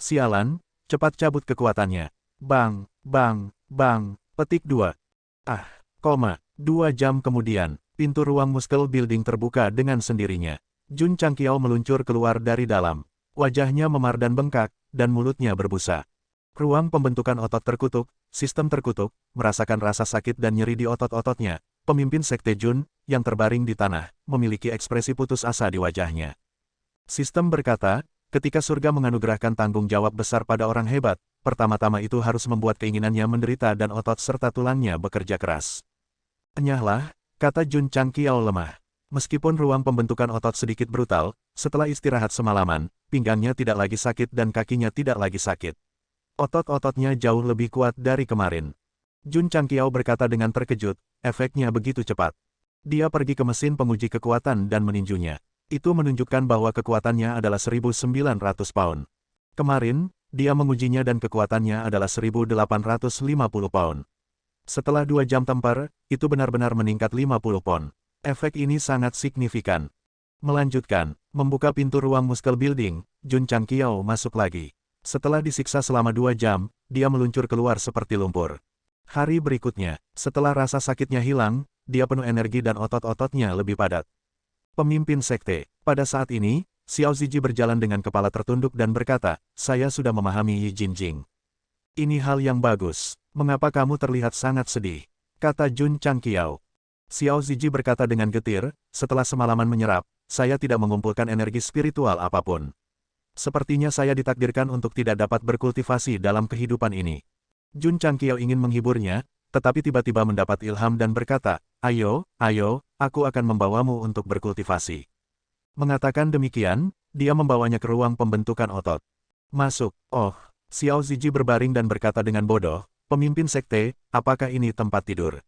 Sialan, cepat cabut kekuatannya. Bang, bang, bang. Petik 2. 2 jam kemudian, pintu ruang muscle building terbuka dengan sendirinya. Jun Changqiao meluncur keluar dari dalam. Wajahnya memar dan bengkak, dan mulutnya berbusa. Ruang pembentukan otot terkutuk, sistem terkutuk, merasakan rasa sakit dan nyeri di otot-ototnya. Pemimpin Sekte Jun, yang terbaring di tanah, memiliki ekspresi putus asa di wajahnya. Sistem berkata, ketika surga menganugerahkan tanggung jawab besar pada orang hebat, pertama-tama itu harus membuat keinginannya menderita dan otot serta tulangnya bekerja keras. Enyahlah, kata Jun Changqiao lemah. Meskipun ruang pembentukan otot sedikit brutal, setelah istirahat semalaman, pinggangnya tidak lagi sakit dan kakinya tidak lagi sakit. Otot-ototnya jauh lebih kuat dari kemarin. Jun Changqiao berkata dengan terkejut, efeknya begitu cepat. Dia pergi ke mesin penguji kekuatan dan meninjunya. Itu menunjukkan bahwa kekuatannya adalah 1.900 pound. Kemarin, dia mengujinya dan kekuatannya adalah 1.850 pound. Setelah 2 jam tempur, itu benar-benar meningkat 50 pound. Efek ini sangat signifikan. Melanjutkan, membuka pintu ruang muscle building, Jun Changqiao masuk lagi. Setelah disiksa selama 2 jam, dia meluncur keluar seperti lumpur. Hari berikutnya, setelah rasa sakitnya hilang, dia penuh energi dan otot-ototnya lebih padat. Pemimpin sekte, pada saat ini, Xiao Ziji berjalan dengan kepala tertunduk dan berkata, saya sudah memahami Yi Jinjing. Ini hal yang bagus. Mengapa kamu terlihat sangat sedih? Kata Jun Changqiao. Xiao Ziji berkata dengan getir, setelah semalaman menyerap, saya tidak mengumpulkan energi spiritual apapun. Sepertinya saya ditakdirkan untuk tidak dapat berkultivasi dalam kehidupan ini. Jun Changqiao ingin menghiburnya, tetapi tiba-tiba mendapat ilham dan berkata, ayo, ayo, aku akan membawamu untuk berkultivasi. Mengatakan demikian, dia membawanya ke ruang pembentukan otot. Masuk, oh, Xiao Ziji berbaring dan berkata dengan bodoh, pemimpin sekte, apakah ini tempat tidur?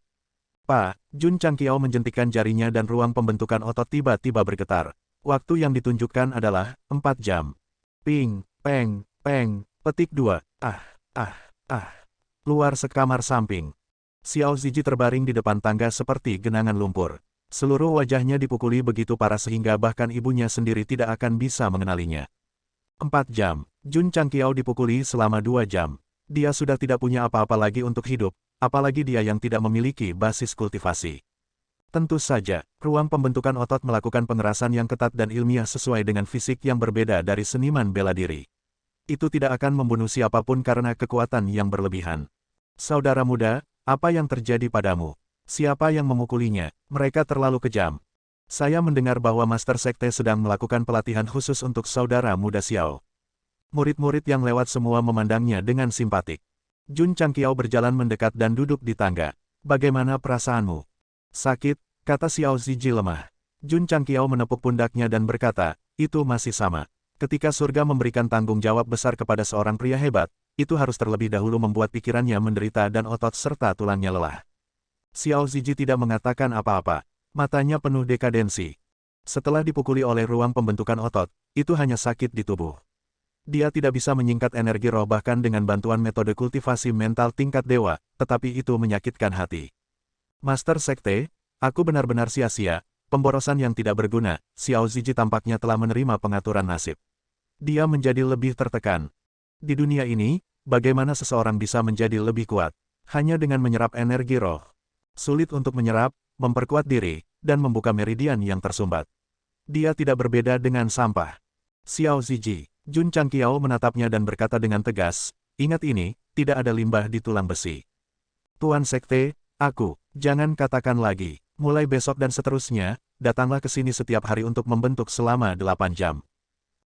Pak, Jun Changqiao menjentikkan jarinya dan ruang pembentukan otot tiba-tiba bergetar. Waktu yang ditunjukkan adalah 4 jam. Ping, peng, peng. Petik 2. Luar sekamar samping. Xiao Ziji terbaring di depan tangga seperti genangan lumpur. Seluruh wajahnya dipukuli begitu parah sehingga bahkan ibunya sendiri tidak akan bisa mengenalinya. 4 jam. Jun Changqiao dipukuli selama 2 jam. Dia sudah tidak punya apa-apa lagi untuk hidup, apalagi dia yang tidak memiliki basis kultivasi. Tentu saja, ruang pembentukan otot melakukan pengerasan yang ketat dan ilmiah sesuai dengan fisik yang berbeda dari seniman bela diri. Itu tidak akan membunuh siapapun karena kekuatan yang berlebihan. Saudara muda, apa yang terjadi padamu? Siapa yang memukulinya? Mereka terlalu kejam. Saya mendengar bahwa Master Sekte sedang melakukan pelatihan khusus untuk saudara muda Xiao. Murid-murid yang lewat semua memandangnya dengan simpatik. Jun Changqiao berjalan mendekat dan duduk di tangga. Bagaimana perasaanmu? Sakit, kata Xiao Ziji lemah. Jun Changqiao menepuk pundaknya dan berkata, itu masih sama. Ketika surga memberikan tanggung jawab besar kepada seorang pria hebat, itu harus terlebih dahulu membuat pikirannya menderita dan otot serta tulangnya lelah. Xiao Ziji tidak mengatakan apa-apa. Matanya penuh dekadensi. Setelah dipukuli oleh ruang pembentukan otot, itu hanya sakit di tubuh. Dia tidak bisa menyingkat energi roh bahkan dengan bantuan metode kultivasi mental tingkat dewa, tetapi itu menyakitkan hati. Master Sekte, aku benar-benar sia-sia, pemborosan yang tidak berguna. Xiao Ziji tampaknya telah menerima pengaturan nasib. Dia menjadi lebih tertekan. Di dunia ini, bagaimana seseorang bisa menjadi lebih kuat? Hanya dengan menyerap energi roh. Sulit untuk menyerap, memperkuat diri, dan membuka meridian yang tersumbat. Dia tidak berbeda dengan sampah. Xiao Ziji, Jun Changqiao menatapnya dan berkata dengan tegas, ingat ini, tidak ada limbah di tulang besi. Tuan Sekte, jangan katakan lagi. Mulai besok dan seterusnya, datanglah ke sini setiap hari untuk membentuk selama 8 jam.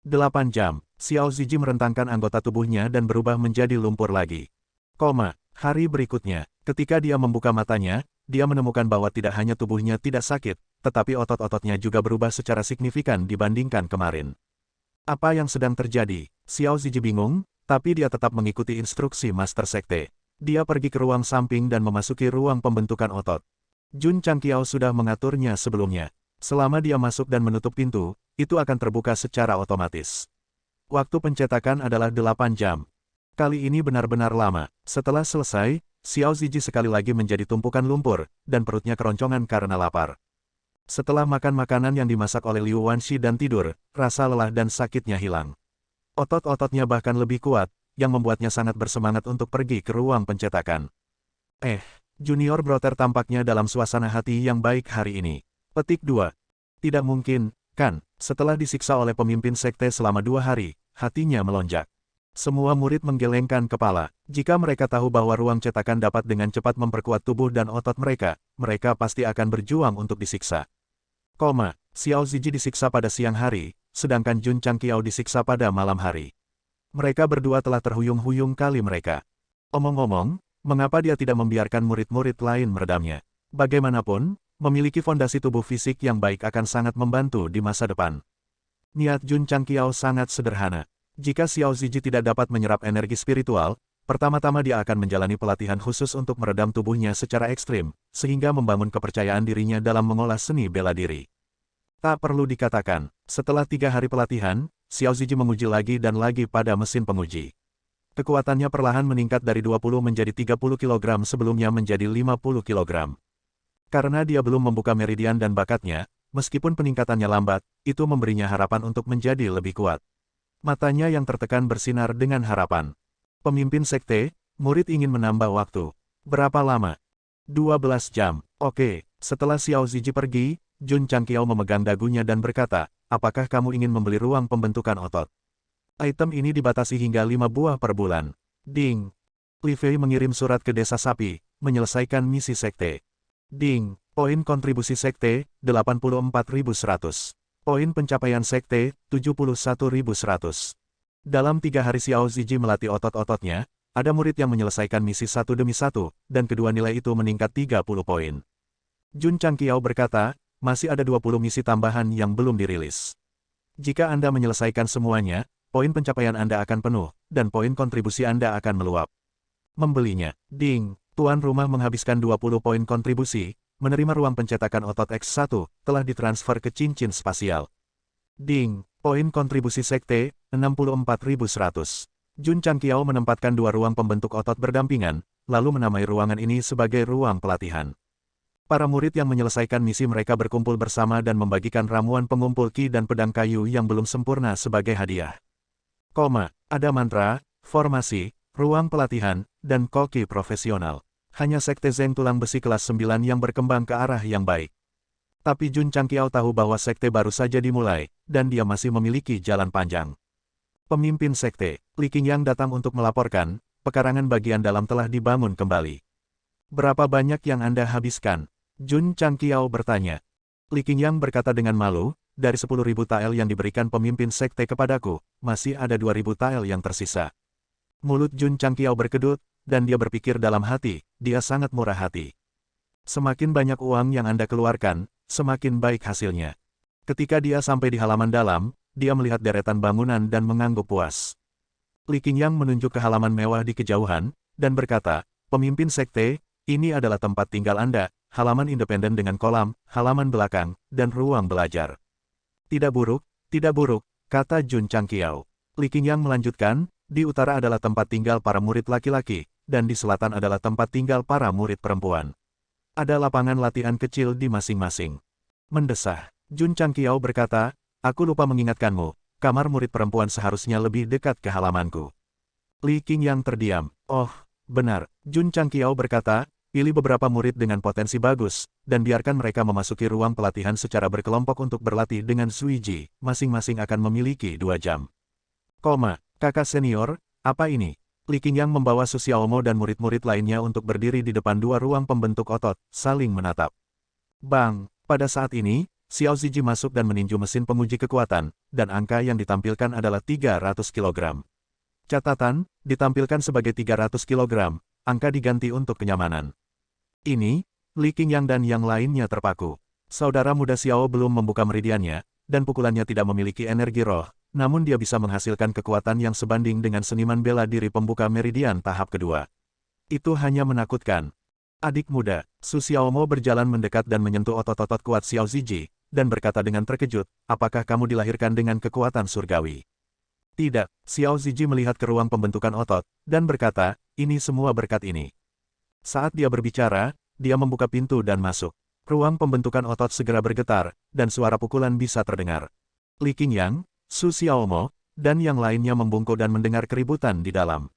8 jam, Xiao Ziji merentangkan anggota tubuhnya dan berubah menjadi lumpur lagi. Hari berikutnya, ketika dia membuka matanya, dia menemukan bahwa tidak hanya tubuhnya tidak sakit, tetapi otot-ototnya juga berubah secara signifikan dibandingkan kemarin. Apa yang sedang terjadi? Xiao Ziji bingung, tapi dia tetap mengikuti instruksi Master Sekte. Dia pergi ke ruang samping dan memasuki ruang pembentukan otot. Jun Changqiao sudah mengaturnya sebelumnya. Selama dia masuk dan menutup pintu, itu akan terbuka secara otomatis. Waktu pencetakan adalah 8 jam. Kali ini benar-benar lama. Setelah selesai, Xiao Ziji sekali lagi menjadi tumpukan lumpur, dan perutnya keroncongan karena lapar. Setelah makan makanan yang dimasak oleh Liu Wanxi dan tidur, rasa lelah dan sakitnya hilang. Otot-ototnya bahkan lebih kuat, yang membuatnya sangat bersemangat untuk pergi ke ruang pencetakan. Junior Brother tampaknya dalam suasana hati yang baik hari ini. Petik 2. Tidak mungkin, kan? Setelah disiksa oleh pemimpin sekte selama 2 hari, hatinya melonjak. Semua murid menggelengkan kepala. Jika mereka tahu bahwa ruang cetakan dapat dengan cepat memperkuat tubuh dan otot mereka, mereka pasti akan berjuang untuk disiksa. Xiao Ziji disiksa pada siang hari, sedangkan Jun Changqiao disiksa pada malam hari. Mereka berdua telah terhuyung-huyung kali mereka. Omong-omong, mengapa dia tidak membiarkan murid-murid lain meredamnya? Bagaimanapun, memiliki fondasi tubuh fisik yang baik akan sangat membantu di masa depan. Niat Jun Changqiao sangat sederhana. Jika Xiao Ziji tidak dapat menyerap energi spiritual, pertama-tama dia akan menjalani pelatihan khusus untuk meredam tubuhnya secara ekstrim, sehingga membangun kepercayaan dirinya dalam mengolah seni bela diri. Tak perlu dikatakan, setelah 3 hari pelatihan, Xiao Ziji menguji lagi dan lagi pada mesin penguji. Kekuatannya perlahan meningkat dari 20 menjadi 30 kg sebelumnya menjadi 50 kg. Karena dia belum membuka meridian dan bakatnya, meskipun peningkatannya lambat, itu memberinya harapan untuk menjadi lebih kuat. Matanya yang tertekan bersinar dengan harapan. Pemimpin sekte, murid ingin menambah waktu. Berapa lama? 12 jam. Oke, setelah Xiao Ziji pergi, Jun Changqiao memegang dagunya dan berkata, apakah kamu ingin membeli ruang pembentukan otot? Item ini dibatasi hingga 5 buah per bulan. Ding. Li Fei mengirim surat ke desa sapi, menyelesaikan misi sekte. Ding. Poin kontribusi sekte, 84.100. Poin pencapaian sekte, 71.100. Dalam 3 hari Xiao Ziji melatih otot-ototnya, ada murid yang menyelesaikan misi satu demi satu, dan kedua nilai itu meningkat 30 poin. Jun Changqiao berkata, masih ada 20 misi tambahan yang belum dirilis. Jika Anda menyelesaikan semuanya, poin pencapaian Anda akan penuh, dan poin kontribusi Anda akan meluap. Membelinya. Ding. Tuan rumah menghabiskan 20 poin kontribusi, menerima ruang pencetakan otot X1, telah ditransfer ke cincin spasial. Ding. Poin kontribusi sekte, 64.100. Jun Changqiao menempatkan 2 ruang pembentuk otot berdampingan, lalu menamai ruangan ini sebagai ruang pelatihan. Para murid yang menyelesaikan misi mereka berkumpul bersama dan membagikan ramuan pengumpul ki dan pedang kayu yang belum sempurna sebagai hadiah. Ada mantra, formasi, ruang pelatihan, dan koki profesional. Hanya sekte Zeng tulang besi kelas 9 yang berkembang ke arah yang baik. Tapi Jun Changqiao tahu bahwa sekte baru saja dimulai, dan dia masih memiliki jalan panjang. Pemimpin sekte, Li Qingyang datang untuk melaporkan, pekarangan bagian dalam telah dibangun kembali. Berapa banyak yang Anda habiskan? Jun Changqiao bertanya. Li Qingyang berkata dengan malu, dari 10.000 tael yang diberikan pemimpin sekte kepadaku, masih ada 2.000 tael yang tersisa. Mulut Jun Changqiao berkedut, dan dia berpikir dalam hati, dia sangat murah hati. Semakin banyak uang yang Anda keluarkan, semakin baik hasilnya. Ketika dia sampai di halaman dalam, dia melihat deretan bangunan dan mengangguk puas. Li Qingyang menunjuk ke halaman mewah di kejauhan, dan berkata, "Pemimpin sekte, ini adalah tempat tinggal Anda, halaman independen dengan kolam, halaman belakang, dan ruang belajar." Tidak buruk, kata Jun Changqiao. Li Qingyang melanjutkan, "Di utara adalah tempat tinggal para murid laki-laki, dan di selatan adalah tempat tinggal para murid perempuan. Ada lapangan latihan kecil di masing-masing." Mendesah, Jun Changqiao berkata, "Aku lupa mengingatkanmu, kamar murid perempuan seharusnya lebih dekat ke halamanku." Li Qingyang terdiam. "Oh, benar," Jun Changqiao berkata, "pilih beberapa murid dengan potensi bagus, dan biarkan mereka memasuki ruang pelatihan secara berkelompok untuk berlatih dengan Suiji, masing-masing akan memiliki 2 jam. Kakak senior, apa ini?" Li Qingyang membawa Su Xiaomo dan murid-murid lainnya untuk berdiri di depan 2 ruang pembentuk otot, saling menatap. Bang! Pada saat ini, Xiao Ziji masuk dan meninju mesin penguji kekuatan, dan angka yang ditampilkan adalah 300 kg. Catatan, ditampilkan sebagai 300 kg, angka diganti untuk kenyamanan. Ini, Li Qingyang dan yang lainnya terpaku. Saudara muda Xiao belum membuka meridiannya, dan pukulannya tidak memiliki energi roh, namun dia bisa menghasilkan kekuatan yang sebanding dengan seniman bela diri pembuka meridian tahap kedua. Itu hanya menakutkan. Adik muda, Su Xiaomo berjalan mendekat dan menyentuh otot-otot kuat Xiao Ziji, dan berkata dengan terkejut, "Apakah kamu dilahirkan dengan kekuatan surgawi?" Tidak, Xiao Ziji melihat ke ruang pembentukan otot, dan berkata, "Ini semua berkat ini." Saat dia berbicara, dia membuka pintu dan masuk. Ruang pembentukan otot segera bergetar, dan suara pukulan bisa terdengar. Li Qingyang, Su Xiaomo, dan yang lainnya membungkuk dan mendengar keributan di dalam.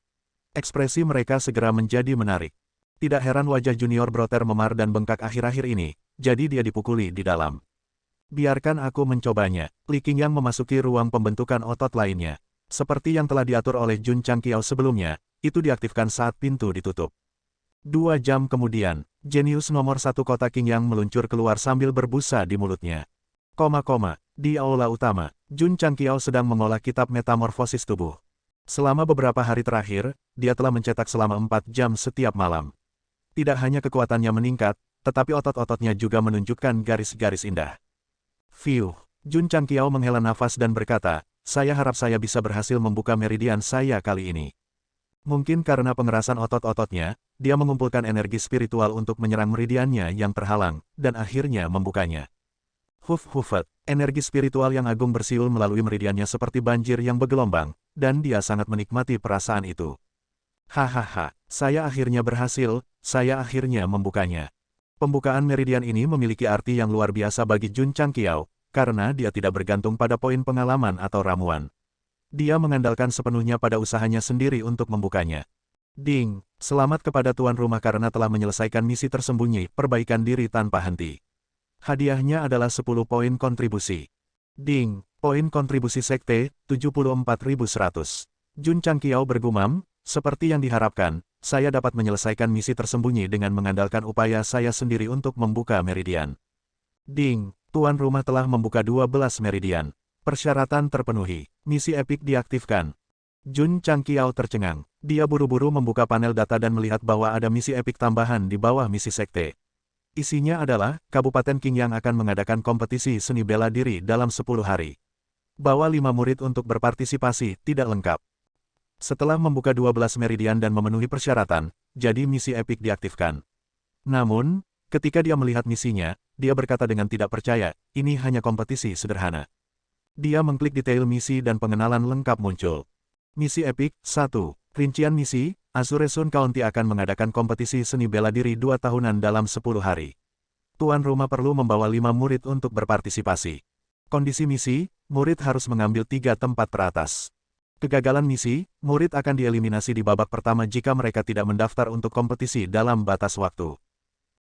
Ekspresi mereka segera menjadi menarik. Tidak heran wajah junior Brother memar dan bengkak akhir-akhir ini, jadi dia dipukuli di dalam. "Biarkan aku mencobanya." Li Qingyang memasuki ruang pembentukan otot lainnya. Seperti yang telah diatur oleh Jun Changqiao sebelumnya, itu diaktifkan saat pintu ditutup. 2 jam kemudian, jenius nomor 1 kota Qingyang meluncur keluar sambil berbusa di mulutnya. Di aula utama, Jun Changqiao sedang mengolah kitab metamorfosis tubuh. Selama beberapa hari terakhir, dia telah mencetak selama 4 jam setiap malam. Tidak hanya kekuatannya meningkat, tetapi otot-ototnya juga menunjukkan garis-garis indah. "Fiuh," Jun Changqiao menghela nafas dan berkata, "Saya harap saya bisa berhasil membuka meridian saya kali ini." Mungkin karena pengerasan otot-ototnya, dia mengumpulkan energi spiritual untuk menyerang meridiannya yang terhalang, dan akhirnya membukanya. Huf-hufet, energi spiritual yang agung bersiul melalui meridiannya seperti banjir yang bergelombang, dan dia sangat menikmati perasaan itu. "Hahaha, saya akhirnya berhasil, saya akhirnya membukanya." Pembukaan meridian ini memiliki arti yang luar biasa bagi Jun Changqiao, karena dia tidak bergantung pada poin pengalaman atau ramuan. Dia mengandalkan sepenuhnya pada usahanya sendiri untuk membukanya. Ding, selamat kepada tuan rumah karena telah menyelesaikan misi tersembunyi, perbaikan diri tanpa henti. Hadiahnya adalah 10 poin kontribusi. Ding, poin kontribusi sekte, 74.100. Jun Changqiao bergumam, "Seperti yang diharapkan, saya dapat menyelesaikan misi tersembunyi dengan mengandalkan upaya saya sendiri untuk membuka meridian." Ding, tuan rumah telah membuka 12 meridian. Persyaratan terpenuhi, misi epik diaktifkan. Jun Changqiao tercengang. Dia buru-buru membuka panel data dan melihat bahwa ada misi epik tambahan di bawah misi sekte. Isinya adalah, Kabupaten Qingyang akan mengadakan kompetisi seni bela diri dalam 10 hari. Bawa 5 murid untuk berpartisipasi, tidak lengkap. Setelah membuka 12 meridian dan memenuhi persyaratan, jadi misi epik diaktifkan. Namun, ketika dia melihat misinya, dia berkata dengan tidak percaya, ini hanya kompetisi sederhana. Dia mengklik detail misi dan pengenalan lengkap muncul. Misi epik, 1. Rincian misi, Azuresun County akan mengadakan kompetisi seni bela diri 2 tahunan dalam 10 hari. Tuan rumah perlu membawa 5 murid untuk berpartisipasi. Kondisi misi, murid harus mengambil 3 tempat teratas. Kegagalan misi, murid akan dieliminasi di babak pertama jika mereka tidak mendaftar untuk kompetisi dalam batas waktu.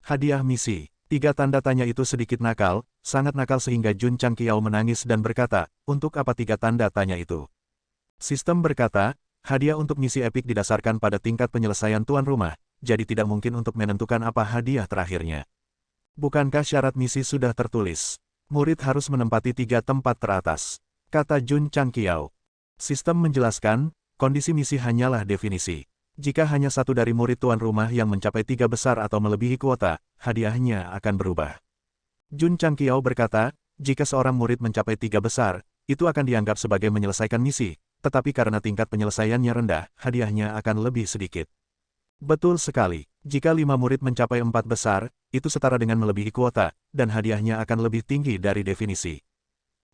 Hadiah misi, 3 tanda tanya itu sedikit nakal, sangat nakal sehingga Jun Changqiao menangis dan berkata, "Untuk apa 3 tanda tanya itu?" Sistem berkata, hadiah untuk misi epik didasarkan pada tingkat penyelesaian tuan rumah, jadi tidak mungkin untuk menentukan apa hadiah terakhirnya. Bukankah syarat misi sudah tertulis? Murid harus menempati 3 tempat teratas, kata Jun Changqiao. Sistem menjelaskan, kondisi misi hanyalah definisi. Jika hanya satu dari murid tuan rumah yang mencapai 3 besar atau melebihi kuota, hadiahnya akan berubah. Jun Changqiao berkata, jika seorang murid mencapai 3 besar, itu akan dianggap sebagai menyelesaikan misi, tetapi karena tingkat penyelesaiannya rendah, hadiahnya akan lebih sedikit. Betul sekali, jika 5 murid mencapai 4 besar, itu setara dengan melebihi kuota, dan hadiahnya akan lebih tinggi dari definisi.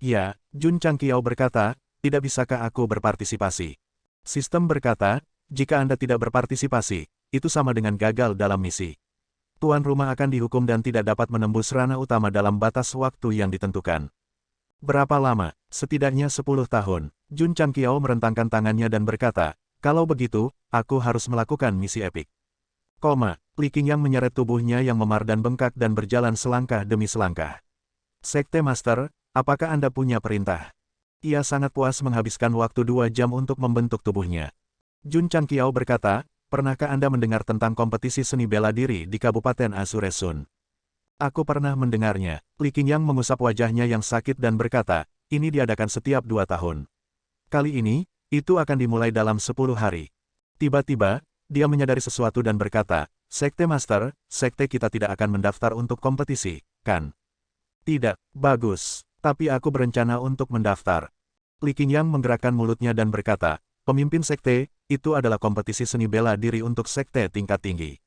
Ya, Jun Changqiao berkata, tidak bisakah aku berpartisipasi? Sistem berkata, jika Anda tidak berpartisipasi, itu sama dengan gagal dalam misi. Tuan rumah akan dihukum dan tidak dapat menembus ranah utama dalam batas waktu yang ditentukan. Berapa lama? Setidaknya 10 tahun. Jun Changqiao merentangkan tangannya dan berkata, kalau begitu, aku harus melakukan misi epik. Li Qingyang menyeret tubuhnya yang memar dan bengkak dan berjalan selangkah demi selangkah. Sekte Master, apakah Anda punya perintah? Ia sangat puas menghabiskan waktu 2 jam untuk membentuk tubuhnya. Jun Changqiao berkata, pernahkah Anda mendengar tentang kompetisi seni bela diri di Kabupaten Asuresun? Aku pernah mendengarnya. Li Qingyang mengusap wajahnya yang sakit dan berkata, ini diadakan setiap 2 tahun. Kali ini, itu akan dimulai dalam 10 hari. Tiba-tiba, dia menyadari sesuatu dan berkata, Sekte Master, sekte kita tidak akan mendaftar untuk kompetisi, kan? Tidak, bagus. Tapi aku berencana untuk mendaftar. Li Qingyang menggerakkan mulutnya dan berkata, pemimpin sekte, itu adalah kompetisi seni bela diri untuk sekte tingkat tinggi.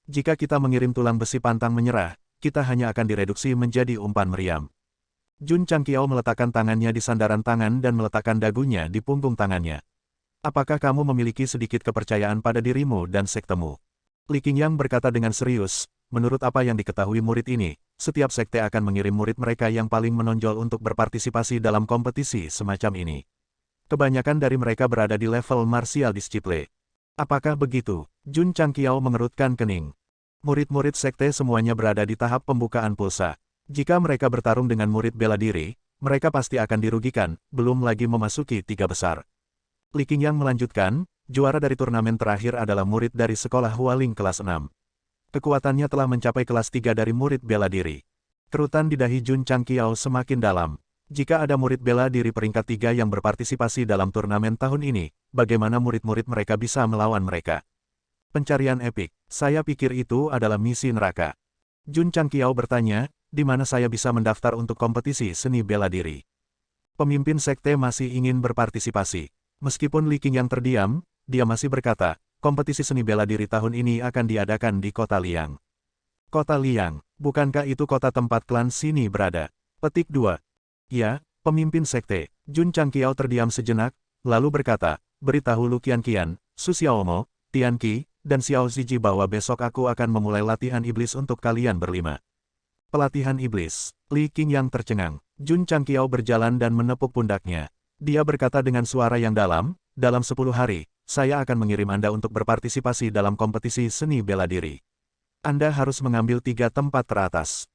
Jika kita mengirim tulang besi pantang menyerah, kita hanya akan direduksi menjadi umpan meriam. Jun Changqiao meletakkan tangannya di sandaran tangan dan meletakkan dagunya di punggung tangannya. Apakah kamu memiliki sedikit kepercayaan pada dirimu dan sektemu? Li Qingyang berkata dengan serius, menurut apa yang diketahui murid ini, setiap sekte akan mengirim murid mereka yang paling menonjol untuk berpartisipasi dalam kompetisi semacam ini. Kebanyakan dari mereka berada di level martial discipline. Apakah begitu? Jun Changqiao mengerutkan kening. Murid-murid sekte semuanya berada di tahap pembukaan pulsa. Jika mereka bertarung dengan murid bela diri, mereka pasti akan dirugikan, belum lagi memasuki 3 besar. Li Qingyang melanjutkan, juara dari turnamen terakhir adalah murid dari sekolah Hualing kelas 6. Kekuatannya telah mencapai kelas 3 dari murid bela diri. Kerutan di dahi Jun Changqiao semakin dalam. Jika ada murid bela diri peringkat 3 yang berpartisipasi dalam turnamen tahun ini, bagaimana murid-murid mereka bisa melawan mereka? Pencarian epik, saya pikir itu adalah misi neraka. Jun Changqiao bertanya, di mana saya bisa mendaftar untuk kompetisi seni bela diri? Pemimpin sekte masih ingin berpartisipasi. Meskipun Li Qingyang terdiam, dia masih berkata, kompetisi seni bela diri tahun ini akan diadakan di kota Liang. Kota Liang, bukankah itu kota tempat klan sini berada? Petik 2. Ya, pemimpin sekte. Jun Changqiao terdiam sejenak, lalu berkata, beritahu Lu Qianqian, Su Xiaomo, Tian Qi, dan Xiao Ziji bahwa besok aku akan memulai latihan iblis untuk kalian berlima. Pelatihan iblis. Li Qingyang tercengang. Jun Changqiao berjalan dan menepuk pundaknya. Dia berkata dengan suara yang dalam 10 hari, saya akan mengirim Anda untuk berpartisipasi dalam kompetisi seni bela diri. Anda harus mengambil 3 tempat teratas.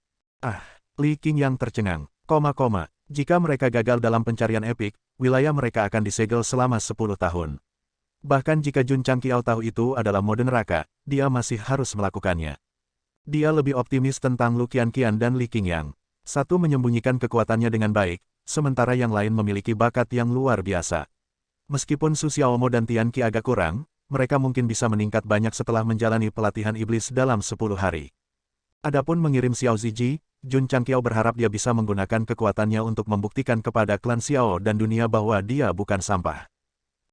Li Qingyang tercengang. Jika mereka gagal dalam pencarian epik, wilayah mereka akan disegel selama 10 tahun. Bahkan jika Jun Changqiao tahu itu adalah mode neraka, dia masih harus melakukannya. Dia lebih optimis tentang Lu Qianqian dan Li Qingyang. Satu menyembunyikan kekuatannya dengan baik, sementara yang lain memiliki bakat yang luar biasa. Meskipun Su Xiaomo dan Tian Qi agak kurang, mereka mungkin bisa meningkat banyak setelah menjalani pelatihan iblis dalam 10 hari. Adapun mengirim Xiao Ziji, Jun Changqiao berharap dia bisa menggunakan kekuatannya untuk membuktikan kepada klan Xiao dan dunia bahwa dia bukan sampah.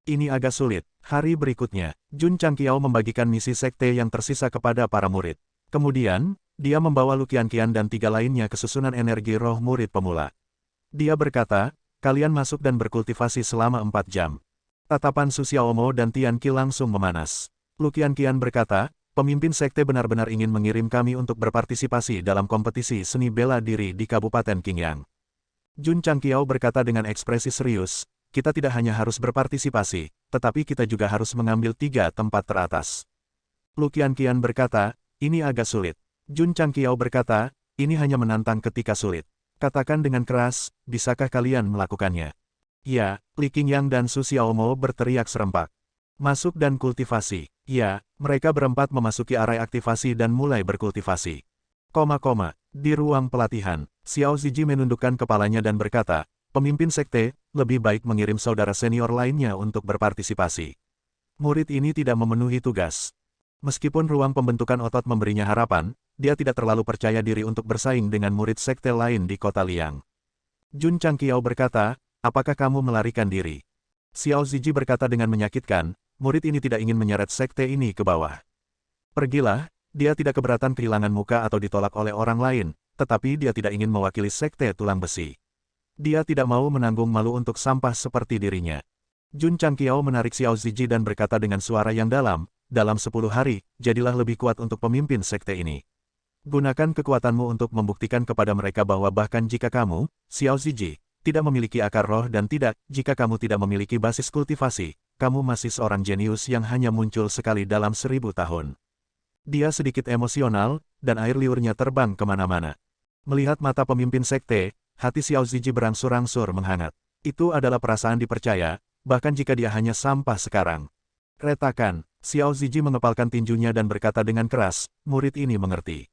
Ini agak sulit. Hari berikutnya, Jun Changqiao membagikan misi sekte yang tersisa kepada para murid. Kemudian, dia membawa Lu Qianqian dan 3 lainnya ke susunan energi roh murid pemula. Dia berkata, kalian masuk dan berkultivasi selama 4 jam. Tatapan Su Xiaomo dan Tian Qi langsung memanas. Lu Qianqian berkata, pemimpin sekte benar-benar ingin mengirim kami untuk berpartisipasi dalam kompetisi seni bela diri di Kabupaten Qingyang. Jun Changqiao berkata dengan ekspresi serius, kita tidak hanya harus berpartisipasi, tetapi kita juga harus mengambil 3 tempat teratas. Lu Qianqian berkata, ini agak sulit. Jun Changqiao berkata, ini hanya menantang ketika sulit. Katakan dengan keras, bisakah kalian melakukannya? Ya, Li Qingyang dan Su Xiaomo berteriak serempak. Masuk dan kultivasi. Ya, mereka berempat memasuki area aktivasi dan mulai berkultivasi. Di ruang pelatihan, Xiao Ziji menundukkan kepalanya dan berkata, pemimpin sekte, lebih baik mengirim saudara senior lainnya untuk berpartisipasi. Murid ini tidak memenuhi tugas. Meskipun ruang pembentukan otot memberinya harapan, dia tidak terlalu percaya diri untuk bersaing dengan murid sekte lain di kota Liang. Jun Changqiao berkata, apakah kamu melarikan diri? Xiao Ziji berkata dengan menyakitkan, murid ini tidak ingin menyeret sekte ini ke bawah. Pergilah, dia tidak keberatan kehilangan muka atau ditolak oleh orang lain, tetapi dia tidak ingin mewakili sekte tulang besi. Dia tidak mau menanggung malu untuk sampah seperti dirinya. Jun Changqiao menarik Xiao Ziji dan berkata dengan suara yang dalam 10 hari, jadilah lebih kuat untuk pemimpin sekte ini. Gunakan kekuatanmu untuk membuktikan kepada mereka bahwa bahkan jika kamu, Xiao Ziji, tidak memiliki akar roh dan jika kamu tidak memiliki basis kultivasi, kamu masih seorang jenius yang hanya muncul sekali dalam 1000 tahun. Dia sedikit emosional, dan air liurnya terbang kemana-mana. Melihat mata pemimpin sekte, hati Xiao Ziji berangsur-angsur menghangat. Itu adalah perasaan dipercaya, bahkan jika dia hanya sampah sekarang. Retakan, Xiao Ziji mengepalkan tinjunya dan berkata dengan keras, murid ini mengerti.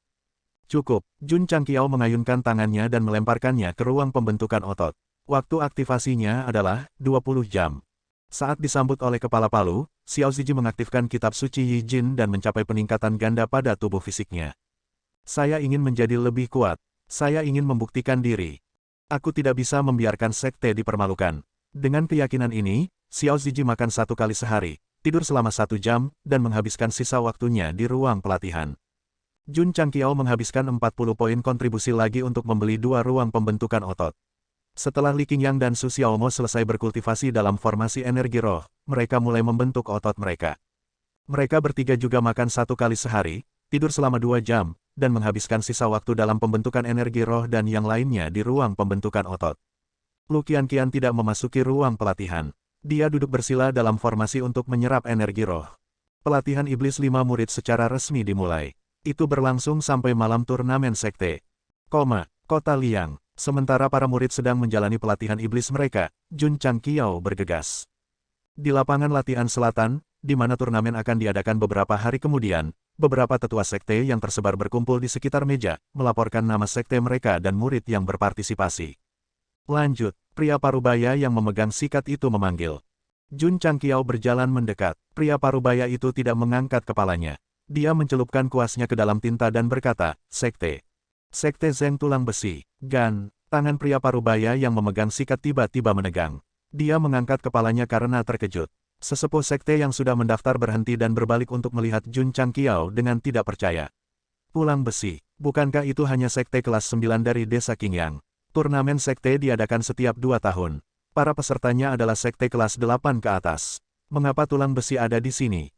Cukup, Jun Changqiao mengayunkan tangannya dan melemparkannya ke ruang pembentukan otot. Waktu aktivasinya adalah 20 jam. Saat disambut oleh kepala palu, Xiao Ziji mengaktifkan kitab suci Yi Jin dan mencapai peningkatan ganda pada tubuh fisiknya. Saya ingin menjadi lebih kuat. Saya ingin membuktikan diri. Aku tidak bisa membiarkan sekte dipermalukan. Dengan keyakinan ini, Xiao Ziji makan 1 kali sehari, tidur selama 1 jam, dan menghabiskan sisa waktunya di ruang pelatihan. Jun Changqiao menghabiskan 40 poin kontribusi lagi untuk membeli 2 ruang pembentukan otot. Setelah Li Qingyang dan Su Xiaomo selesai berkultivasi dalam formasi energi roh, mereka mulai membentuk otot mereka. Mereka bertiga juga makan 1 kali sehari, tidur selama 2 jam, dan menghabiskan sisa waktu dalam pembentukan energi roh dan yang lainnya di ruang pembentukan otot. Lu Qianqian tidak memasuki ruang pelatihan. Dia duduk bersila dalam formasi untuk menyerap energi roh. Pelatihan Iblis 5 murid secara resmi dimulai. Itu berlangsung sampai malam turnamen sekte. Kota Liang. Sementara para murid sedang menjalani pelatihan iblis mereka, Jun Changqiao bergegas. Di lapangan latihan selatan, di mana turnamen akan diadakan beberapa hari kemudian, beberapa tetua sekte yang tersebar berkumpul di sekitar meja, melaporkan nama sekte mereka dan murid yang berpartisipasi. Lanjut, pria parubaya yang memegang sikat itu memanggil. Jun Changqiao berjalan mendekat. Pria parubaya itu tidak mengangkat kepalanya. Dia mencelupkan kuasnya ke dalam tinta dan berkata, Sekte Zeng tulang besi. Gan, tangan pria parubaya yang memegang sikat tiba-tiba menegang. Dia mengangkat kepalanya karena terkejut. Sesepuh sekte yang sudah mendaftar berhenti dan berbalik untuk melihat Jun Changqiao dengan tidak percaya. Tulang besi, bukankah itu hanya sekte kelas 9 dari desa Qingyang? Turnamen sekte diadakan setiap 2 tahun. Para pesertanya adalah sekte kelas 8 ke atas. Mengapa tulang besi ada di sini?